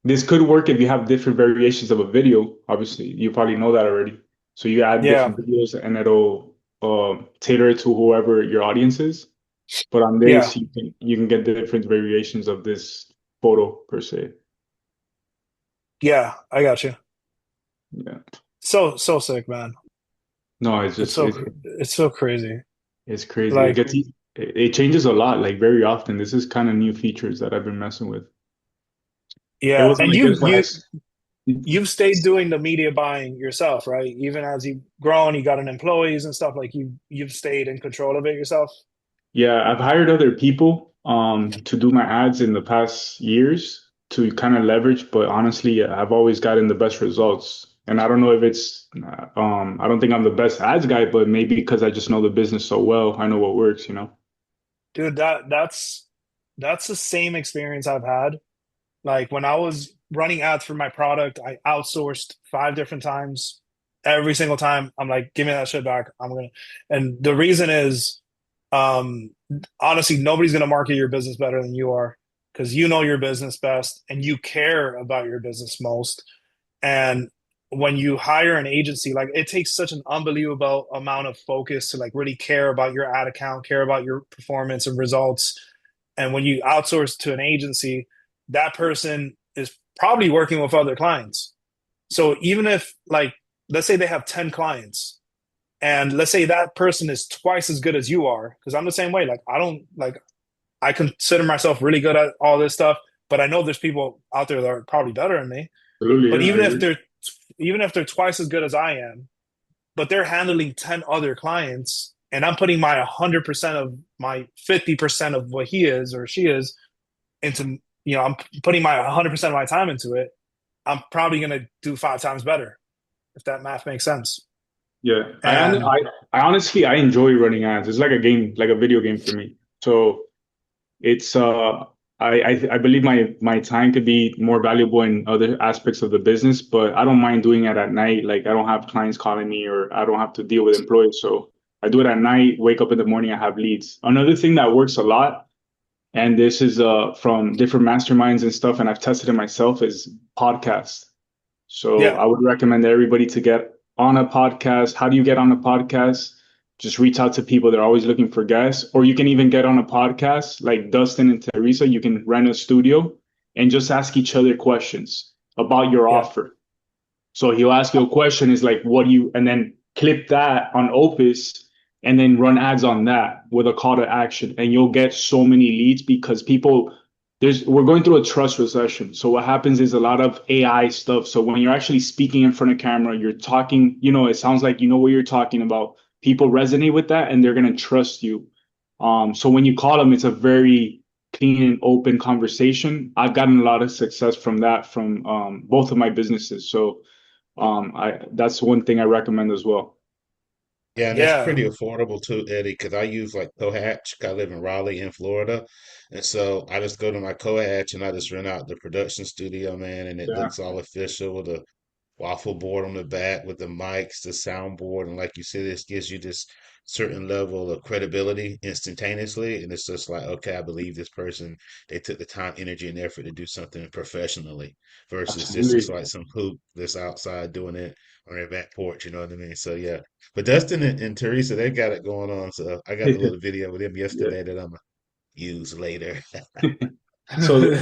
this could work if you have different variations of a video. Obviously, you probably know that already. So you add Yeah, different videos and it'll tailor it to whoever your audience is. But on yeah, this, you can get different variations of this photo per se. yeah. I got you. Yeah. So sick, man. No, it's It's just so it's so crazy. it's crazy. Like, It changes a lot, like very often. This is kind of new features that I've been messing with. It yeah, wasn't and like this when you've stayed doing the media buying yourself, right? Even as you've grown, you got an employees and stuff, like you've stayed in control of it yourself. Yeah, I've hired other people to do my ads in the past years to kind of leverage, but honestly, yeah, I've always gotten the best results. And I don't know if it's I don't think I'm the best ads guy, but maybe because I just know the business so well, I know what works, you know. Dude, that's the same experience I've had. Like when I was running ads for my product, I outsourced 5 different times. Every single time, I'm like, give me that shit back. I'm gonna, and the reason is, um, honestly, nobody's gonna market your business better than you are because you know your business best and you care about your business most. And when you hire an agency, like it takes such an unbelievable amount of focus to like really care about your ad account, care about your performance and results. And when you outsource to an agency, that person is probably working with other clients. So even if like let's say they have 10 clients and let's say that person is twice as good as you are, because I'm the same way. Like I don't like I consider myself really good at all this stuff, but I know there's people out there that are probably better than me. Absolutely, But yeah, I agree. even if they're twice as good as I am, but they're handling 10 other clients and I'm putting my 100% of my 50% of what he is or she is into, you know, I'm putting my 100% of my time into it, I'm probably going to do 5 times better if that math makes sense. Yeah, And I honestly I enjoy running ads. It's like a game, like a video game for me. So it's I believe my time could be more valuable in other aspects of the business, but I don't mind doing it at night. Like I don't have clients calling me or I don't have to deal with employees. So I do it at night, wake up in the morning, I have leads. Another thing that works a lot, and this is from different masterminds and stuff, and I've tested it myself, is podcasts. So yeah, I would recommend everybody to get on a podcast. How do you get on a podcast? Just reach out to people. They're always looking for guests. Or you can even get on a podcast like Dustin and Teresa. You can rent a studio and just ask each other questions about your yeah, offer. So he'll ask you a question, is like, what do you, and then clip that on Opus and then run ads on that with a call to action. And you'll get so many leads because people, we're going through a trust recession. So what happens is a lot of AI stuff. So when you're actually speaking in front of camera, you're talking, it sounds like you know what you're talking about. People resonate with that and they're going to trust you. So when you call them, it's a very clean and open conversation. I've gotten a lot of success from that from both of my businesses. So I that's one thing I recommend as well. Yeah, and that's Yeah. pretty affordable too, Eddie, because I use like Cohatch. I live in Raleigh, in Florida. And so I just go to my Cohatch and I just rent out the production studio, man, and it Yeah, looks all official with a waffle board on the back with the mics, the soundboard, and like you said, this gives you this certain level of credibility instantaneously. And it's just like, okay, I believe this person, they took the time, energy, and effort to do something professionally versus just absolutely. like some hoop that's outside doing it on their back porch, you know what I mean? So yeah. But Dustin and Teresa, they got it going on. So I got a little video with them Yeah. yesterday that I'm gonna use later. So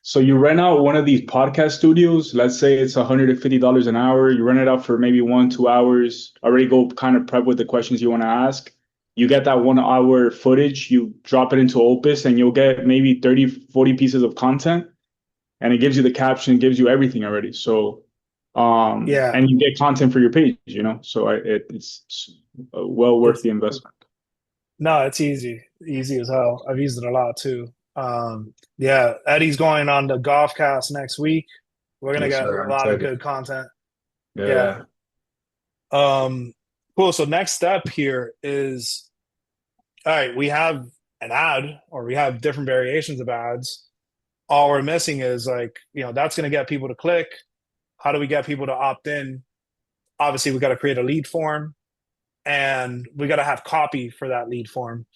so you rent out one of these podcast studios. Let's say it's $150 an hour. You rent it out for maybe 1, 2 hours. Already go kind of prep with the questions you want to ask. You get that 1 hour footage. You drop it into Opus, and you'll get maybe 30, 40 pieces of content, and it gives you the caption, gives you everything already. So, Yeah. and you get content for your page. So it's well worth It's the investment. no, it's easy as hell. I've used it a lot too. Yeah, Eddie's going on the golf cast next week. We're gonna Yes, get sir. a I'm lot of excited. good content. Yeah. Yeah. Cool. So next step here is, all right, we have an ad or we have different variations of ads. All we're missing is like, that's gonna get people to click. How do we get people to opt in? Obviously, we got to create a lead form and we got to have copy for that lead form.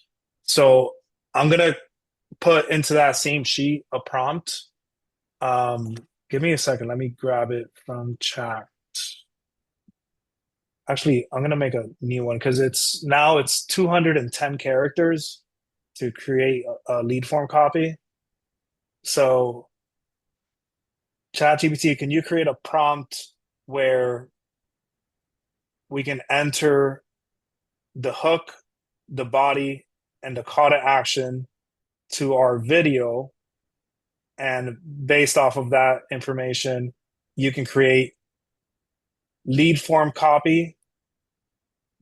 So I'm gonna put into that same sheet a prompt. Um, Give me a second. Let me grab it from chat. Actually, I'm gonna make a new one because it's 210 characters to create a lead form copy. So ChatGPT, can you create a prompt where we can enter the hook, the body, and the call to action to our video, and based off of that information, you can create lead form copy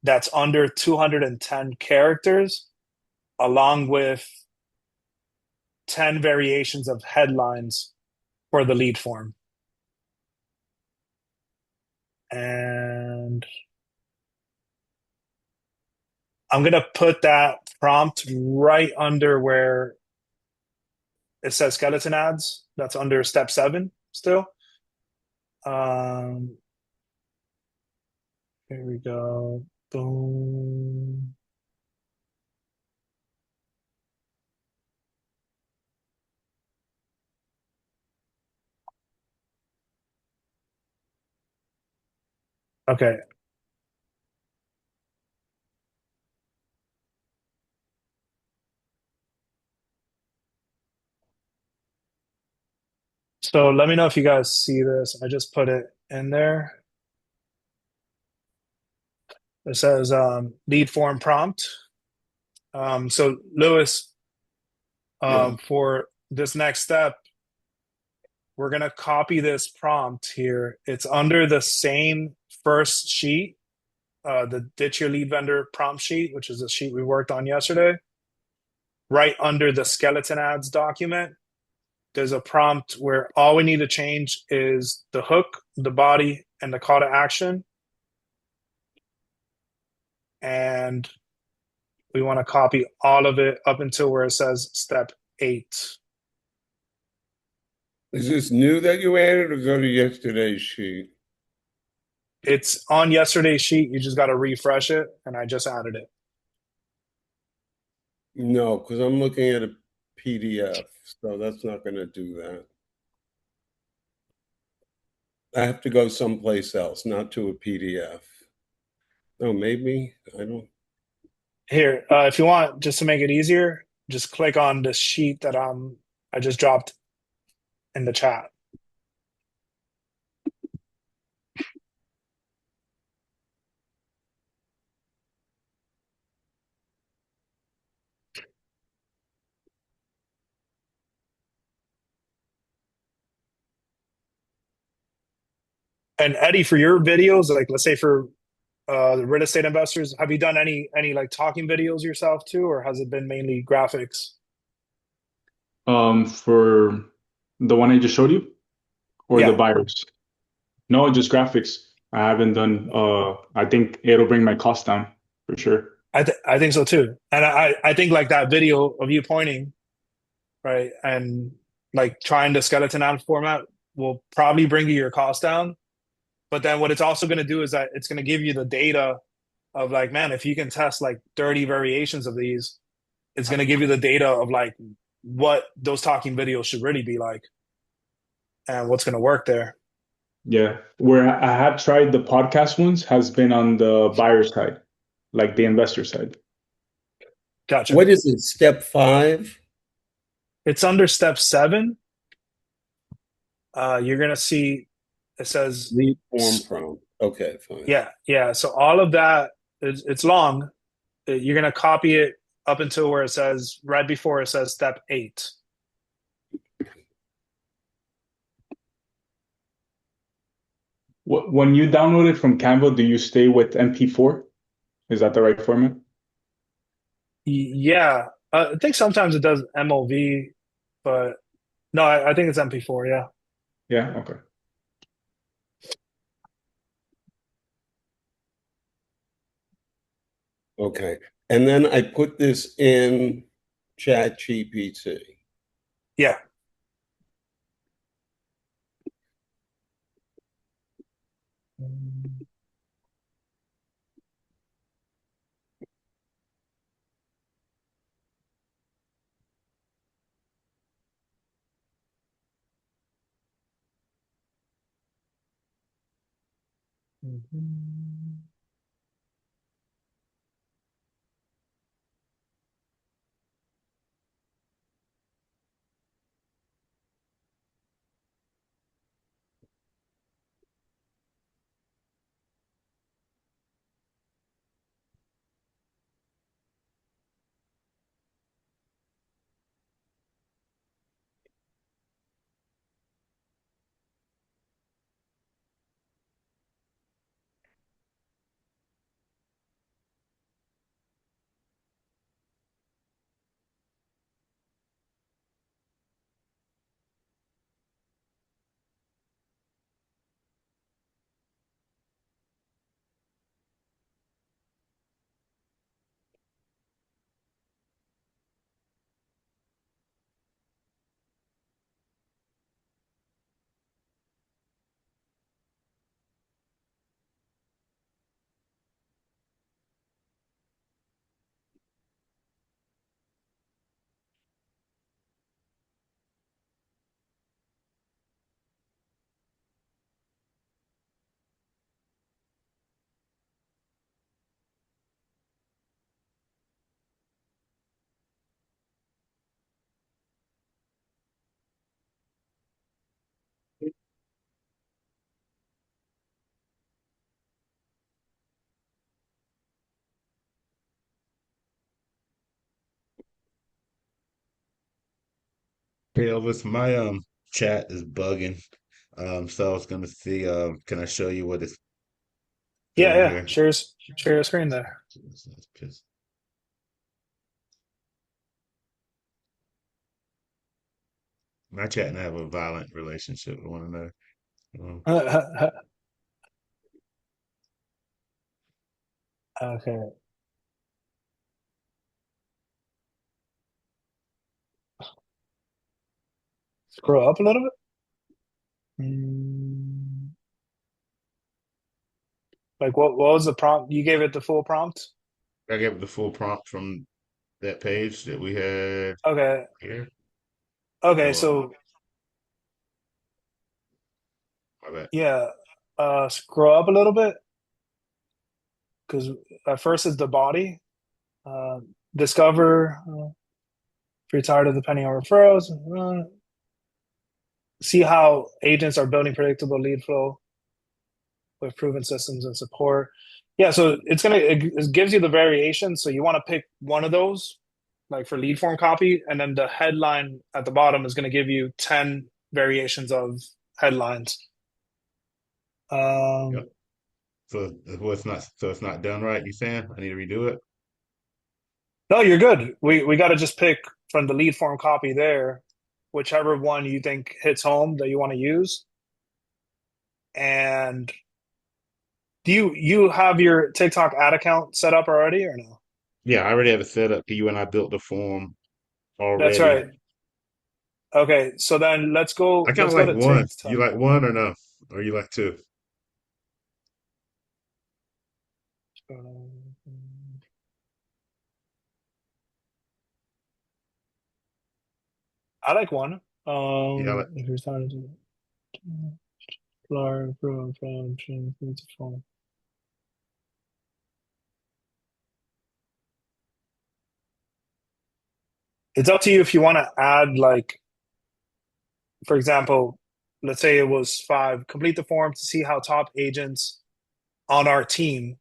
that's under 210 characters, along with 10 variations of headlines for the lead form. And I'm going to put that prompt right under where it says skeleton ads. That's under step 7 still. Here we go. Boom. Okay. So let me know if you guys see this. I just put it in there. It says lead form prompt. So Lewis, Yeah. for this next step, we're going to copy this prompt here. It's under the same first sheet, the ditch your lead vendor prompt sheet, which is the sheet we worked on yesterday. Right under the skeleton ads document, there's a prompt where all we need to change is the hook, the body, and the call to action. And we want to copy all of it up until where it says step 8. Is this new that you added or go to yesterday's sheet? It's on yesterday's sheet. You just got to refresh it, and I just added it. No, because I'm looking at a PDF, so that's not going to do that. I have to go someplace else, not to a PDF. Oh, maybe. I don't. Here, if you want, just to make it easier, just click on the sheet that I just dropped in the chat. And Eddie, for your videos, like let's say for the real estate investors, have you done any like talking videos yourself too, or has it been mainly graphics? For the one I just showed you, or the Yeah, buyers? No, just graphics. I haven't done. I think it'll bring my cost down for sure. I think so too. And I think like that video of you pointing, right, and like trying the skeleton out format will probably bring you your cost down. But then what it's also going to do is that it's going to give you the data of like, man, if you can test like 30 variations of these, it's going to give you the data of like what those talking videos should really be like and what's going to work there. Yeah, where I have tried the podcast ones has been on the buyer side, like the investor side. Gotcha. What is it? Step 5? It's under step 7. You're going to see it says, Lead form prompt. Okay, fine. yeah. So all of that, it's long. You're going to copy it up until where it says, right before it says step 8. When you download it from Canva, do you stay with MP4? Is that the right format? Yeah. I think sometimes it does MOV, but no, I think it's MP4. Yeah. Yeah, okay. Okay. And then I put this in Chat GPT. Yeah. Hey Elvis, my chat is bugging. So I was gonna see, can I show you what it's Yeah. doing Yeah. here? Share your screen there. My chat and I have a violent relationship with one another. Um, Okay. Scroll up a little bit. Mm, Like what was the prompt? You gave it the full prompt? I gave it the full prompt from that page that we had Okay. here. Okay. So, So my bad. yeah, scroll up a little bit because at first it's the body. Uh, discover. If you're tired of depending on referrals, see how agents are building predictable lead flow with proven systems and support. Yeah, so it gives you the variation. So you want to pick one of those, like for lead form copy, and then the headline at the bottom is going to give you 10 variations of headlines. Yep. So it's not done right, you saying? I need to redo it? No, you're good. We got to just pick from the lead form copy there. whichever one you think hits home that you want to use. And do you have your TikTok ad account set up already or no? Yeah, I already have it set up. You and I built the form That's already. right. Okay, so then let's I go kind let's of go like to one. TikTok. You like one or no? Or you like two? I like one. Yeah, I like, If you're starting to flyer from change to phone. It's up to you if you want to add, like, for example, let's say it was 5, complete the form to see how top agents on our team,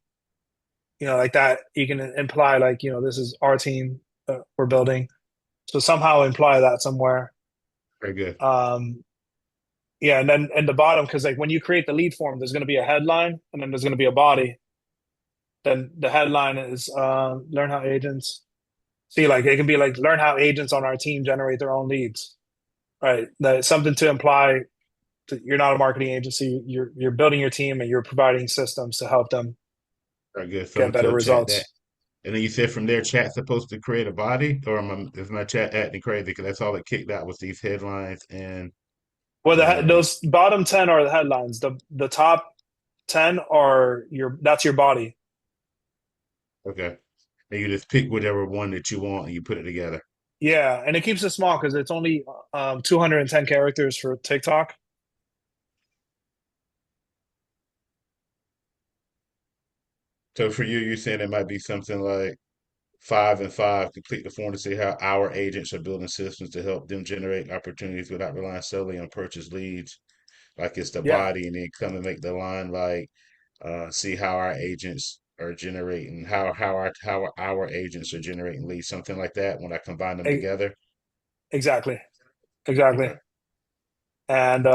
like that, you can imply, like, this is our team that we're building. So somehow imply that somewhere. very good. Yeah, and then in the bottom, because like when you create the lead form, there's going to be a headline and then there's going to be a body. Then the headline is learn how agents see, like it can be like learn how agents on our team generate their own leads. Right. That's something to imply that you're not a marketing agency. You're building your team and you're providing systems to help them Very good. get So better chat that. results. And then you said from there, chat's supposed to create a body, or is my chat acting crazy? Because that's all it kicked out was these headlines and Well, uh those bottom 10 are the headlines. The top 10 are that's your body. okay. And you just pick whichever one that you want and you put it together. Yeah, and it keeps it small because it's only 210 characters for TikTok. So for you, you're saying it might be something like 5 and 5, complete the form to see how our agents are building systems to help them generate opportunities without relying solely on purchase leads. Like it's the Yeah, body, and then come and make the line like see how our agents are generating how our agents are generating leads, something like that when I combine them e- together. exactly, exactly. Okay. And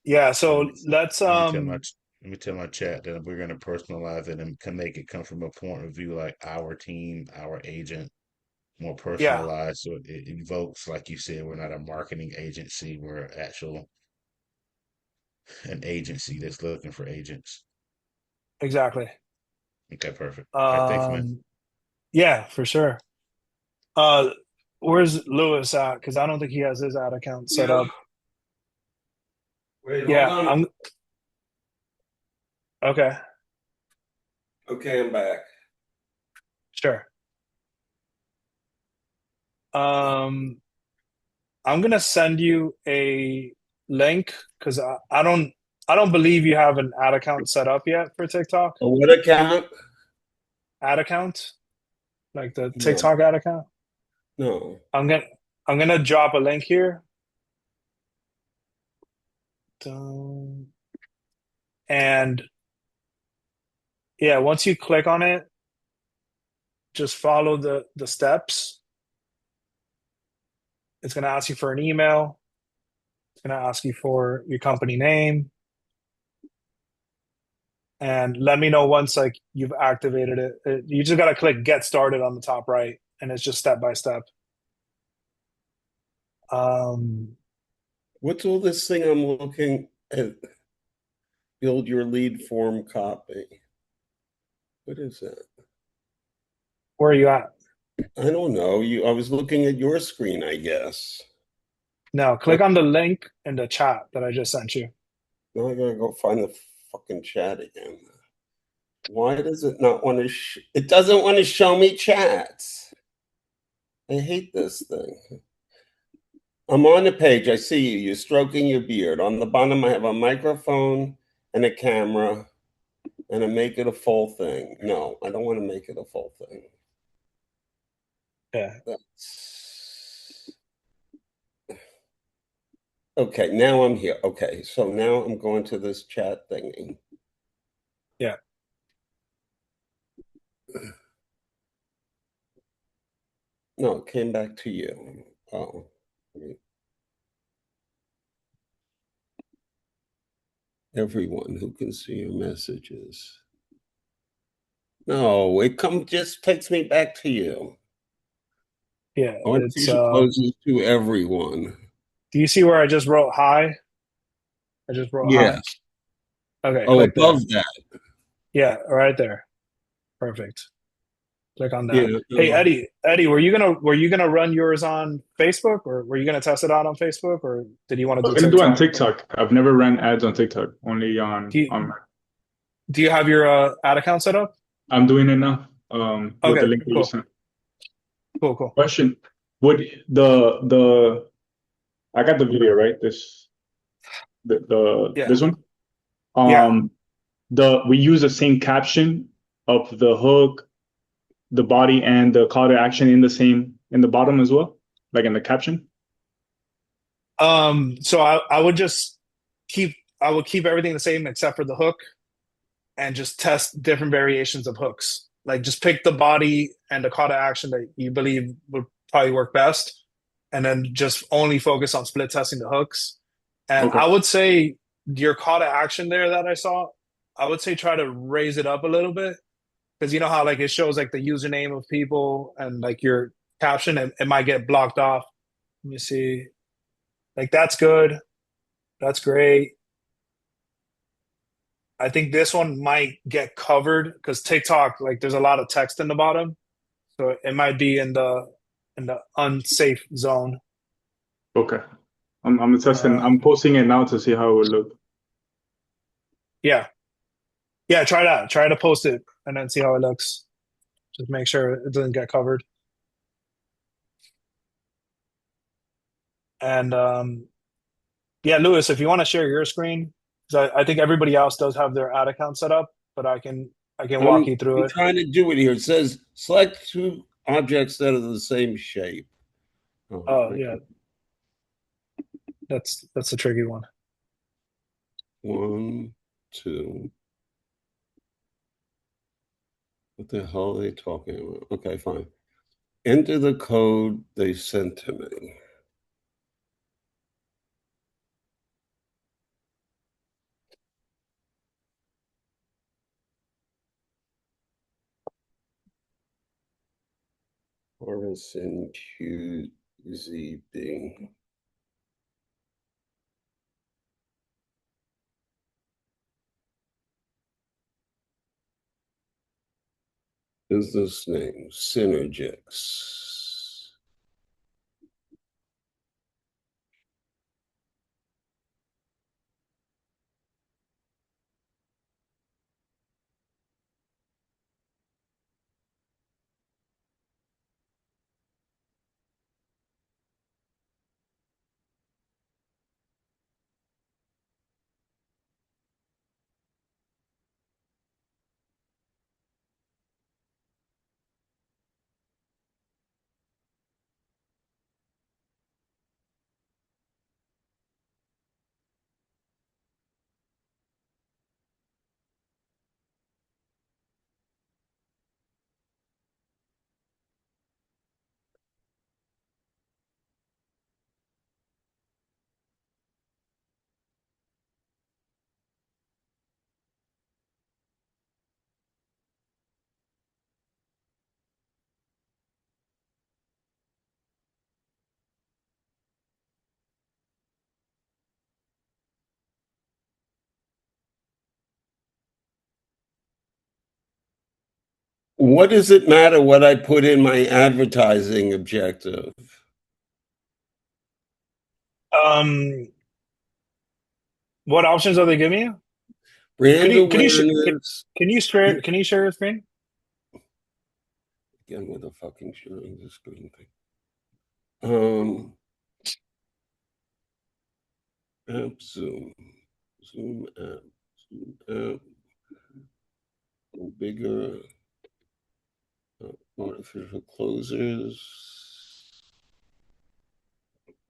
yeah, And so let's let me tell my chat that we're gonna personalize it and can make it come from a point of view like our team, our agent, more yeah, personalized. So it evokes, like you said, we're not a marketing agency, we're an agency that's looking for agents. exactly. Okay, perfect. All right, thanks, man. Um yeah, for sure. Uh where's Lewis at? Because I don't think he has his ad account set Yeah. up. Wait, hold Yeah, on. I'm okay, Okay, I'm back. sure. Um I'm gonna send you a link because I don't believe you have an ad account set up yet for TikTok. A what account? Ad account, like the No, TikTok ad account. no. I'm gonna I'm gonna drop a link here. And yeah, once you click on it, just follow the steps. It's gonna ask you for an email. It's gonna ask you for your company name, and let me know once like you've activated it. You just gotta click get started on the top right, and it's just step by step. Um, What's all this thing I'm looking at? Build your lead form copy. What is that? where are you at? I don't know. I was looking at your screen, I guess. Now Oh, click on the link in the chat that I just sent you. now I gotta go find the fucking chat again. Why does it not want to? It doesn't want to show me chats. I hate this thing. I'm on the page. I see you. You're stroking your beard. On the bottom, I have a microphone and a camera, and I make it a full thing. No, I don't want to make it a full thing. Yeah, That's okay. Now I'm here. Okay, so now I'm going to this chat thingy. yeah. No, it came back to you. Oh, everyone who can see your messages. No, it just takes me back to you. Yeah, it's Orientation closes to everyone. do you see where I just wrote hi? I just wrote hi. Yes. Okay, Oh, click there. above that. Yeah, right there. Perfect. Click on that. Yeah. Hey Eddie, were you gonna run yours on Facebook, or were you gonna test it out on Facebook, or did you want to I'm do gonna do it on TikTok? TikTok. I've never ran ads on TikTok, only Do you, on do you have your ad account set up? I'm doing it now. With the Okay, link that you cool, sent. cool. Question. Would the I got the video, right? The Yeah, this one? yeah. Um we use the same caption of the hook, the body, and the call to action in the bottom as well, like in the caption. So I would just keep I would keep everything the same except for the hook, and just test different variations of hooks. Like just pick the body and the call to action that you believe would probably work best, and then just only focus on split testing the hooks. And Okay. I would say your call to action there that I saw, I would say try to raise it up a little bit, because you know how like it shows like the username of people and like your caption, and it might get blocked off. Let me see. Like that's good. That's great. I think this one might get covered because TikTok, like there's a lot of text in the bottom. So it might be in the unsafe zone. Okay. I'm testing. I'm Um, posting it now to see how it would look. yeah. Yeah, try that. Try to post it and then see how it looks. Just make sure it doesn't get covered. And yeah, Lewis, if you want to share your screen, because I think everybody else does have their ad account set up, but I can walk you through I'm it. trying to do it here. It says select two objects that are the same shape. Oh, Oh yeah, that's a tricky one. one, two. What the hell are they talking about? Okay, fine. Enter the code they sent to me. RSN QZB. Business name, Synergix. What does it matter what I put in my advertising objective? Um, what options are they giving you? Can Brand you can you sh- can, awareness. can you share your screen? Again with the fucking sharing the screen thing. App zoom. Zoom app. Zoom app. Go bigger. Artificial closers.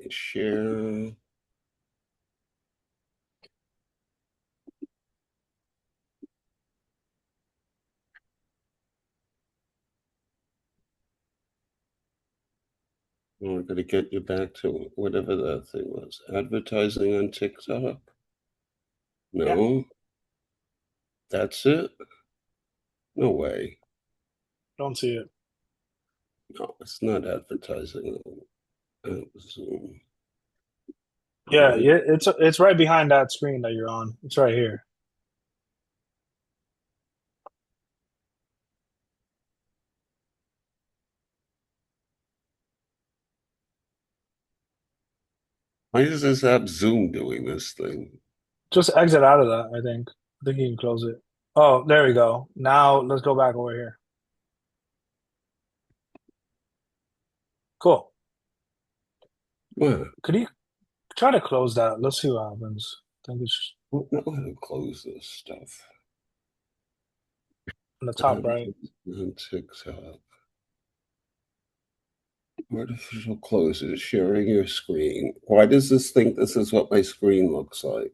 Share. We're going to get you back to whatever that thing was. Advertising on TikTok? Yeah, No. That's it? No way. don't see it. No, it's not advertising on Zoom. Yeah, it's right behind that screen that you're on. It's right here. Why is this app Zoom doing this thing? Just exit out of that, I think. I think you can close it. Oh, there we go. Now let's go back over here. Cool. What? Could you try to close that? Let's see what happens. I think it's I don't know how to close this stuff. on the top right. On TikTok. Artificial closes, sharing your screen. Why does this think this is what my screen looks like?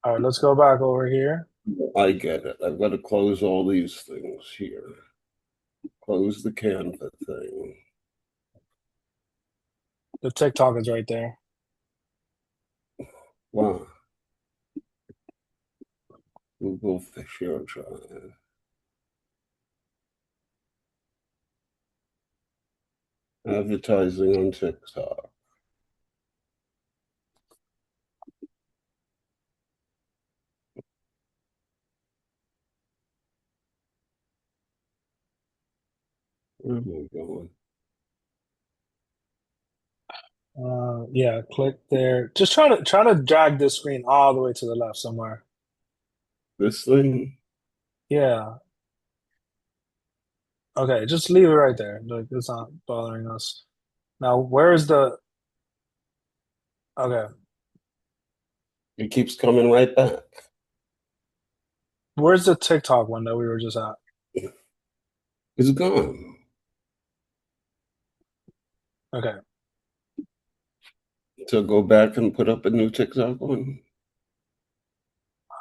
All right, let's go back over here. I get it. I've got to close all these things here. Close the Canva thing. The TikTok is right there. Wow. Google Share Drive. Advertising on TikTok. Where am I going? Yeah, click there. Just try to drag this screen all the way to the left somewhere. This thing? Yeah. Okay, just leave it right there. Like it's not bothering us. Now, where's the okay? It keeps coming right back. Where's the TikTok one that we were just at? It's gone. Okay. So go back and put up a new TikTok one.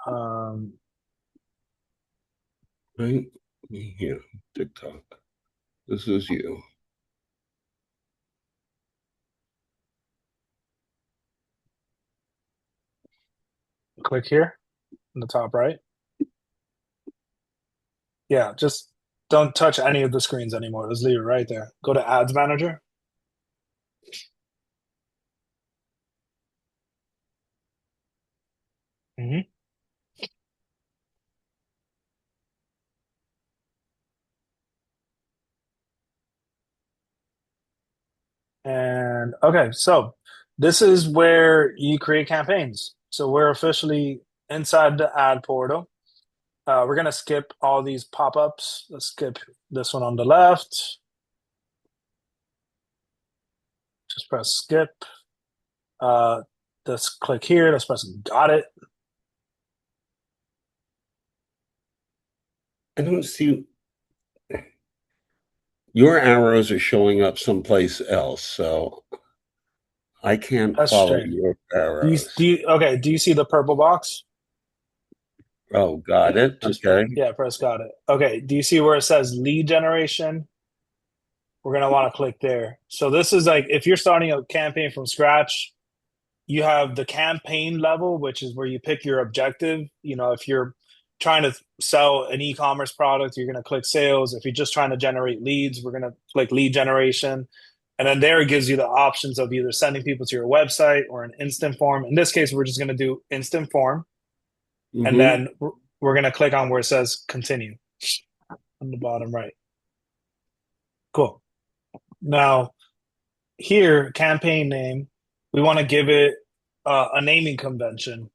Um, Right here, TikTok. This is you. click here in the top right. Yeah, just don't touch any of the screens anymore. Just leave it right there. Go to Ads Manager. Mm-hmm. And okay, so this is where you create campaigns. So we're officially inside the ad portal. We're gonna skip all these pop-ups. Let's skip this one on the left. Just press skip. Let's click here. Let's press got it. I don't see your arrows are showing up someplace else, so I can't That's follow strange. your arrows. Okay, do you see the purple box? Oh, got it. Okay. Yeah, press got it. Okay, do you see where it says lead generation? We're gonna want to click there. So this is like if you're starting a campaign from scratch, you have the campaign level, which is where you pick your objective. You know, if you're trying to sell an e-commerce product, you're gonna click sales. If you're just trying to generate leads, we're gonna click lead generation. And then there it gives you the options of either sending people to your website or an instant form. In this case, we're just going to do instant form. And then we're going to click on where it says continue on the bottom right. Cool. Now, here, campaign name, we want to give it a naming convention.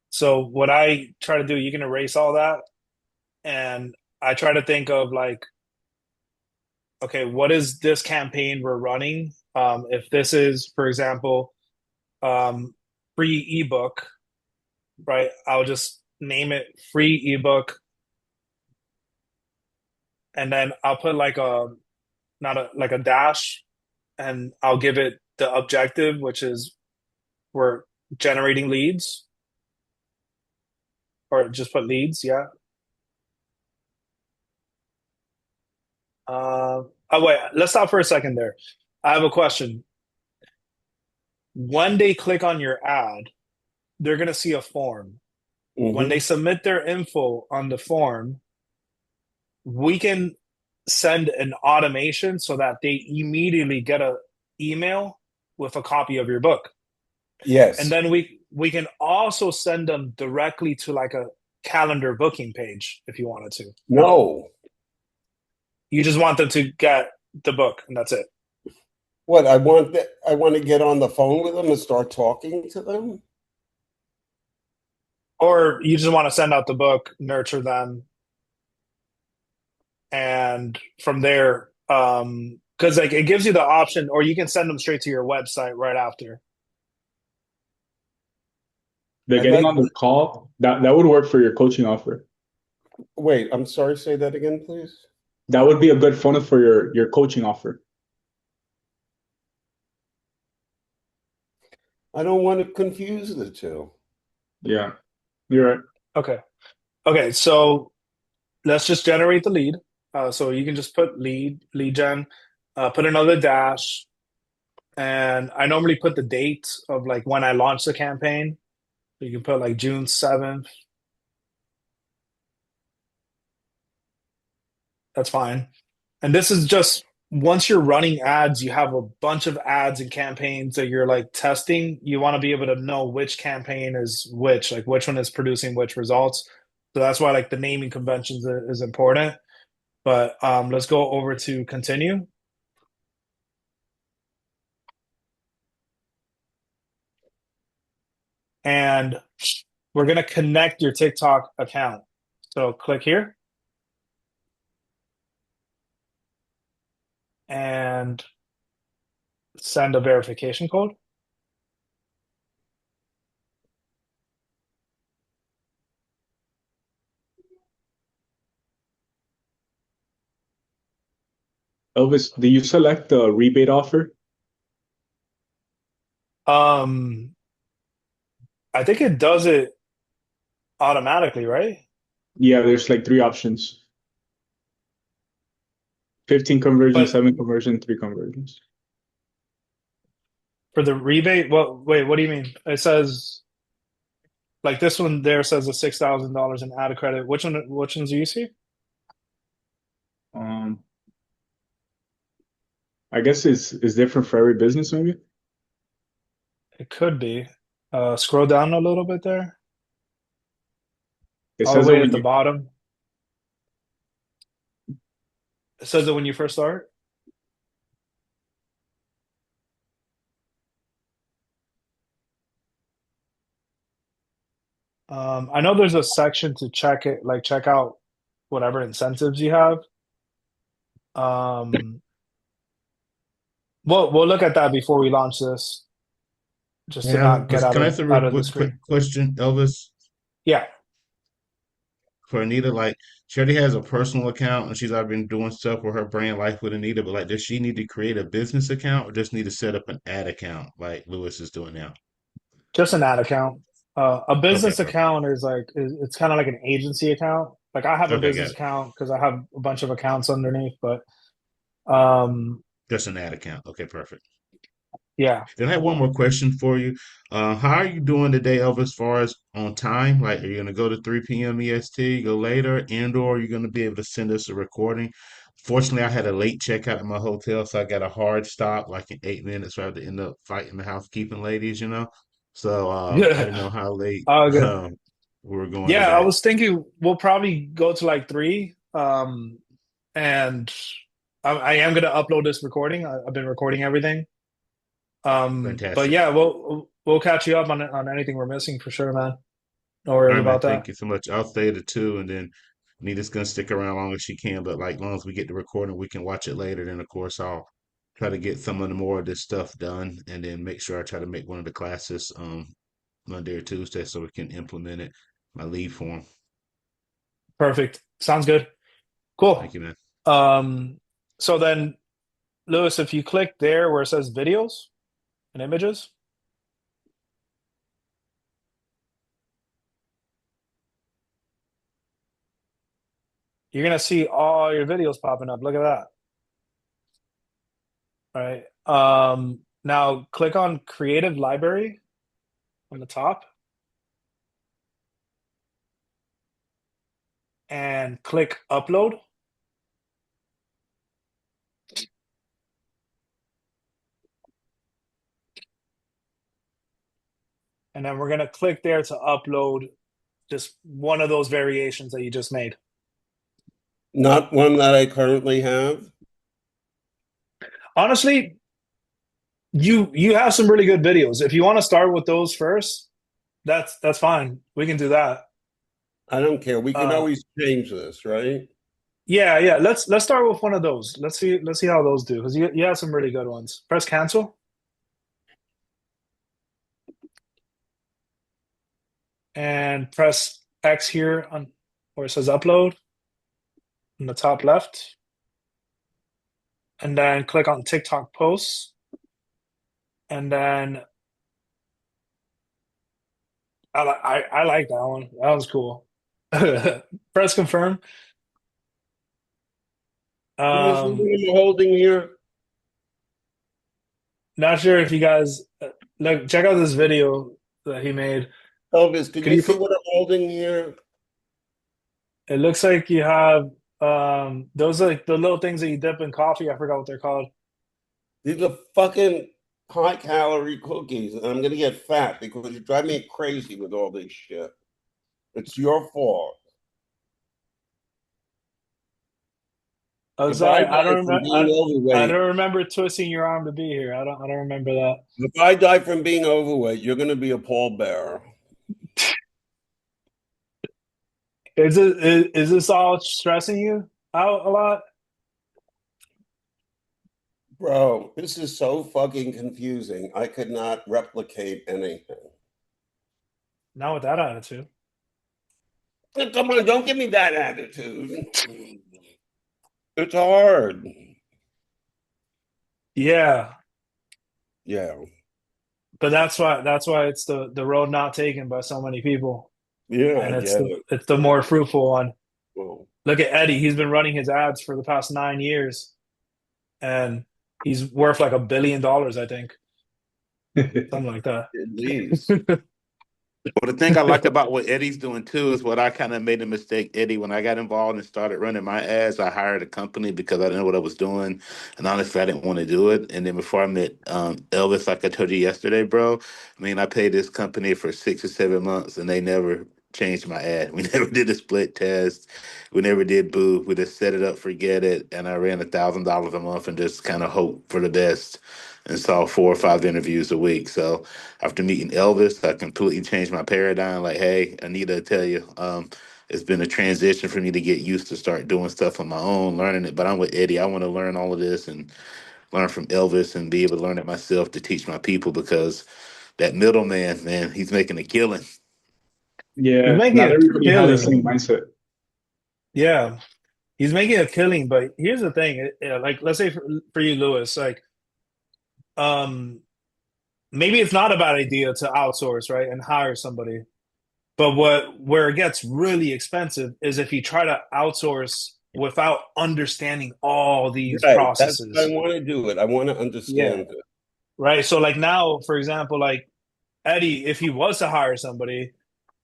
So what I try to do, you can erase all that. And I try to think of like, okay, what is this campaign we're running? If this is, for example, free ebook, right? I'll just name it free ebook, and then I'll put like a not a like a dash, and I'll give it the objective, which is we're generating leads, or just put leads, yeah. Oh wait, let's stop for a second there. I have a question. When they click on your ad, they're gonna see a form. When they submit their info on the form, we can send an automation so that they immediately get a email with a copy of your book. And Yes. then we can also send them directly to like a calendar booking page if you wanted to. No. You just want them to get the book and that's it. What I want that I want to get on the phone with them and start talking to them. Or you just want to send out the book, nurture them, and from there, because like it gives you the option, or you can send them straight to your website right after. They're I'd getting like. on the call. That would work for your coaching offer. Wait, I'm sorry. Say that again, please. That would be a good funnel for your coaching offer. I don't want to confuse the two. Yeah, you're right. Okay. So let's just generate the lead. So you can just put lead gen, put another dash, and I normally put the date of like when I launched the campaign. You can put like June 7th. That's fine. And this is just once you're running ads, you have a bunch of ads and campaigns that you're like testing. You want to be able to know which campaign is which, like which one is producing which results. So that's why like the naming conventions is important. But let's go over to continue. And we're going to connect your TikTok account. So click here. And send a verification code. Elvis, do you select the rebate offer? I think it does it automatically, right? Yeah, there's like three options. 15 conversions, But 7 conversions, 3 conversions. for the rebate, well, wait, what do you mean? It says like this one there says a $6,000 in ad credit. Which ones do you see? Um, I guess it's different for every business, maybe. It could be. Scroll down a little bit there, It all the says that way at when the you bottom. It says it when you first start. I know there's a section to check it, like check out whatever incentives you have. Um, we'll look at that before we launch this, just to not get Can I ask a out real of the quick screen. question, Elvis? Yeah, For Anita, like she already has a personal account and she's already been doing stuff with her brand life with Anita, but like does she need to create a business account or just need to set up an ad account like Lewis is doing now? just an ad account. A Okay, business perfect. account is like it's kind of like an agency account. Like I have a Okay, business got it. account because I have a bunch of accounts underneath, but um, Just an ad account. Okay, perfect. yeah, Then I have one more question for you. How are you doing today, Elvis, as far as on time? Like, are you going to go to 3 p.m. EST, go later, and/or are you going to be able to send us a recording? Fortunately, I had a late checkout in my hotel, so I got a hard stop like in 8 minutes. So I had to end up fighting the housekeeping ladies, you know? So I yeah, didn't know how late good. we were going Yeah, I today. was thinking we'll probably go to like 3. And I am gonna upload this recording. I've been recording everything. But Fantastic. yeah, we'll catch you up on anything we're missing for sure, man. No worries All right, man. about that. Thank you so much. I'll stay to 2, and then Nita's gonna stick around long as she can. But like, long as we get the recording, we can watch it later. Then, of course, I'll try to get some of the more of this stuff done, and then make sure I try to make one of the classes Monday or Tuesday so we can implement it. My lead form. Perfect. Sounds good. Thank Cool. you, man. Um, so then, Lewis, if you click there where it says videos and images, you're gonna see all your videos popping up. Look at that. All right. Now click on Creative Library on the top and click Upload. and then we're gonna click there to upload just one of those variations that you just made. Not one that I currently have. Honestly, you have some really good videos. If you want to start with those first, that's fine. We can do that. I don't care. We can Uh, always change this, right? yeah. Let's start with one of those. Let's see how those do because you have some really good ones. Press cancel and press X here on where it says upload in the top left, and then click on TikTok posts, and then I like that one. That was cool. Press confirm. Can you see what Um, I'm holding here? Not sure if you guys look. Check out this video that he made. Elvis, can Could you you see put? what I'm holding here? It looks like you have those are like the little things that you dip in coffee. I forgot what they're called. These are fucking high calorie cookies, and I'm gonna get fat because you drive me crazy with all this shit. It's your fault. I'm If I sorry, die from being I overweight, don't remember twisting your arm to be here. I don't remember that. if I die from being overweight, you're gonna be a pallbearer. Is this all stressing you out a lot? Bro, this is so fucking confusing. I could not replicate anything. Not with that attitude. Come on, don't give me that attitude. It's hard. Yeah, Yeah. but that's why it's the road not taken by so many people, Yeah, I and get it. it's the more fruitful one. Well, Look at Eddie. He's been running his ads for the past 9 years, and he's worth like $1 billion, I think, something like that. at least. Well, the thing I like about what Eddie's doing too is what I kind of made a mistake, Eddie. When I got involved and started running my ads, I hired a company because I didn't know what I was doing, and honestly, I didn't want to do it. And then before I met Elvis, like I told you yesterday, bro, I mean, I paid this company for 6 or 7 months, and they never changed my ad. We never did a split test. We never did boo. We just set it up, forget it, and I ran $1,000 a month and just kind of hope for the best and saw 4 or 5 interviews a week. So after meeting Elvis, I completely changed my paradigm. Like, hey, I need to tell you, it's been a transition for me to get used to start doing stuff on my own, learning it. But I'm with Eddie. I want to learn all of this and learn from Elvis and be able to learn it myself to teach my people because that middleman, man, he's making a killing. He's Yeah, making not a everybody has the same killing. mindset. Yeah, he's making a killing. But here's the thing: like, let's say for you, Lewis, like, um, maybe it's not a bad idea to outsource, right, and hire somebody. But where it gets really expensive is if you try to outsource without understanding all these Right. That's what I processes. want to do it. I want to Yeah. understand it. Right. So like now, for example, like Eddie, if he was to hire somebody,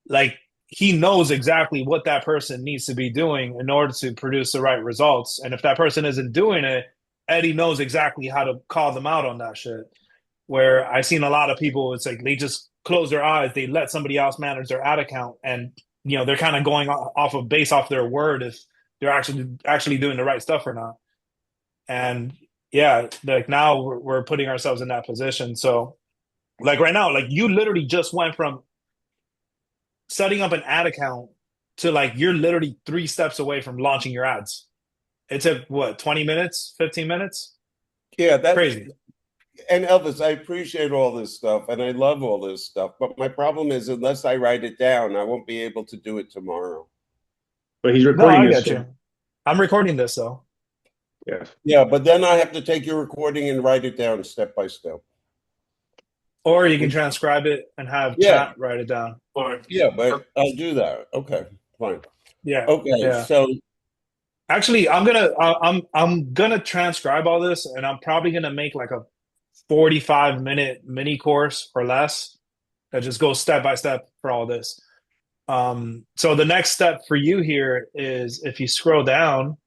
like he knows exactly what that person needs to be doing in order to produce the right results. And if that person isn't doing it, Eddie knows exactly how to call them out on that shit. Where I've seen a lot of people, it's like they just close their eyes, they let somebody else manage their ad account, and they're kind of going off of based off their word if they're actually doing the right stuff or not. And yeah, like now we're putting ourselves in that position. So like right now, like you literally just went from setting up an ad account to like you're literally 3 steps away from launching your ads. It took what, 20 minutes, 15 minutes? Yeah, that's Crazy. and Elvis, I appreciate all this stuff and I love all this stuff. But my problem is unless I write it down, I won't be able to do it tomorrow. But he's No, recording I it, get so you. I'm recording this though. yeah. Yeah, but then I have to take your recording and write it down step by step. Or you can transcribe it and have Yeah, chat write it down. Or yeah, but I'll do that. Okay, fine. yeah, Okay, yeah. so Actually, I'm gonna transcribe all this, and I'm probably gonna make like a 45-minute mini course or less that just goes step by step for all this. So the next step for you here is if you scroll down,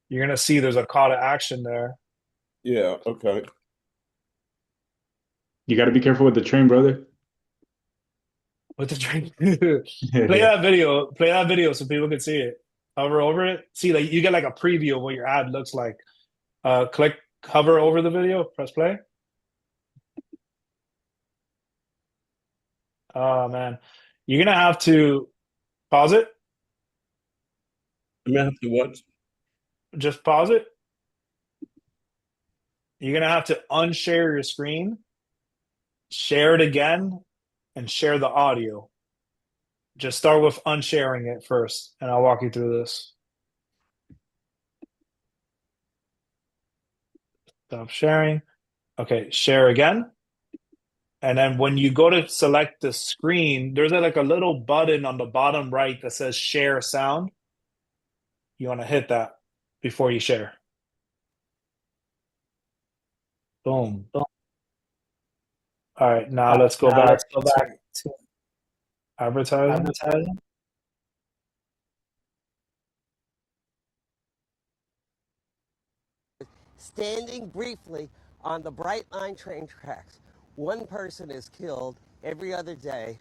you're gonna see there's a call to action there. yeah, okay. You got to be careful with the train, brother. With the train. Play that video. Play that video so people can see it. Hover over it. See, like you get like a preview of what your ad looks like. Click, hover over the video, press play. Oh man, you're gonna have to pause it. I'm gonna have to what? Just pause it. You're gonna have to unshare your screen, share it again, and share the audio. Just start with unsharing it first, and I'll walk you through this. Stop sharing. Okay, share again. And then when you go to select the screen, there's like a little button on the bottom right that says share sound. You want to hit that before you share. Boom. Boom. All right, now let's go back to advertising. Standing briefly on the Bright Line train tracks. One person is killed every other day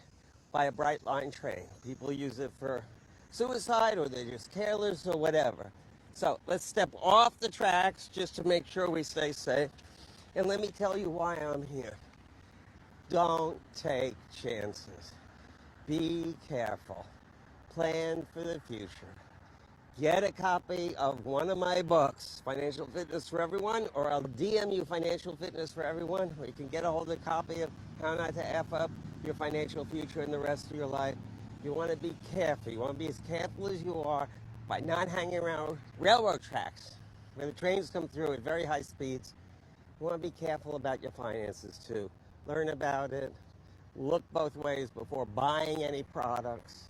by a Bright Line train. People use it for suicide or they're just careless or whatever. So let's step off the tracks just to make sure we stay safe. And let me tell you why I'm here. Don't take chances. Be careful. Plan for the future. Get a copy of one of my books, Financial Fitness for Everyone, or I'll DM you Financial Fitness for Everyone, or you can get a hold of a copy of How Not to F Up Your Financial Future and the Rest of Your Life. You want to be careful. You want to be as careful as you are by not hanging around railroad tracks when the trains come through at very high speeds. You want to be careful about your finances too. Learn about it. Look both ways before buying any products.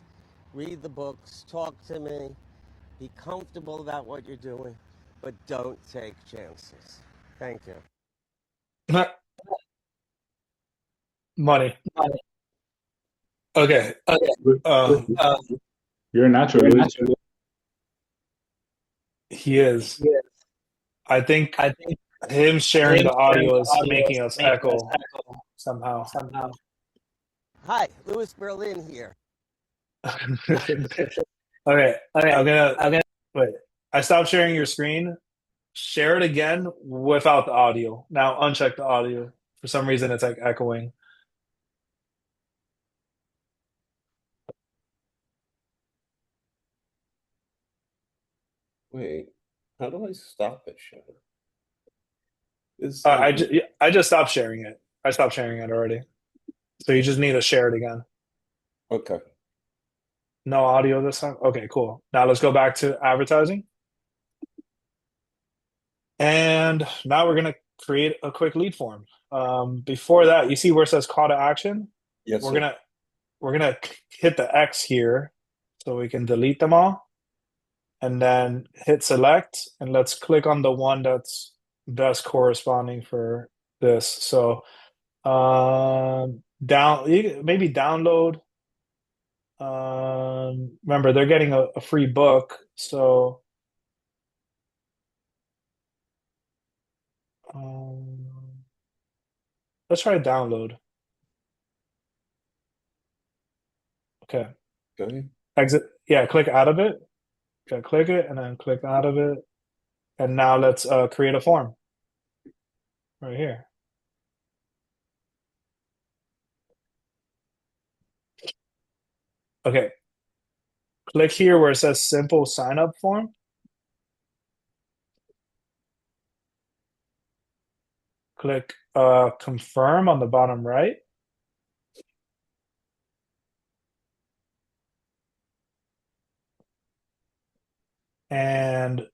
Read the books. Talk to me. Be comfortable about what you're doing, but don't take chances. Thank you. Money. Okay. You're a natural, Luis. He is. I think him sharing the audio is making us echo somehow. Hi, Louis Berlin here. Okay, I'm gonna wait. I stopped sharing your screen. Share it again without the audio. Now uncheck the audio. For some reason, it's like echoing. Wait, how do I stop it, Sean? I just stopped sharing it. I stopped sharing it already. So you just need to share it again. Okay. No audio this time? Okay, cool. Now let's go back to advertising. And now we're going to create a quick lead form. Before that, you see where it says call to action? Yes, We're sir. gonna hit the X here so we can delete them all. And then hit select and let's click on the one that's best corresponding for this. So maybe download. Remember, they're getting a free book, so let's try download. Okay. Okay. Exit. Yeah, click out of it. Okay, click it and then click out of it. And now let's create a form right here. Okay. Click here where it says simple sign up form. Click confirm on the bottom right. And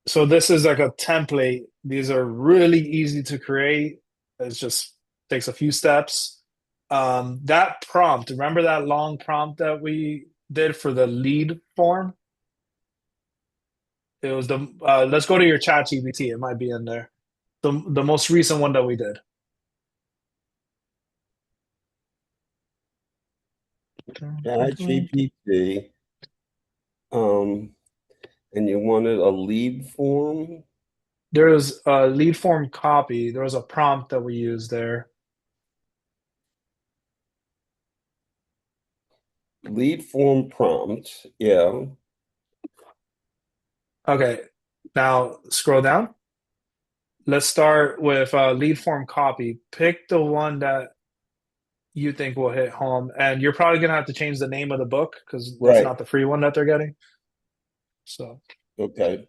so this is like a template. These are really easy to create. It just takes a few steps. That prompt, remember that long prompt that we did for the lead form? It was the let's go to your chat GPT. It might be in there. The most recent one that we did. GPT. And you wanted a lead form? There's a lead form copy. There was a prompt that we used there. Lead form prompt. Yeah. Okay, now scroll down. Let's start with lead form copy. Pick the one that you think will hit home, and you're probably gonna have to change the name of the book because that's Right. not the free one that they're getting. So Okay.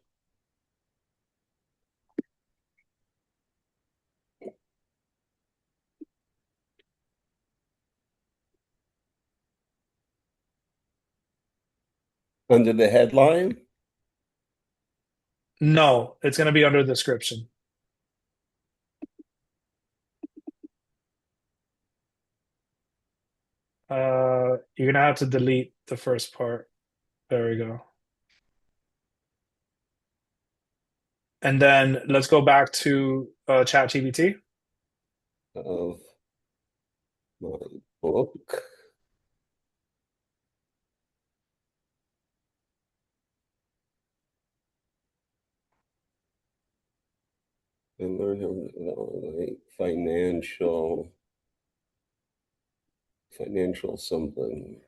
Under the headline? no, it's gonna be under description. You're gonna have to delete the first part. There we go. And then let's go back to ChatGPT. Of my book. And learn like financial something.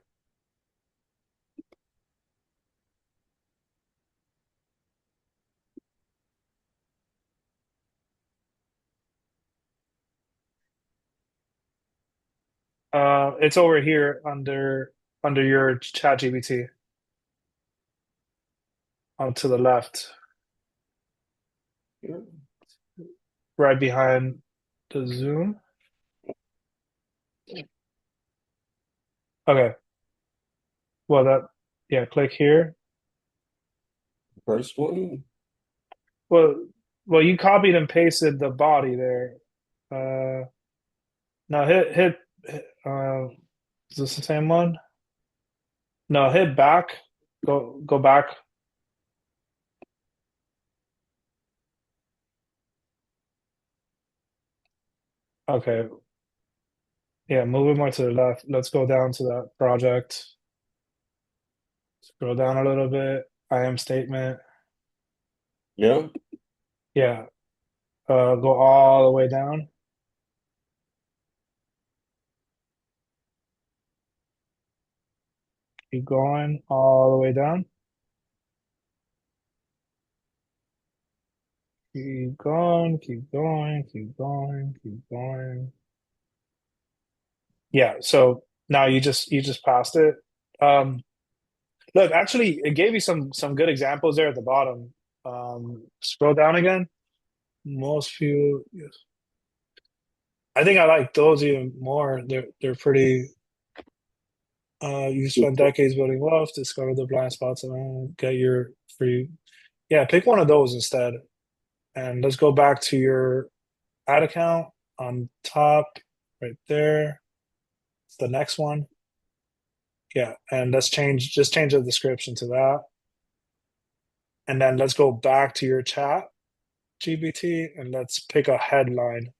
It's over here under your ChatGPT to the left, Yeah. right behind the Zoom. Okay. Well, yeah, click here. First one? Well, you copied and pasted the body there. Uh, now is this the same one? No, hit back. Go back. Okay. Yeah, move it more to the left. Let's go down to that project. Scroll down a little bit. I am statement. Yeah. Yeah. Go all the way down. Keep going all the way down. Keep going, keep going, keep going, keep going. Yeah, so now you just passed it. Um, Look, actually, it gave you some good examples there at the bottom. Scroll down again. Most few, yes. I think I like those even more. They're pretty. You spend decades building wealth, discover the blind spots, and get your free. Yeah, pick one of those instead. And let's go back to your ad account on top, right there. It's the next one. Yeah, and just change the description to that. And then let's go back to your chat GBT and let's pick a headline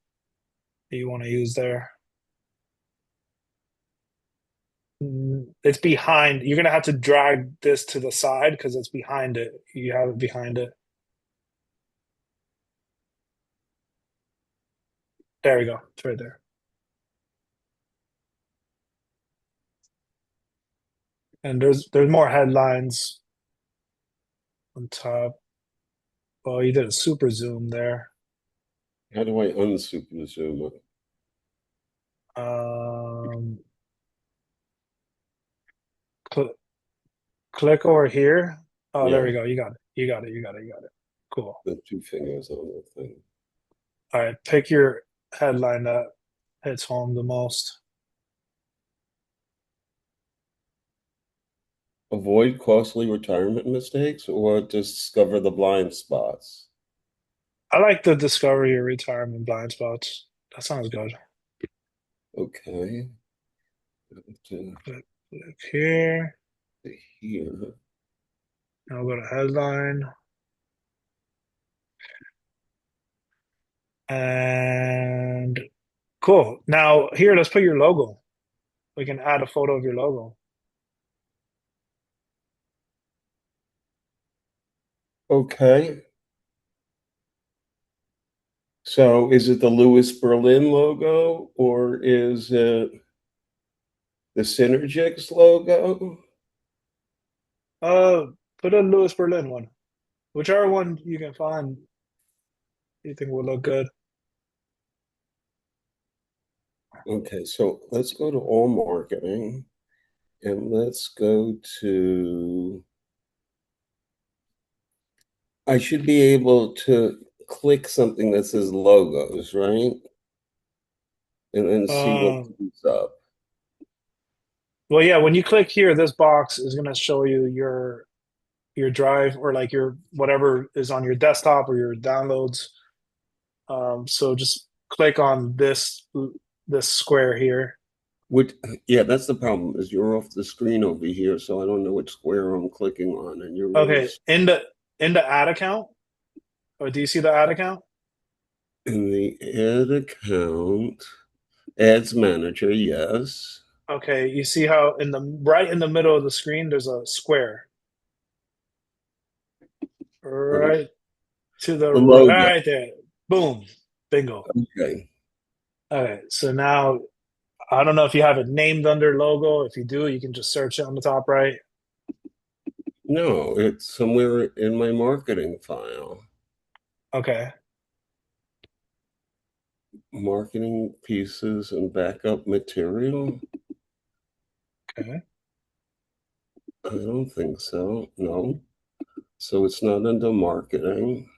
that you want to use there. It's behind. You're gonna have to drag this to the side because it's behind it. You have it behind it. There we go. It's right there. And there's more headlines on top. Oh, you did a super zoom there. How do I unsuper zoom it? Cl click over here. Oh, there Yeah. we go. You got it. You got it. You got it. You got it. Cool. The two fingers on the thing. All right. Pick your headline that hits home the most. Avoid costly retirement mistakes or discover the blind spots? I like the discovery of retirement blind spots. That sounds good. Okay. Click here. Here. Now go to headline. And cool. Now here, let's put your logo. We can add a photo of your logo. Okay. So is it the Louis Berlin logo or is it The Synergix logo? Put a Louis Berlin one. Whichever one you can find you think will look good. Okay, so let's go to all marketing and let's go to, I should be able to click something that says logos, right? And then see what Um, comes up. well, yeah, when you click here, this box is gonna show you your drive or like your whatever is on your desktop or your downloads. So just click on this square here. Which, yeah, that's the problem, is you're off the screen over here, so I don't know which square I'm clicking on, and you're really Okay, in the ad account, or do you see the ad account? in the ad account, ads manager, yes. Okay, you see how in the right in the middle of the screen there's a square. Oh, Right to the the logo. right there. Boom. Bingo. Okay. Okay, so now I don't know if you have it named under logo. If you do, you can just search it on the top right. No, it's somewhere in my marketing file. Okay. Marketing pieces and backup material? Okay. I don't think so. No. So it's not under marketing.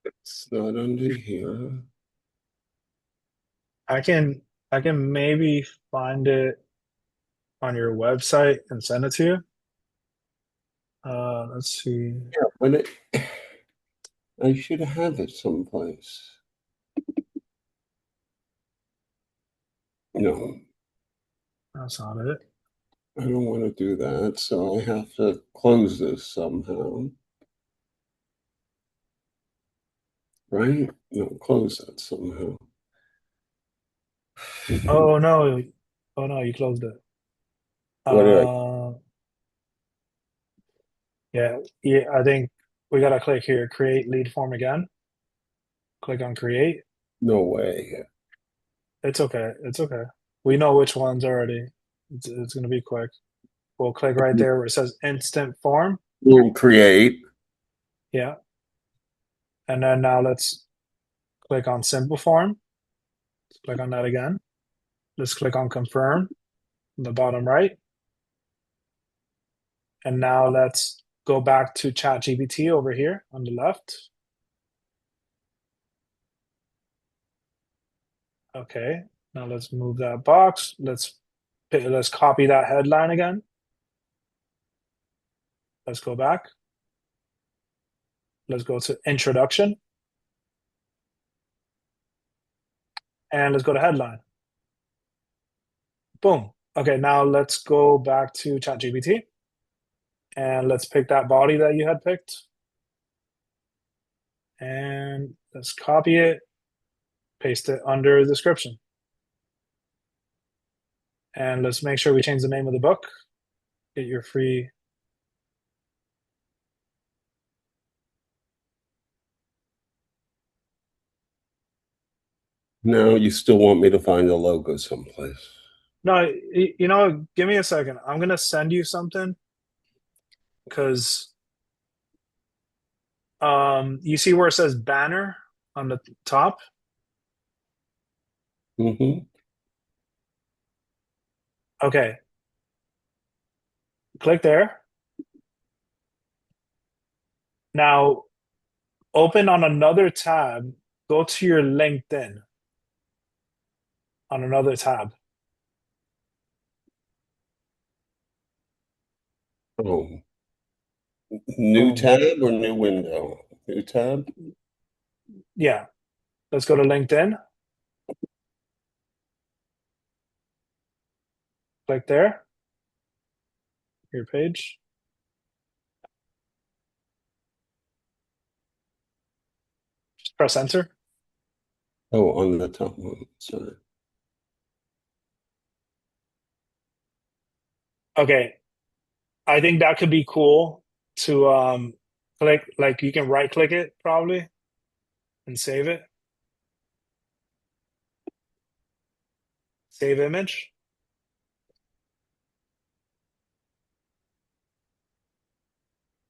It's not under here. I can I can maybe find it on your website and send it to you. Let's see. Yeah, but I should have it someplace. No, That's not it. I don't want to do that, so I have to close this somehow. Right? No, close that somehow. Oh no. Oh no, you closed it. What did I? Uh yeah, yeah, I think we gotta click here, create lead form again. Click on create. No way. It's okay. It's okay. We know which ones already. It's going to be quick. We'll click right there where it says instant form. We'll create. Yeah. And then now let's click on simple form. Let's click on that again. Let's click on confirm in the bottom right. And now let's go back to ChatGPT over here on the left. Okay. Now let's move that box. Let's copy that headline again. Let's go back. Let's go to introduction. And let's go to headline. Boom. Okay, now let's go back to ChatGPT and let's pick that body that you had picked. And let's copy it, paste it under description. And let's make sure we change the name of the book. Get your free. No, you still want me to find the logo someplace. No, you know, give me a second. I'm going to send you something because you see where it says banner on the top? Mm-hmm. Okay. Click there. Now, open on another tab. Go to your LinkedIn on another tab. Oh, new Boom. tab or new window? New tab? Yeah. Let's go to LinkedIn. Click there. Your page. Just press enter. Oh, on the top one. Sorry. Okay, I think that could be cool to click, like you can right click it probably and save it. Save image.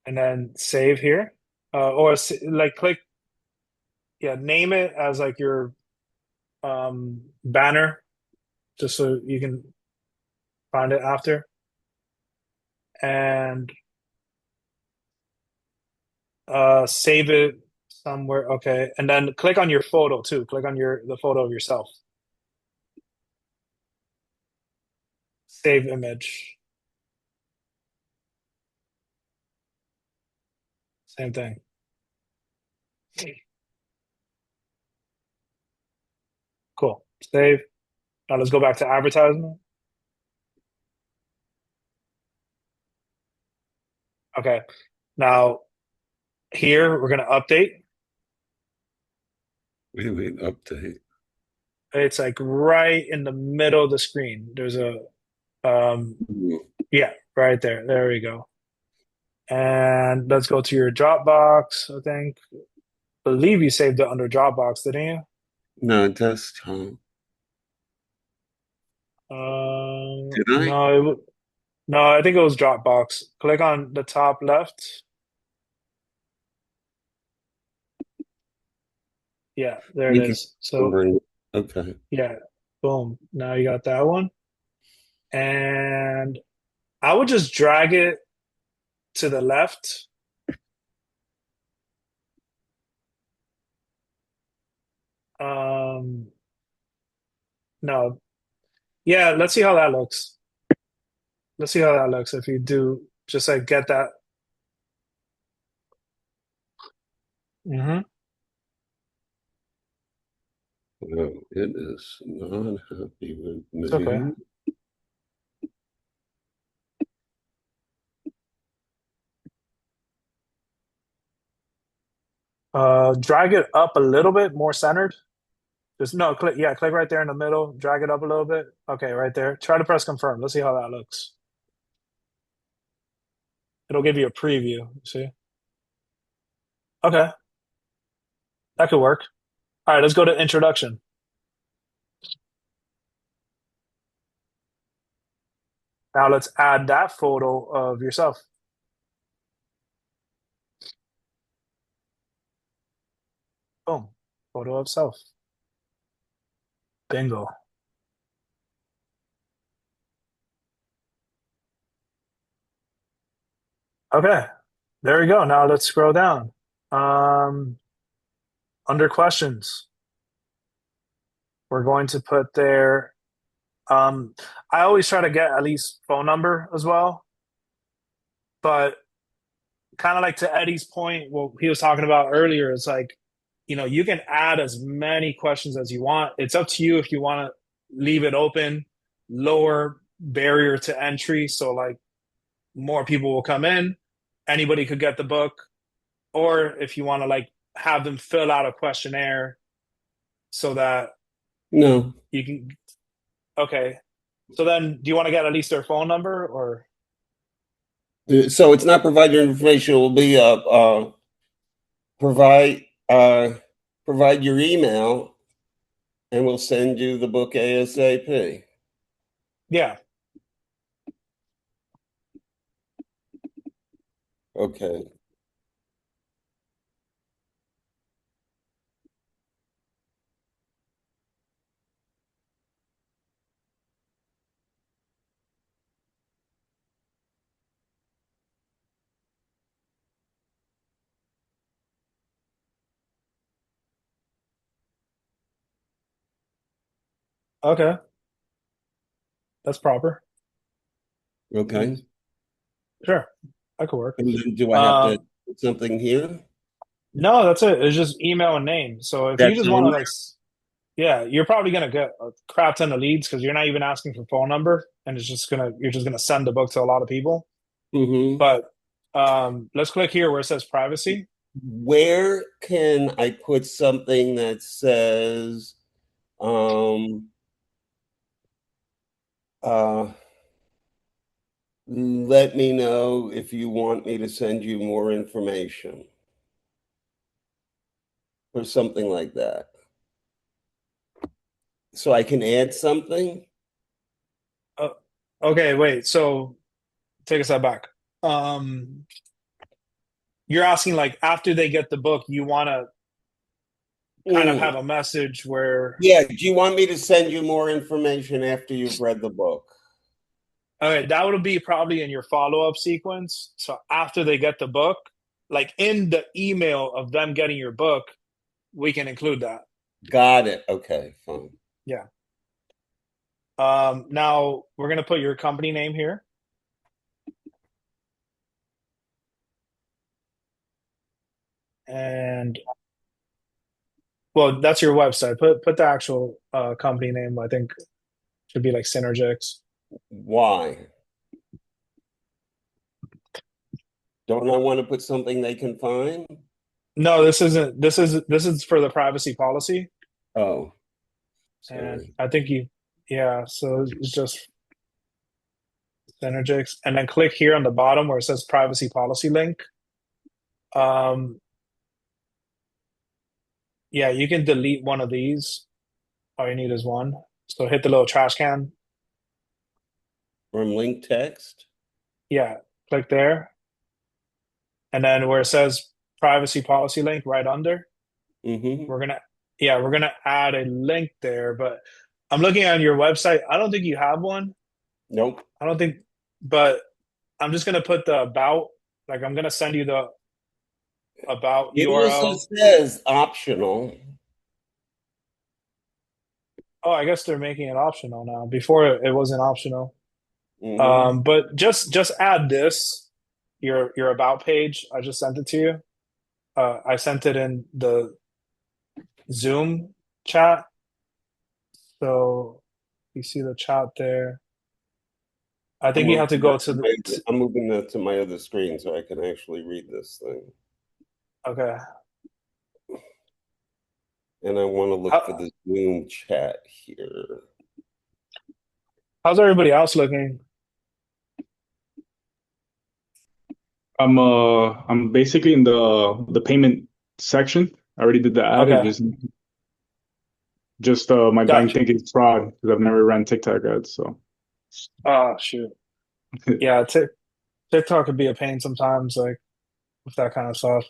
And then save here. Or like click, yeah, name it as like your banner just so you can find it after. And save it somewhere. Okay. And then click on your photo too. Click on the photo of yourself. Save image. Same thing. Cool. Save. Now let's go back to advertisement. Okay. Now here we're gonna update. Wait, update. It's like right in the middle of the screen. There's a yeah, right there. There we go. And let's go to your Dropbox, I think. Believe you saved it under Dropbox, didn't you? No, desktop. Did I? No, no, I think it was Dropbox. Click on the top left. Yeah, there it You can is. So okay. yeah, boom. Now you got that one. And I would just drag it to the left. Um, no. Yeah, let's see how that looks. Let's see how that looks if you do just like get that. Hmm. No, it is not happy with It's okay. me. Drag it up a little bit more centered. Just no, click, yeah, click right there in the middle, drag it up a little bit. Okay, right there. Try to press confirm. Let's see how that looks. It'll give you a preview. See? Okay, that could work. All right, let's go to introduction. Now let's add that photo of yourself. Boom, photo of self. Bingo. Okay, there we go. Now let's scroll down. Um, Under questions, we're going to put there. I always try to get at least phone number as well, but kind of like to Eddie's point, what he was talking about earlier, it's like, you can add as many questions as you want. It's up to you if you want to leave it open, lower barrier to entry. So like more people will come in, anybody could get the book, or if you want to like have them fill out a questionnaire so that No. you can, okay. So then do you want to get at least their phone number or? So it's not provide your information. It will be provide provide your email, and we'll send you the book ASAP. Yeah. Okay. Okay. That's proper. Okay. Sure. That could work. And then do I have to Um, put something here? no, that's it. It's just email and name. So if you That's just want to like, yeah, you're probably gonna get a crap ton of leads because you're not even asking for phone number, and you're just gonna send the book to a lot of people. Mm-hmm. But let's click here where it says privacy. Where can I put something that says uh Let me know if you want me to send you more information or something like that. So I can add something? Okay, wait. So take a step back. You're asking like after they get the book, you want to kind of have a message where Yeah, do you want me to send you more information after you've read the book? okay, that would be probably in your follow-up sequence. So after they get the book, like in the email of them getting your book, we can include that. Got it. Okay, fine. Yeah. Now we're gonna put your company name here. And well, that's your website. Put the actual company name. I think should be like Synergix. Why? Don't I want to put something they can find? No, this isn't. This is for the privacy policy. Oh, And sorry. I think yeah. So it's just Synergix, and then click here on the bottom where it says privacy policy link. Um, yeah, you can delete one of these. All you need is one. So hit the little trash can. From link text? Yeah, click there. And then where it says privacy policy link right under, Mm-hmm. we're gonna add a link there. But I'm looking on your website. I don't think you have one. Nope. I don't think, but I'm just gonna put the about, like I'm gonna send you the about It also URL. says optional. Oh, I guess they're making it optional now. Before it wasn't optional. Mm-hmm. But just add this, your about page. I just sent it to you. I sent it in the Zoom chat. So you see the chat there. I I'm think you have to moving go that to to I'm moving that to my other screen so I can actually read this thing. okay. And I want to look for the Zoom chat here. How's everybody else looking? I'm basically in the payment section. I already did the ad. It Okay, just my bank gotcha. think it's fraud because I've never ran TikTok ads. So Oh shoot. Yeah, TikTok could be a pain sometimes, like with that kind of stuff.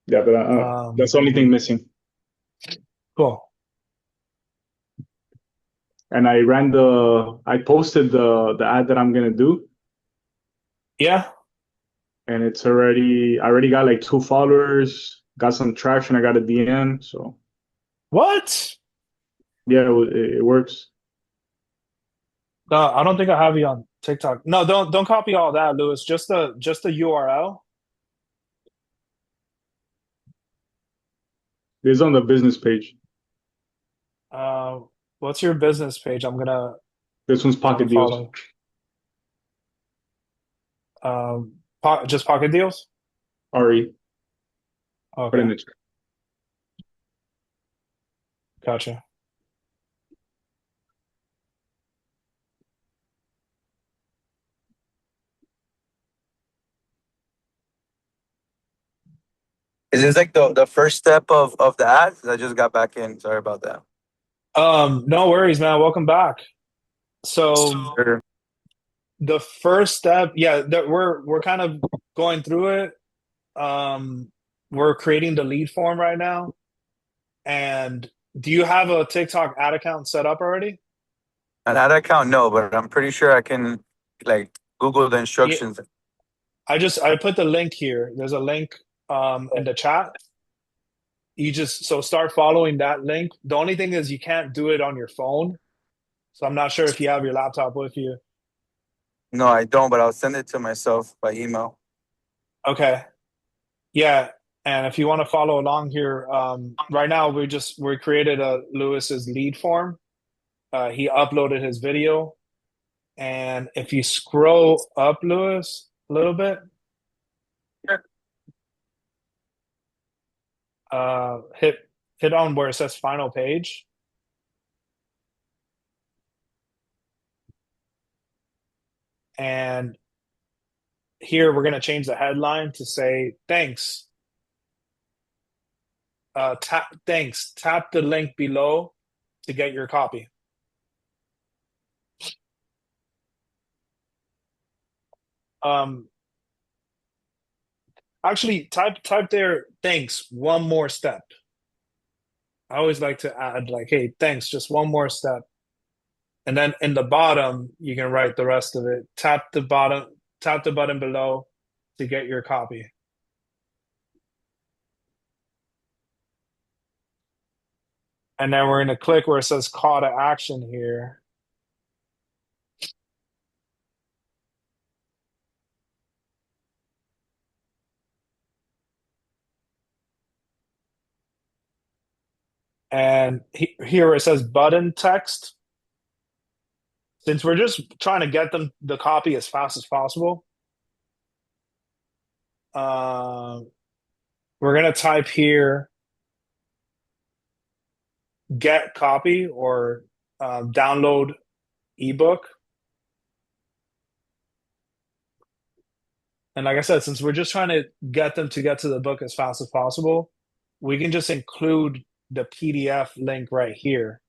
yeah, but Um, that's the only thing missing. cool. And I posted the ad that I'm gonna do, Yeah. and I already got like 2 followers, got some traction. I got a DM, so What? yeah, it works. No, I don't think I have you on TikTok. No, don't copy all that, Lewis. Just the URL. It's on the business page. Uh, what's your business page? This one's I want Pocket to Deals. follow. Just Pocket Deals. RE. Put in Okay, the chat. gotcha. Is this like the first step of the ad? 'Cause I just got back in. Sorry about that. No worries, man. Welcome back. So Sure. the first step, yeah, that we're kind of going through it. Um, we're creating the lead form right now. And do you have a TikTok ad account set up already? An ad account, no, but I'm pretty sure I can like Google the Yeah, instructions. I put the link here. There's a link in the chat. You just so start following that link. The only thing is you can't do it on your phone. So I'm not sure if you have your laptop with you. No, I don't, but I'll send it to myself by email. Okay. Yeah. And if you want to follow along here, right now we created a Lewis's lead form. He uploaded his video. And if you scroll up, Lewis, a little bit, hit on where it says final page. And here we're going to change the headline to say, thanks. Thanks. Tap the link below to get your copy. Actually, type there, thanks, one more step. I always like to add like, hey, thanks, just one more step. And then in the bottom, you can write the rest of it. Tap the button below to get your copy. And then we're going to click where it says call to action here. And here where it says button text, since we're just trying to get them the copy as fast as possible, we're going to type here get copy or download ebook. And like I said, since we're just trying to get them to get to the book as fast as possible, we can just include the PDF link right here.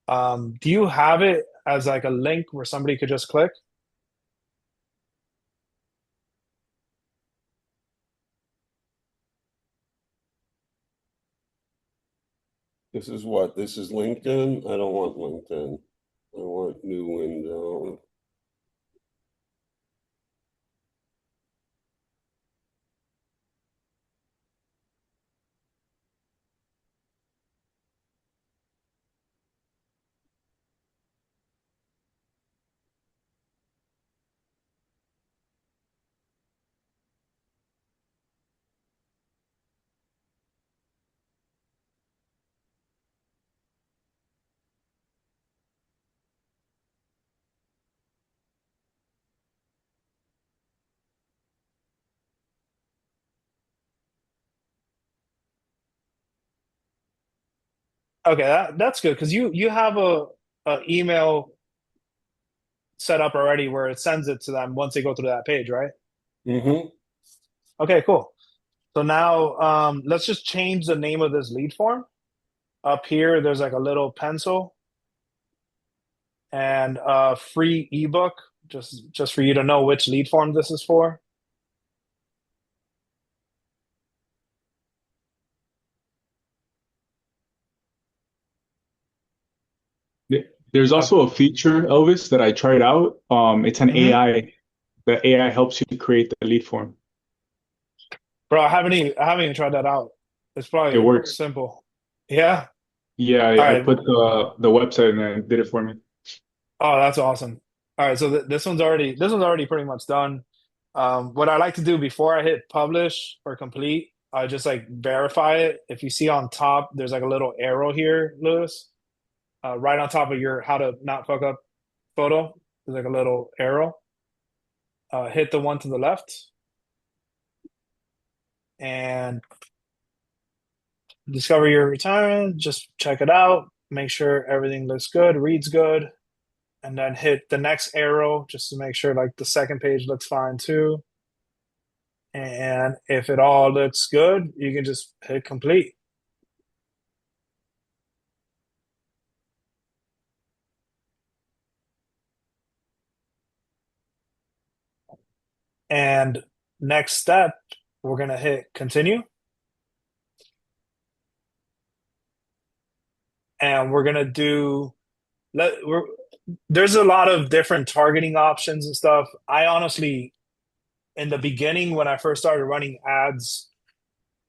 Do you have it as like a link where somebody could just click? This is what? This is LinkedIn? I don't want LinkedIn. I want new window. Okay, that's good because you have a email set up already where it sends it to them once they go through that page, right? Mm-hmm. Okay, cool. So now let's just change the name of this lead form. Up here, there's like a little pencil and a free ebook, just for you to know which lead form this is for. There's also a feature, Elvis, that I tried out. It's an Mhm. AI. The AI helps you create the lead form. Bro, I haven't even tried that out. It's It probably works. simple. Yeah. Yeah, All I right. put the website and it did it for me. Oh, that's awesome. All right, so this one's already pretty much done. What I like to do before I hit publish or complete, I just like verify it. If you see on top, there's like a little arrow here, Lewis, right on top of your how to not fuck up photo. There's like a little arrow. Hit the one to the left and discover your retirement. Just check it out. Make sure everything looks good, reads good, and then hit the next arrow just to make sure like the second page looks fine too. And if it all looks good, you can just hit complete. And next step, we're going to hit continue. And we're going to do, there's a lot of different targeting options and stuff. I honestly, in the beginning, when I first started running ads,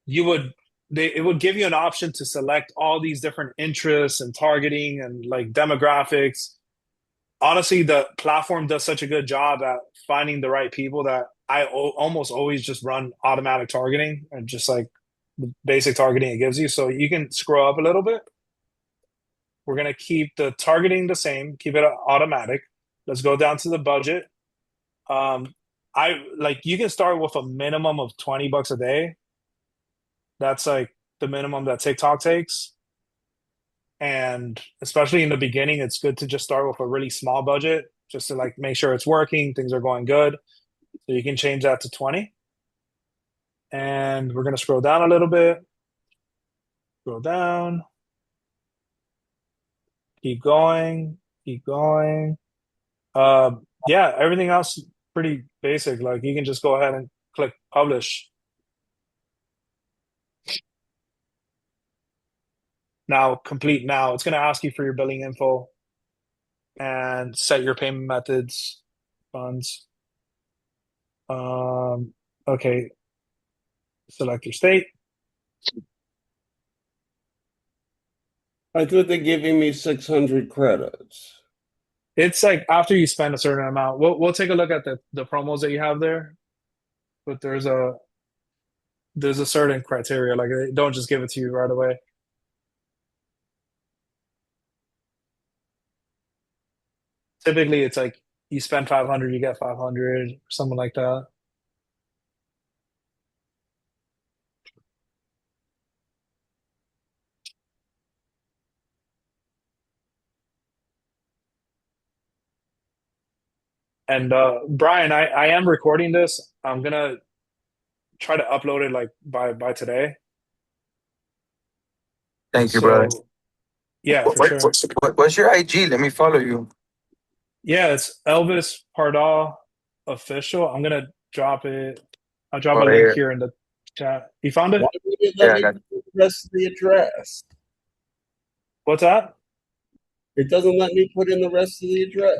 it would give you an option to select all these different interests and targeting and like demographics. Honestly, the platform does such a good job at finding the right people that I almost always just run automatic targeting and just like the basic targeting it gives you. So you can scroll up a little bit. We're going to keep the targeting the same, keep it automatic. Let's go down to the budget. I like you can start with a minimum of $20 a day. That's like the minimum that TikTok takes. And especially in the beginning, it's good to just start with a really small budget just to like make sure it's working, things are going good. So you can change that to 20. And we're going to scroll down a little bit. Scroll down. Keep going. Keep going. Yeah, everything else is pretty basic. Like you can just go ahead and click publish. Now, complete now. It's going to ask you for your billing info and set your payment methods, funds. Okay, select your state. I thought they're giving me 600 credits. It's like after you spend a certain amount. We'll take a look at the promos that you have there, but there's a certain criteria. Like they don't just give it to you right away. Typically, it's like you spend 500, you get 500, something like that. And Brian, I am recording this. I'm gonna try to upload it like by today. Thank you, brother. So yeah, for sure. What's your IG? Let me follow you. Yeah, it's Elvis Pardal official. I'm gonna drop it. I'll drop a Right link here. here in the chat. You found Why it? would it Yeah, let I me got put the rest of the address? What's that? It doesn't let me put in the rest of the address.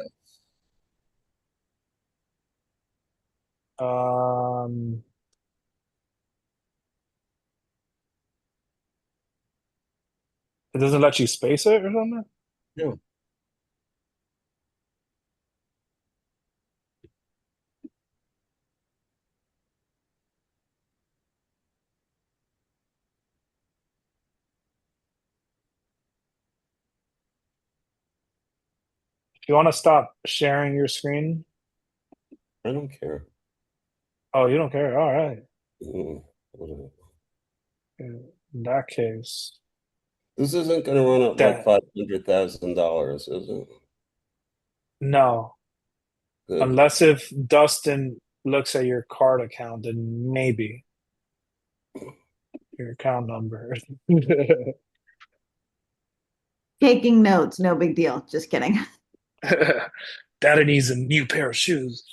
Um, it doesn't let you space it or something? No. If you want to stop sharing your screen, I don't care. oh, you don't care. All right. Whatever. In that case, This isn't going to run up like that $500,000, is it? no, Good. unless if Dustin looks at your card account, then maybe your account number. Taking notes, no big deal. Just kidding. Daddy needs a new pair of shoes.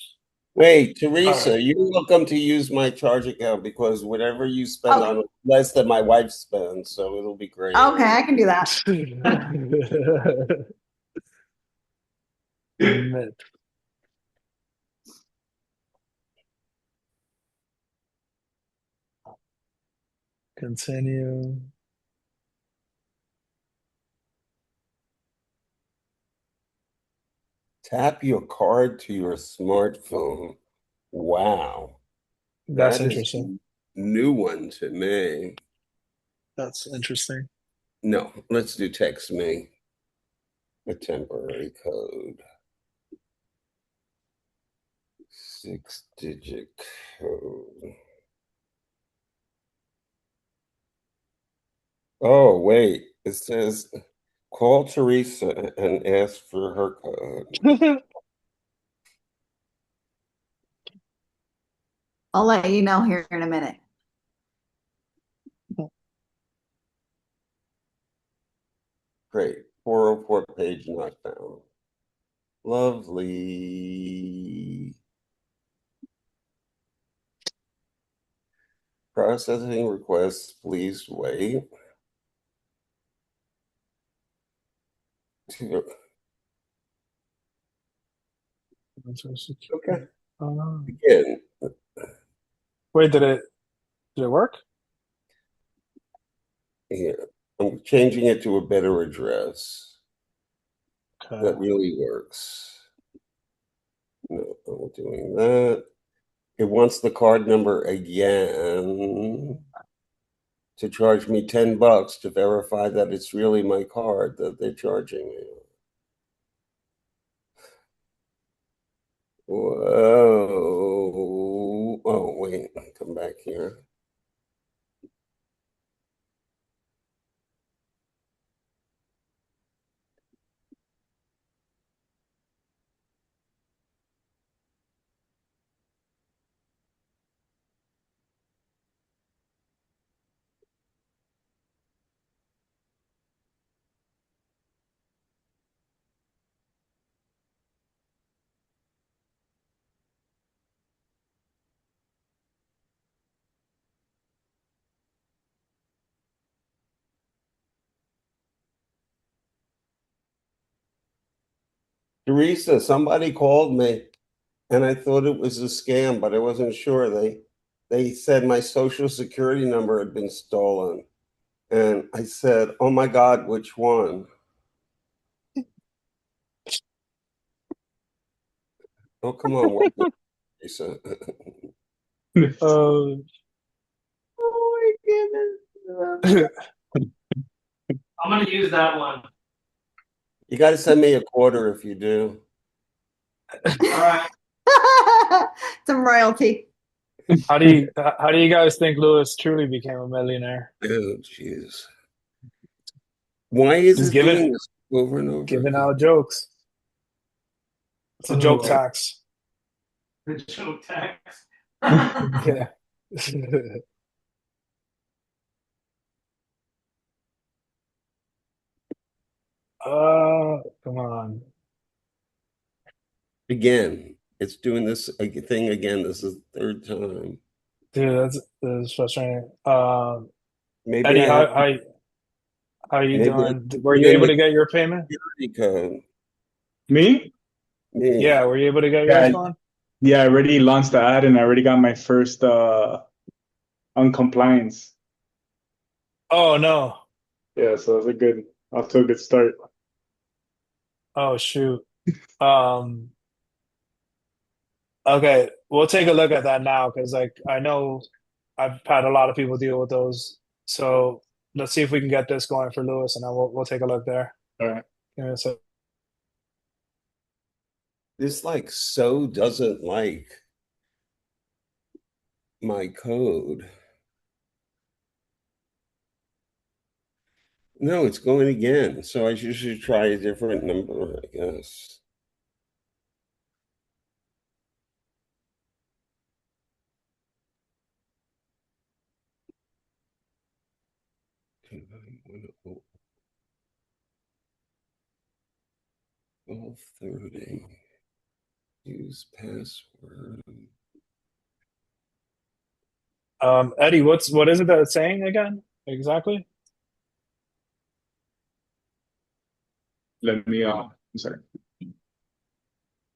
Wait, All right. Teresa, you're welcome to use my charge account because whatever you spend Okay. on it, less than my wife spends, so it'll be great. Okay, I can do that. Admit. Continue. Tap your card to your smartphone. Wow. That's That is interesting. a new one to me. That's interesting. No, let's do text me. A temporary code. 6-digit code. Oh, wait. It says call Teresa and ask for her code. I'll let you know here in a minute. Great. 404 page not found. Lovely. Processing requests, please wait. Okay. Again. Wait, did it work? Yeah. I'm changing it to a better address. Okay. That really works. No, I'm not doing that. It wants the card number again to charge me $10 to verify that it's really my card that they're charging me. Whoa. Oh, wait, come back here. Teresa, somebody called me and I thought it was a scam, but I wasn't sure. They said my social security number had been stolen. And I said, "Oh my God, which one?" Oh, come on, work with me, Teresa. Oh, Oh my goodness. I'm gonna use that one. You got to send me a quarter if you do. All right. Some royalty. how do you guys think Lewis truly became a millionaire? Oh, jeez. Why is Just it doing this over and over giving again? out jokes. It's a joke Oh, tax. the joke tax. Yeah. Come on. Again, it's doing this thing again. This is the third time. Dude, that's frustrating. Maybe Eddie, I have how you maybe I doing? Were put you in able the to get your payment? security code. Me? Me. Yeah, were you able to get yours Yeah, going? yeah, I already launched the ad and I already got my first uncompliance. Oh no. Yeah, so it's a good off to a good start. Oh shoot. Um, okay, we'll take a look at that now because like I know I've had a lot of people deal with those. So let's see if we can get this going for Lewis, and then we'll take a look there. All right. Give me a sec. This like so doesn't like my code. No, it's going again. So I should try a different number, I guess. Oh, 12:30. Use password. Eddie, what is it that it's saying again? Exactly? Let me I'm sorry.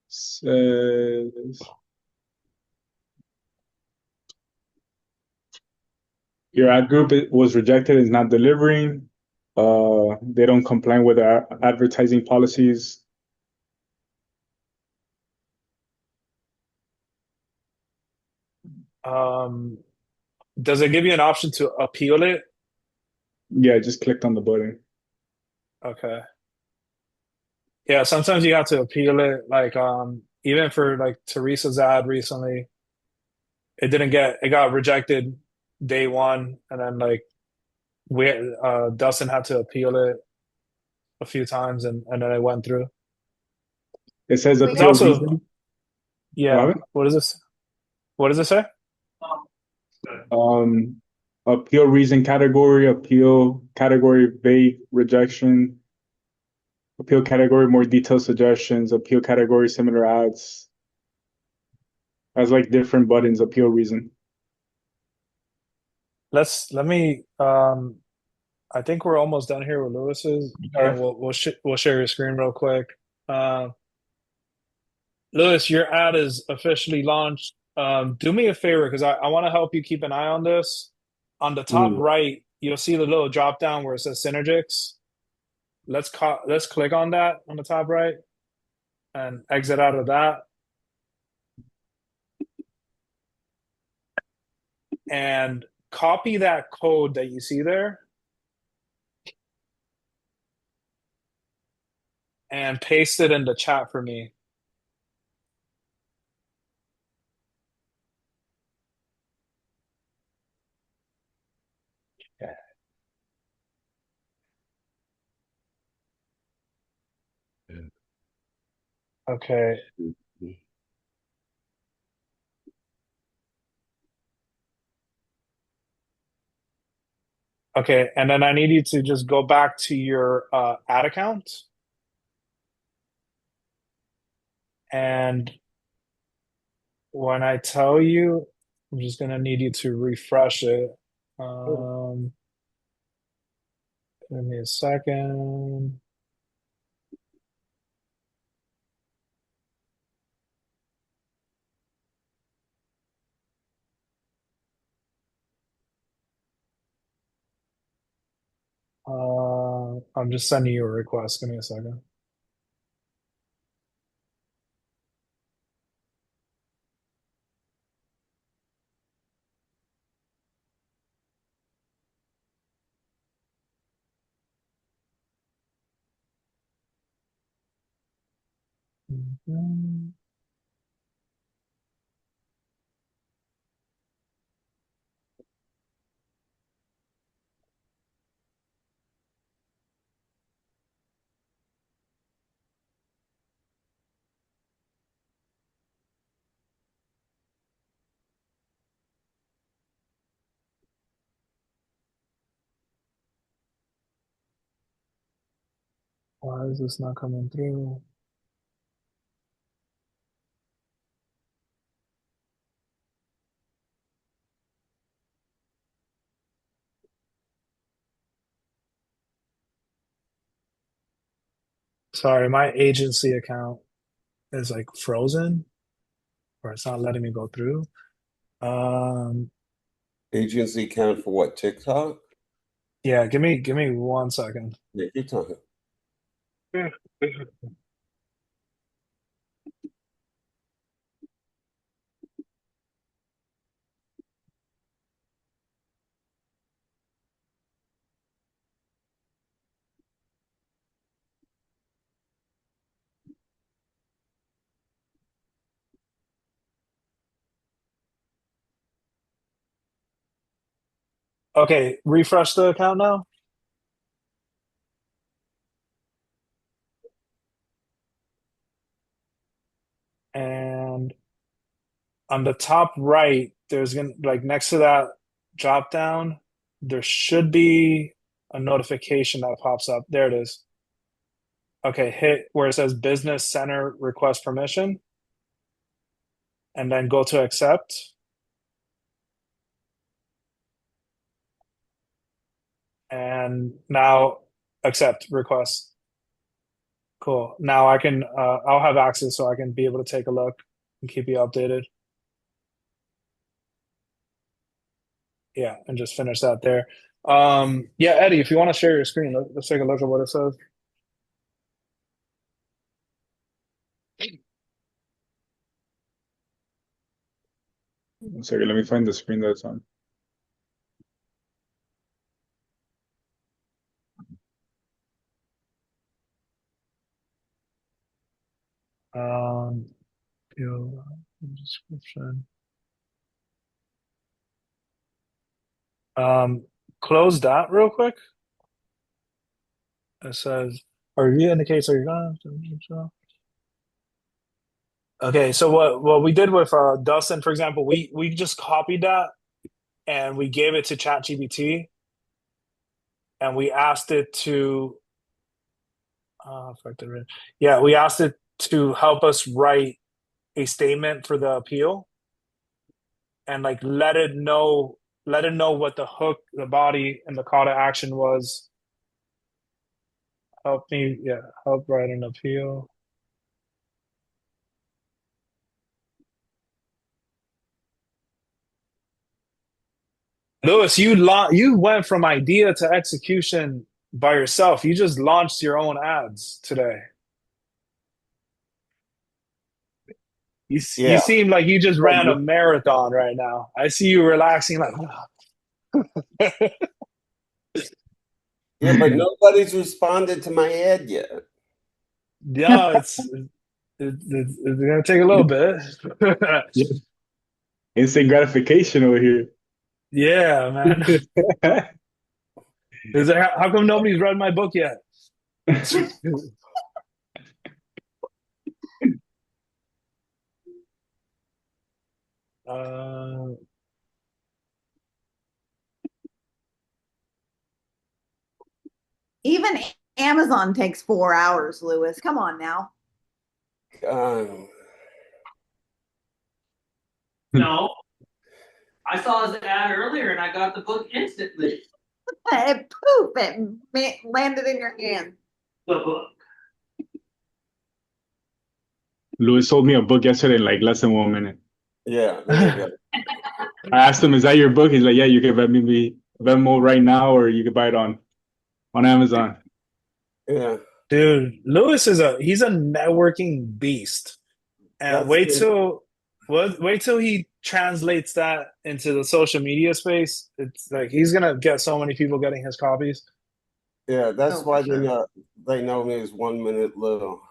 Says your ad group was rejected, is not delivering. They don't comply with our advertising policies. Um, does it give you an option to appeal it? Yeah, I just clicked on the button. Okay. Yeah, sometimes you have to appeal it. Like even for like Teresa's ad recently, it got rejected day one, and then like we Dustin had to appeal it a few times, and then it went through. It says We It's got appeal also reason. What yeah. happened? What is this? What does it say? Um, appeal reason category, appeal category vague rejection, appeal category more detailed suggestions, appeal category similar ads. Has like different buttons, appeal reason. Let me I think we're almost done here with Lewis's, All and right. we'll share your screen real quick. Uh, Lewis, your ad is officially launched. Do me a favor because I want to help you keep an eye on this. On the top Ooh. right, you'll see the little drop down where it says Synergix. Let's click on that on the top right and exit out of that and copy that code that you see there and paste it in the chat for me. Okay. Okay, and then I need you to just go back to your ad account, and when I tell you, I'm just gonna need you to refresh it. Um, Give me a second. I'm just sending you a request. Give me a second. Mhm. Why is this not coming through? Sorry, my agency account is like frozen, or it's not letting me go through. Agency account for what? TikTok? Yeah, give me 1 second. Yeah, you're talking. Okay, refresh the account now. And on the top right, there's gonna like next to that drop down, there should be a notification that pops up. There it is. Okay, hit where it says Business Center request permission, and then go to accept. And now accept request. Cool. Now I can I'll have access so I can be able to take a look and keep you updated. Yeah, and just finish that there. Yeah, Eddie, if you want to share your screen, let's take a look at what it says. One second, let me find the screen that's on. Field description. Close that real quick. It says, our review indicates that you're gonna. Okay, so what we did with Dustin, for example, we just copied that and we gave it to ChatGPT and we asked it to yeah, we asked it to help us write a statement for the appeal and like let it know what the hook, the body, and the call to action was. Help write an appeal. Lewis, you went from idea to execution by yourself. You just launched your own ads today. You Yeah. seem like you just ran a marathon right now. I see you relaxing like. Yeah, but nobody's responded to my ad yet. Yeah, it's gonna take a little bit. Yeah. Instant gratification over here. Yeah, man. How come nobody's read my book yet? Uh, Even Amazon takes 4 hours, Lewis. Come on now. No, I saw his ad earlier and I got the book instantly. It landed in your hand. The book. Louis sold me a book yesterday in like less than 1 minute. Yeah, there you go. I asked him, "Is that your book?" He's like, "Yeah, you can Venmo right now, or you can buy it on Amazon." Yeah, Dude, he's a networking beast. And that's been, wait till he translates that into the social media space. It's like he's gonna get so many people getting his copies. yeah, that's Oh, for why sure. they know me as 1 minute little.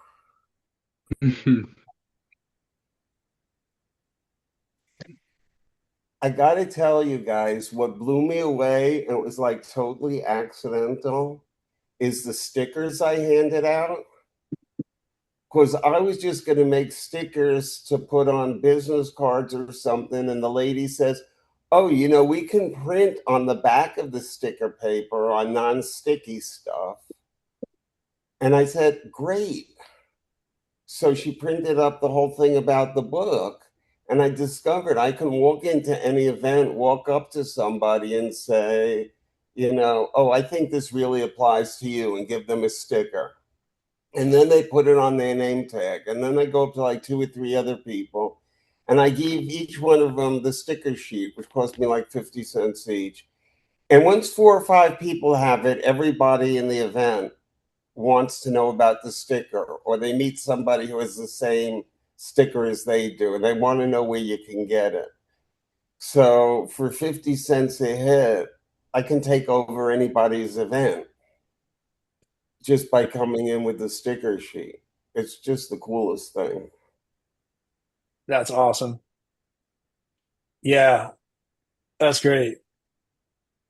I gotta tell you guys, what blew me away, and it was like totally accidental, is the stickers I handed out. Because I was just going to make stickers to put on business cards or something. And the lady says, "Oh, we can print on the back of the sticker paper on non sticky stuff." And I said, "Great." So she printed up the whole thing about the book. And I discovered I can walk into any event, walk up to somebody and say, "Oh, I think this really applies to you," and give them a sticker. And then they put it on their name tag. And then I go up to like two or three other people. And I give each one of them the sticker sheet, which cost me like 50 cents each. And once four or five people have it, everybody in the event wants to know about the sticker, or they meet somebody who has the same sticker as they do, and they want to know where you can get it. So for 50 cents a hit, I can take over anybody's event just by coming in with the sticker sheet. It's just the coolest thing. That's awesome. Yeah, that's great.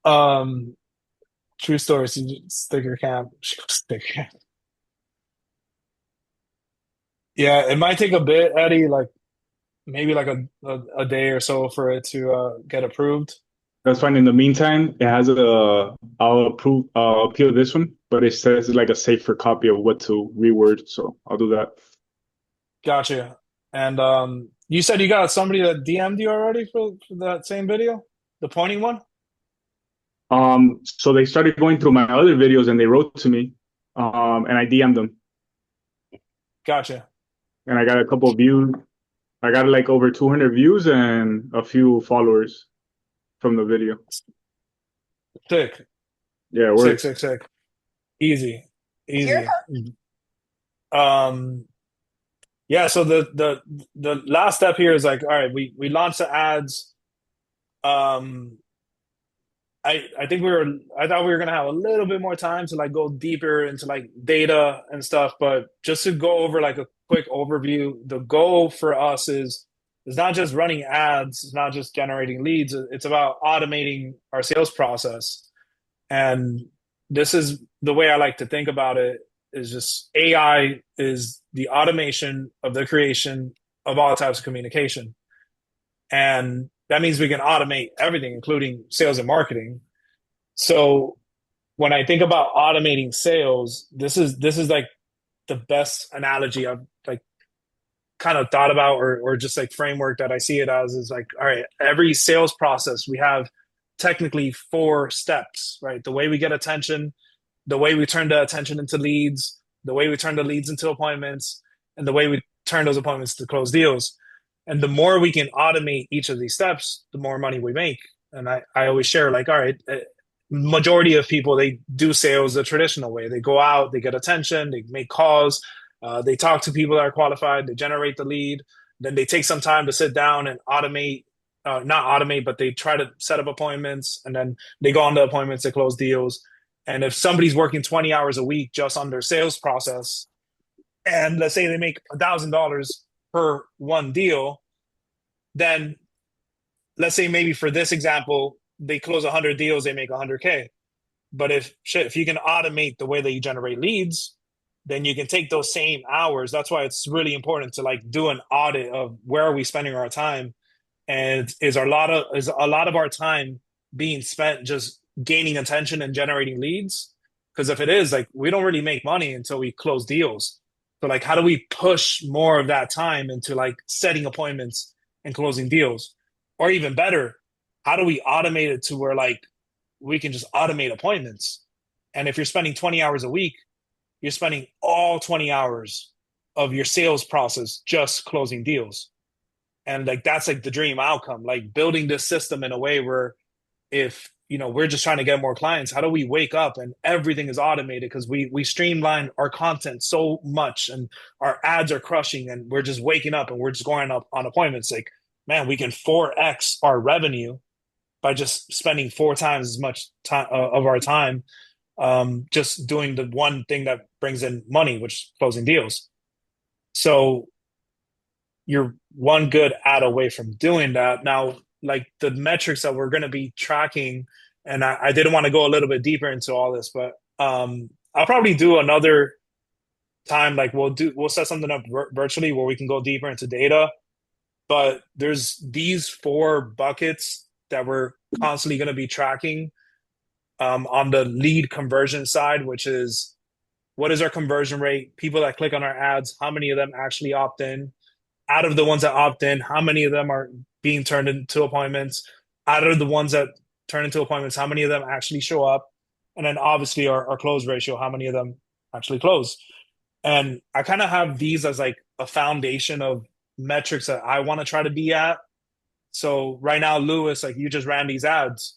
Um, true story. Sticker camp. Sticker camp. Yeah, it might take a bit, Eddie, like maybe like a day or so for it to get approved. That's fine. In the meantime, it has I'll appeal this one, but it says like a safer copy of what to reword. So I'll do that. Gotcha. And you said you got somebody that DM'd you already for that same video, the pointing one? So they started going through my other videos and they wrote to me, and I DM'd them, Gotcha. and I got a couple of views. I got like over 200 views and a few followers from the video. Sick. Yeah, it Sick, works. sick, sick. Easy. Here. Easy. Um, yeah, so the last step here is like, all right, we launched the ads. Um, I think I thought we were gonna have a little bit more time to like go deeper into like data and stuff, but just to go over like a quick overview, the goal for us is it's not just running ads, it's not just generating leads, it's about automating our sales process. And this is the way I like to think about it is just AI is the automation of the creation of all types of communication. And that means we can automate everything, including sales and marketing. So when I think about automating sales, this is like the best analogy I've like kind of thought about or just like framework that I see it as is like, all right, every sales process we have technically four steps, right? The way we get attention, the way we turn the attention into leads, the way we turn the leads into appointments, and the way we turn those appointments to close deals. And the more we can automate each of these steps, the more money we make. And I always share like, all right, majority of people, they do sales the traditional way. They go out, they get attention, they make calls, they talk to people that are qualified, they generate the lead. Then they take some time to sit down and automate, not automate, but they try to set up appointments and then they go on the appointments to close deals. And if somebody's working 20 hours a week just on their sales process, and let's say they make $1,000 per one deal, then let's say maybe for this example, they close 100 deals, they make 100K. But if you can automate the way that you generate leads, then you can take those same hours. That's why it's really important to like do an audit of where are we spending our time, and is a lot of our time being spent just gaining attention and generating leads? Because if it is, like we don't really make money until we close deals. So like, how do we push more of that time into like setting appointments and closing deals? Or even better, how do we automate it to where like we can just automate appointments? And if you're spending 20 hours a week, you're spending all 20 hours of your sales process just closing deals. And like that's like the dream outcome, like building this system in a way where if we're just trying to get more clients. How do we wake up and everything is automated? Because we streamline our content so much and our ads are crushing and we're just waking up and we're just going up on appointments. Like, man, we can 4x our revenue by just spending 4 times as much time of our time just doing the one thing that brings in money, which is closing deals. So you're one good ad away from doing that. Now, like the metrics that we're going to be tracking, and I didn't want to go a little bit deeper into all this, but I'll probably do another time. Like we'll set something up virtually where we can go deeper into data. But there's these 4 buckets that we're constantly going to be tracking on the lead conversion side, which is what is our conversion rate? People that click on our ads, how many of them actually opt in? Out of the ones that opt in, how many of them are being turned into appointments? Out of the ones that turn into appointments, how many of them actually show up? And then obviously our close ratio, how many of them actually close? And I kind of have these as like a foundation of metrics that I want to try to be at. So right now, Lewis, like you just ran these ads.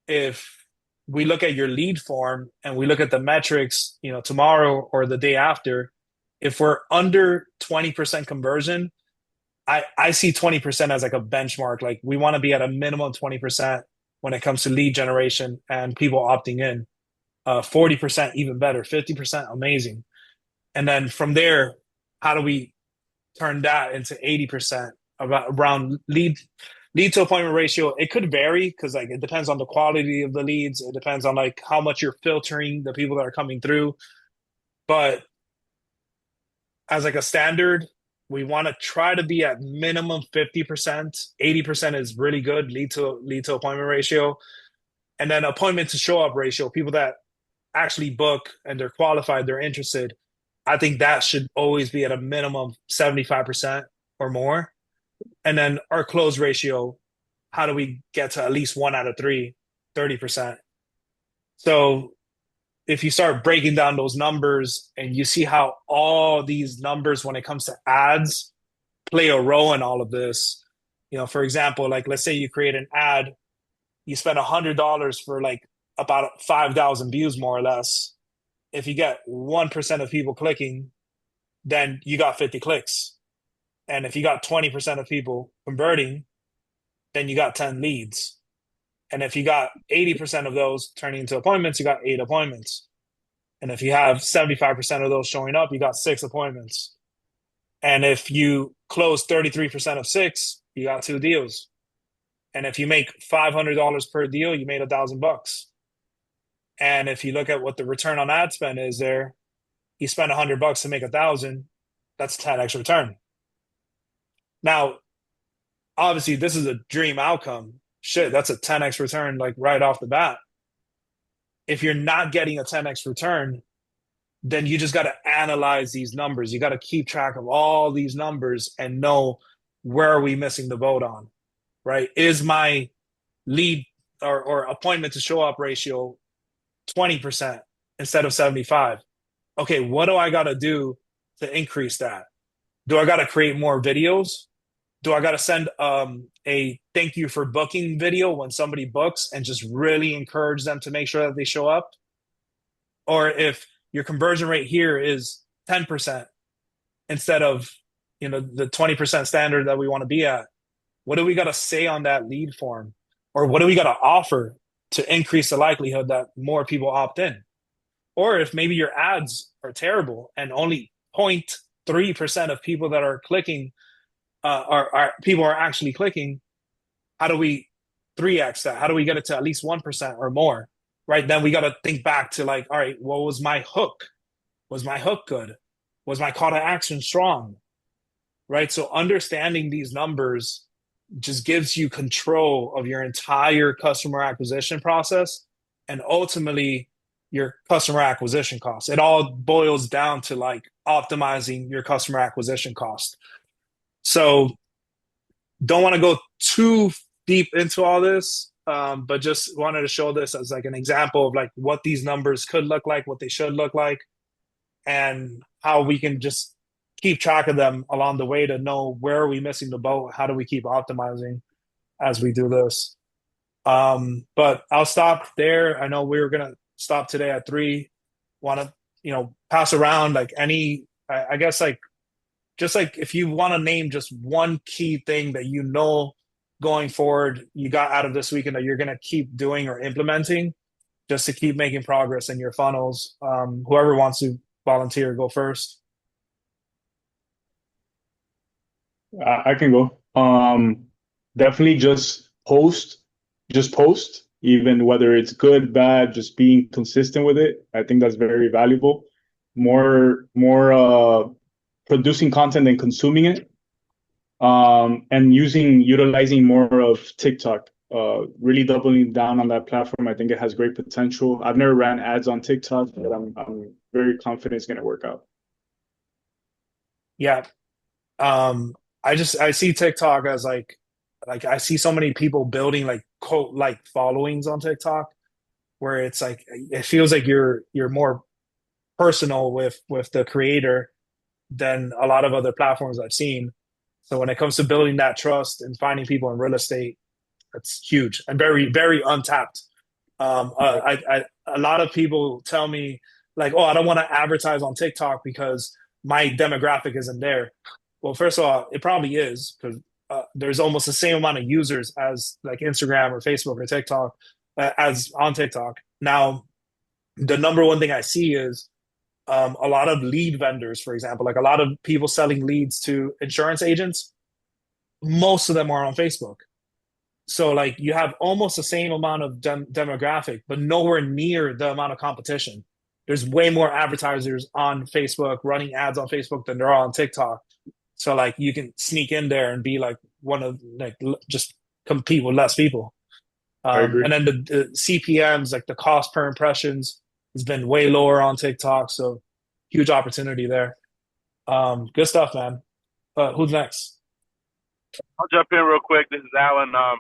If we look at your lead form and we look at the metrics, tomorrow or the day after, if we're under 20% conversion, I see 20% as like a benchmark. Like we want to be at a minimum 20% when it comes to lead generation and people opting in. 40% even better, 50% amazing. And then from there, how do we turn that into 80% around lead to appointment ratio? It could vary because like it depends on the quality of the leads. It depends on like how much you're filtering the people that are coming through. But as like a standard, we want to try to be at minimum 50%. 80% is really good lead to appointment ratio. And then appointment to show up ratio, people that actually book and they're qualified, they're interested. I think that should always be at a minimum 75% or more. And then our close ratio, how do we get to at least 1 out of 3, 30%? So if you start breaking down those numbers and you see how all these numbers when it comes to ads play a role in all of this, for example, like let's say you create an ad, you spend $100 for like about 5,000 views more or less. If you get 1% of people clicking, then you got 50 clicks. And if you got 20% of people converting, then you got 10 leads. And if you got 80% of those turning into appointments, you got 8 appointments. And if you have 75% of those showing up, you got 6 appointments. And if you close 33% of 6, you got 2 deals. And if you make $500 per deal, you made $1,000. And if you look at what the return on ad spend is there, you spend $100 to make 1,000, that's 10x return. Now, obviously, this is a dream outcome. Shit, that's a 10x return, like right off the bat. If you're not getting a 10x return, then you just got to analyze these numbers. You got to keep track of all these numbers and know where are we missing the boat on, right? Is my lead or appointment to show up ratio 20% instead of 75? Okay, what do I got to do to increase that? Do I got to create more videos? Do I got to send a thank you for booking video when somebody books and just really encourage them to make sure that they show up? Or if your conversion rate here is 10% instead of the 20% standard that we want to be at, what do we got to say on that lead form? Or what do we got to offer to increase the likelihood that more people opt in? Or if maybe your ads are terrible and only 0.3% of people that are clicking people are actually clicking, how do we 3x that? How do we get it to at least 1% or more? Right? Then we got to think back to like, all right, what was my hook? Was my hook good? Was my call to action strong? Right? So understanding these numbers just gives you control of your entire customer acquisition process and ultimately your customer acquisition cost. It all boils down to like optimizing your customer acquisition cost. So don't want to go too deep into all this, but just wanted to show this as like an example of like what these numbers could look like, what they should look like, and how we can just keep track of them along the way to know where are we missing the boat, how do we keep optimizing as we do this. But I'll stop there. I know we were gonna stop today at 3. Want to, pass around like I guess like just like if you want to name just one key thing that going forward you got out of this weekend that you're gonna keep doing or implementing just to keep making progress in your funnels. Whoever wants to volunteer, go first. I can go. Definitely just post, even whether it's good, bad, just being consistent with it. I think that's very valuable. More producing content than consuming it. And utilizing more of TikTok. Really doubling down on that platform. I think it has great potential. I've never ran ads on TikTok, but I'm very confident it's going to work out. Yeah. I see TikTok as like I see so many people building like quote like followings on TikTok where it's like it feels like you're more personal with the creator than a lot of other platforms I've seen. So when it comes to building that trust and finding people in real estate, it's huge and very, very untapped. A lot of people tell me like, oh, I don't want to advertise on TikTok because my demographic isn't there. Well, first of all, it probably is because there's almost the same amount of users as like Instagram or Facebook or TikTok as on TikTok. Now, the number one thing I see is a lot of lead vendors, for example, like a lot of people selling leads to insurance agents. Most of them are on Facebook. So like you have almost the same amount of demographic, but nowhere near the amount of competition. There's way more advertisers on Facebook running ads on Facebook than there are on TikTok. So like you can sneak in there and be like one of like just compete with less people. I agree. And then the CPMs, like the cost per impressions, has been way lower on TikTok. So huge opportunity there. Good stuff, man. Who's next? I'll jump in real quick. This is Alan. I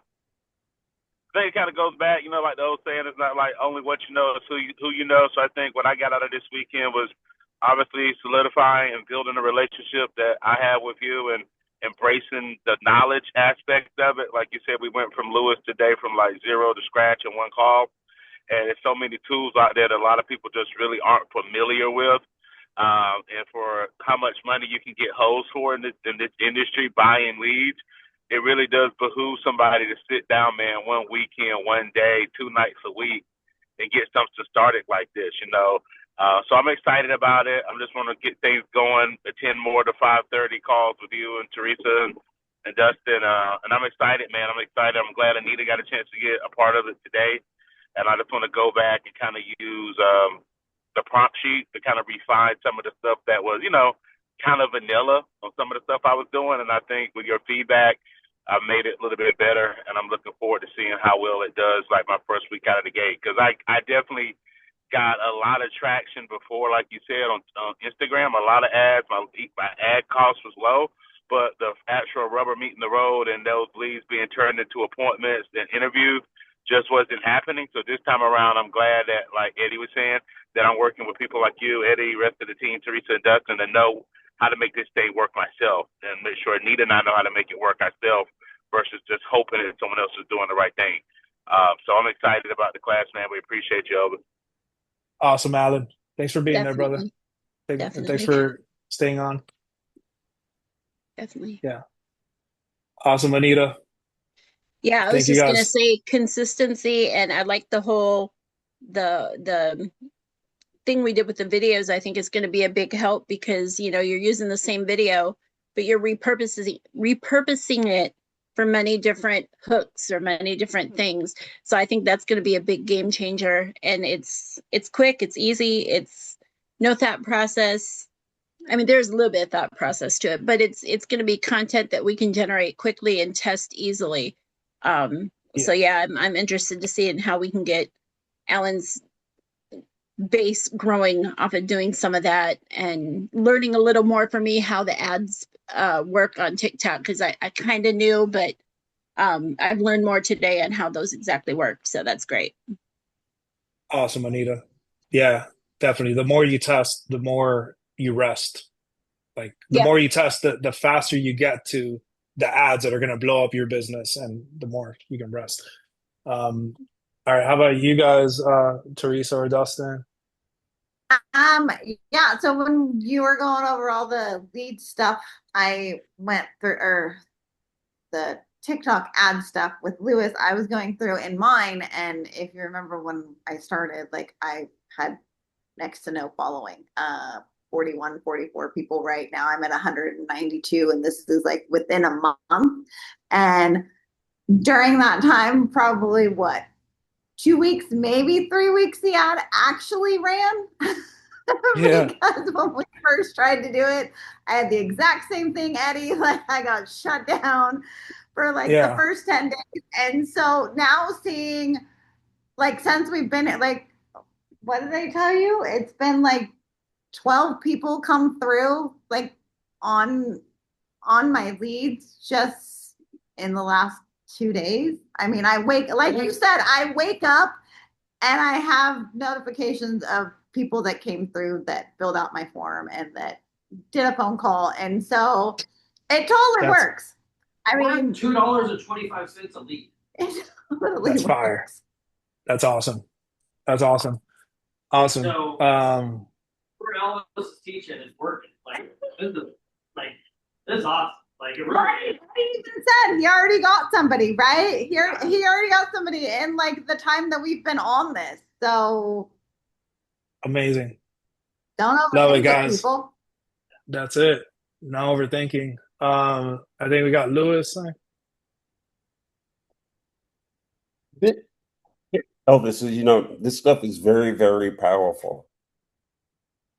think it kind of goes back, like the old saying, it's not like only what you know, it's who you know. So I think what I got out of this weekend was obviously solidifying and building a relationship that I have with you and embracing the knowledge aspect of it. Like you said, we went from Lewis today from like 0 to scratch in one call. And there's so many tools out there that a lot of people just really aren't familiar with. And for how much money you can get hoes for in this industry, buying leads, it really does behoove somebody to sit down, man, one weekend, one day, 2 nights a week, and get something started like this. So I'm excited about it. I just want to get things going, attend more to 5:30 calls with you and Teresa and Dustin. And I'm excited, man. I'm excited. I'm glad Anita got a chance to get a part of it today. And I just want to go back and kind of use the prompt sheet to kind of refine some of the stuff that was, kind of vanilla on some of the stuff I was doing. And I think with your feedback, I made it a little bit better. And I'm looking forward to seeing how well it does, like my first week out of the gate. Because I definitely got a lot of traction before, like you said, on Instagram, a lot of ads. My ad cost was low. But the actual rubber meeting the road and those leads being turned into appointments and interviews just wasn't happening. So this time around, I'm glad that, like Eddie was saying, that I'm working with people like you, Eddie, rest of the team, Teresa and Dustin, to know how to make this thing work myself and make sure Anita and I know how to make it work ourselves versus just hoping that someone else is doing the right thing. So I'm excited about the class, man. We appreciate you, Over. Awesome, Alan. Thanks for being there, brother. Definitely. Thanks for staying on. Definitely. Yeah. Awesome, Anita. Yeah, I was Thank you, just gonna guys. say consistency, and I like the whole the thing we did with the videos. I think is going to be a big help because you're using the same video, but you're repurposing it for many different hooks or many different things. So I think that's going to be a big game changer. And it's quick, it's easy, it's no thought process. I mean, there's a little bit of thought process to it, but it's going to be content that we can generate quickly and test easily. So yeah, I'm interested to see in how we can get Alan's base growing off of doing some of that and learning a little more for me how the ads work on TikTok, because I kind of knew, but I've learned more today on how those exactly work. So that's great. Awesome, Anita. Yeah, definitely. The more you test, the more you rest. Like the more you test, the faster you get to the ads that are going to blow up your business and the more you can rest. All right, how about you guys, Teresa or Dustin? Um, yeah, so when you were going over all the lead stuff, I went through, or the TikTok ad stuff with Lewis, I was going through in mine. And if you remember when I started, like I had next to no following, 41, 44 people. Right now I'm at 192, and this is like within a month. And during that time, probably what, 2 weeks, maybe 3 weeks, the ad actually ran. Yeah, Because when we first tried to do it, I had the exact same thing, Eddie. Like I got shut down for like the yeah, first 10 days. And so now seeing, like, since we've been like, what did I tell you? It's been like 12 people come through like on my leads just in the last 2 days. I mean, I wake, like you said, I wake up and I have notifications of people that came through that filled out my form and that did a phone call. And so it totally that's works. I mean, $2.25 a lead. it totally that's fire. works. That's awesome. That's awesome. Awesome. So where Elvis is teaching is working. Like this is awesome. Like it really Right. is. He even said he already got somebody, right? He already got somebody in like the time that we've been on this. So Amazing. don't Love it, overthink it, guys. people. That's it. No overthinking. I think we got Lewis. Oh, this is, this stuff is very, very powerful.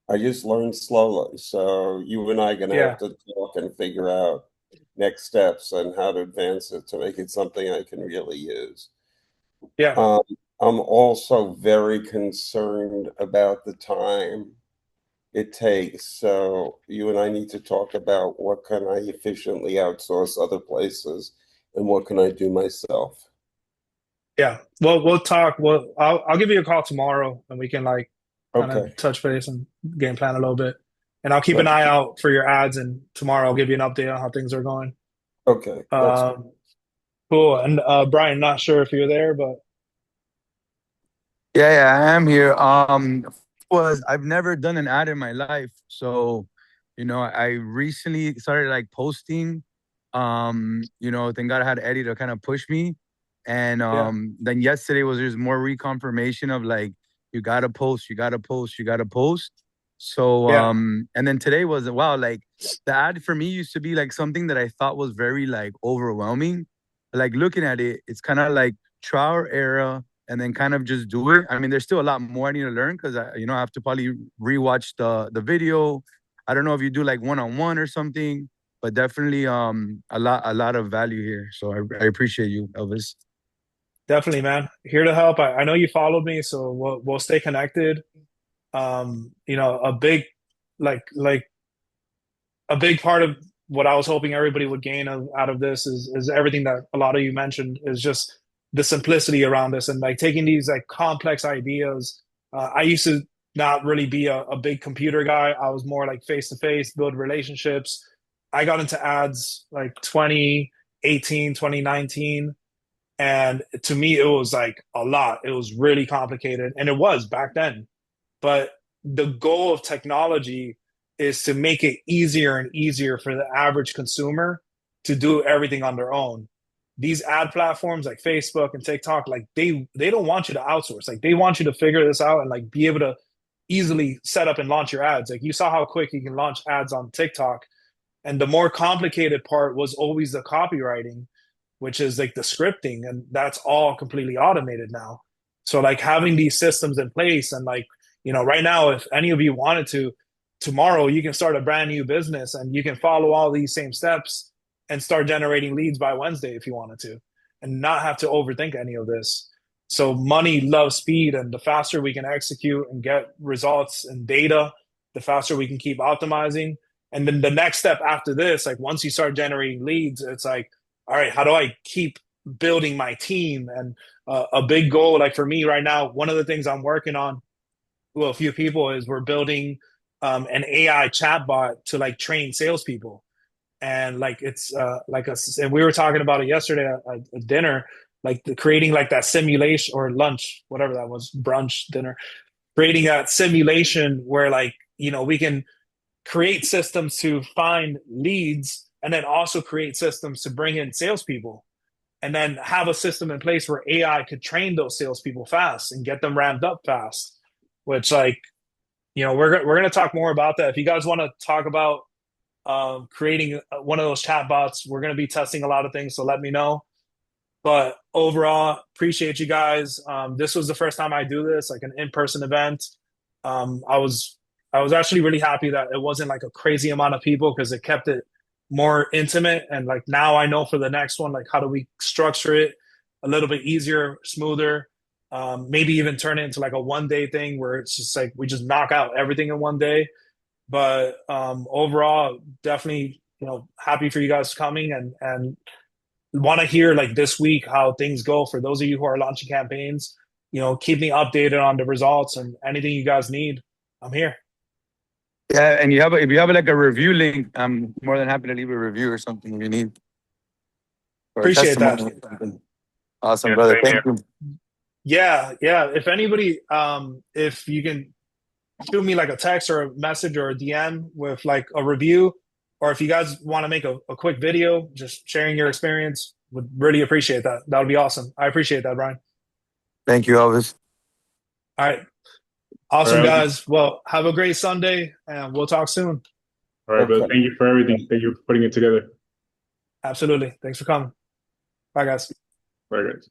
I just learned slowly. So you and I are going to have Yeah, to talk and figure out next steps and how to advance it to make it something I can really use. yeah, Um, I'm also very concerned about the time it takes. So you and I need to talk about what can I efficiently outsource other places and what can I do myself. yeah. Well, we'll talk. I'll give you a call tomorrow, and we can like kind of Okay. touch base and game plan a little bit. And I'll keep an That, eye out for your ads. And tomorrow I'll give you an update on how things are going. okay. That's Um, cool. And Brian, not sure if you're there, but Yeah, yeah, I am here. Was I've never done an ad in my life, so I recently started like posting. Thank God I had Eddie to kind of push me, and yeah, then yesterday was just more reconfirmation of like you gotta post, you gotta post, you gotta post. So yeah, and then today was wow, like the ad for me used to be like something that I thought was very like overwhelming. Like looking at it, it's kind of like trial or error and then kind of just do it. I mean, there's still a lot more I need to learn because I have to probably rewatch the video. I don't know if you do like one-on-one or something, but definitely a lot of value here. So I appreciate you, Elvis. definitely, man. Here to help. I know you followed me, so we'll stay connected. A big like a big part of what I was hoping everybody would gain out of this is everything that a lot of you mentioned is just the simplicity around this and like taking these like complex ideas. I used to not really be a big computer guy. I was more like face to face, build relationships. I got into ads like 2018, 2019. And to me, it was like a lot. It was really complicated. And it was back then. But the goal of technology is to make it easier and easier for the average consumer to do everything on their own. These ad platforms like Facebook and TikTok, like they don't want you to outsource. Like they want you to figure this out and like be able to easily set up and launch your ads. Like you saw how quick you can launch ads on TikTok. And the more complicated part was always the copywriting, which is like the scripting, and that's all completely automated now. So like having these systems in place and like, right now, if any of you wanted to, tomorrow you can start a brand new business and you can follow all these same steps and start generating leads by Wednesday if you wanted to, and not have to overthink any of this. So money loves speed, and the faster we can execute and get results and data, the faster we can keep optimizing. And then the next step after this, like once you start generating leads, it's like, all right, how do I keep building my team? And a big goal, like for me right now, one of the things I'm working on with a few people is we're building an AI chatbot to like train salespeople. And like it's and we were talking about it yesterday at dinner. like creating like that simulation or lunch, whatever that was, brunch, dinner, creating that simulation where like, we can create systems to find leads and then also create systems to bring in salespeople and then have a system in place where AI could train those salespeople fast and get them ramped up fast, which like, we're going to talk more about that. If you guys want to talk about creating one of those chatbots, we're going to be testing a lot of things. So let me know. But overall, appreciate you guys. This was the first time I do this, like an in-person event. I was actually really happy that it wasn't like a crazy amount of people because it kept it more intimate. And like now I know for the next one, like how do we structure it a little bit easier, smoother, maybe even turn it into like a 1 day thing where it's just like we just knock out everything in 1 day. But overall, definitely, happy for you guys coming and want to hear like this week how things go for those of you who are launching campaigns. Keep me updated on the results and anything you guys need. I'm here. Yeah, and if you have like a review link, I'm more than happy to leave a review or something if you need. Or a Appreciate that. testimony or something. Awesome, brother. Thank you. Yeah. If anybody, if you can shoot me like a text or a message or a DM with like a review, or if you guys want to make a quick video, just sharing your experience, would really appreciate that. That would be awesome. I appreciate that, Brian. Thank you, Elvis. All right. Awesome, All right. guys. Well, have a great Sunday and we'll talk soon. All right, brother. Thank you for everything. Thank you for putting it together. Absolutely. Thanks for coming. Bye, guys. Bye, guys.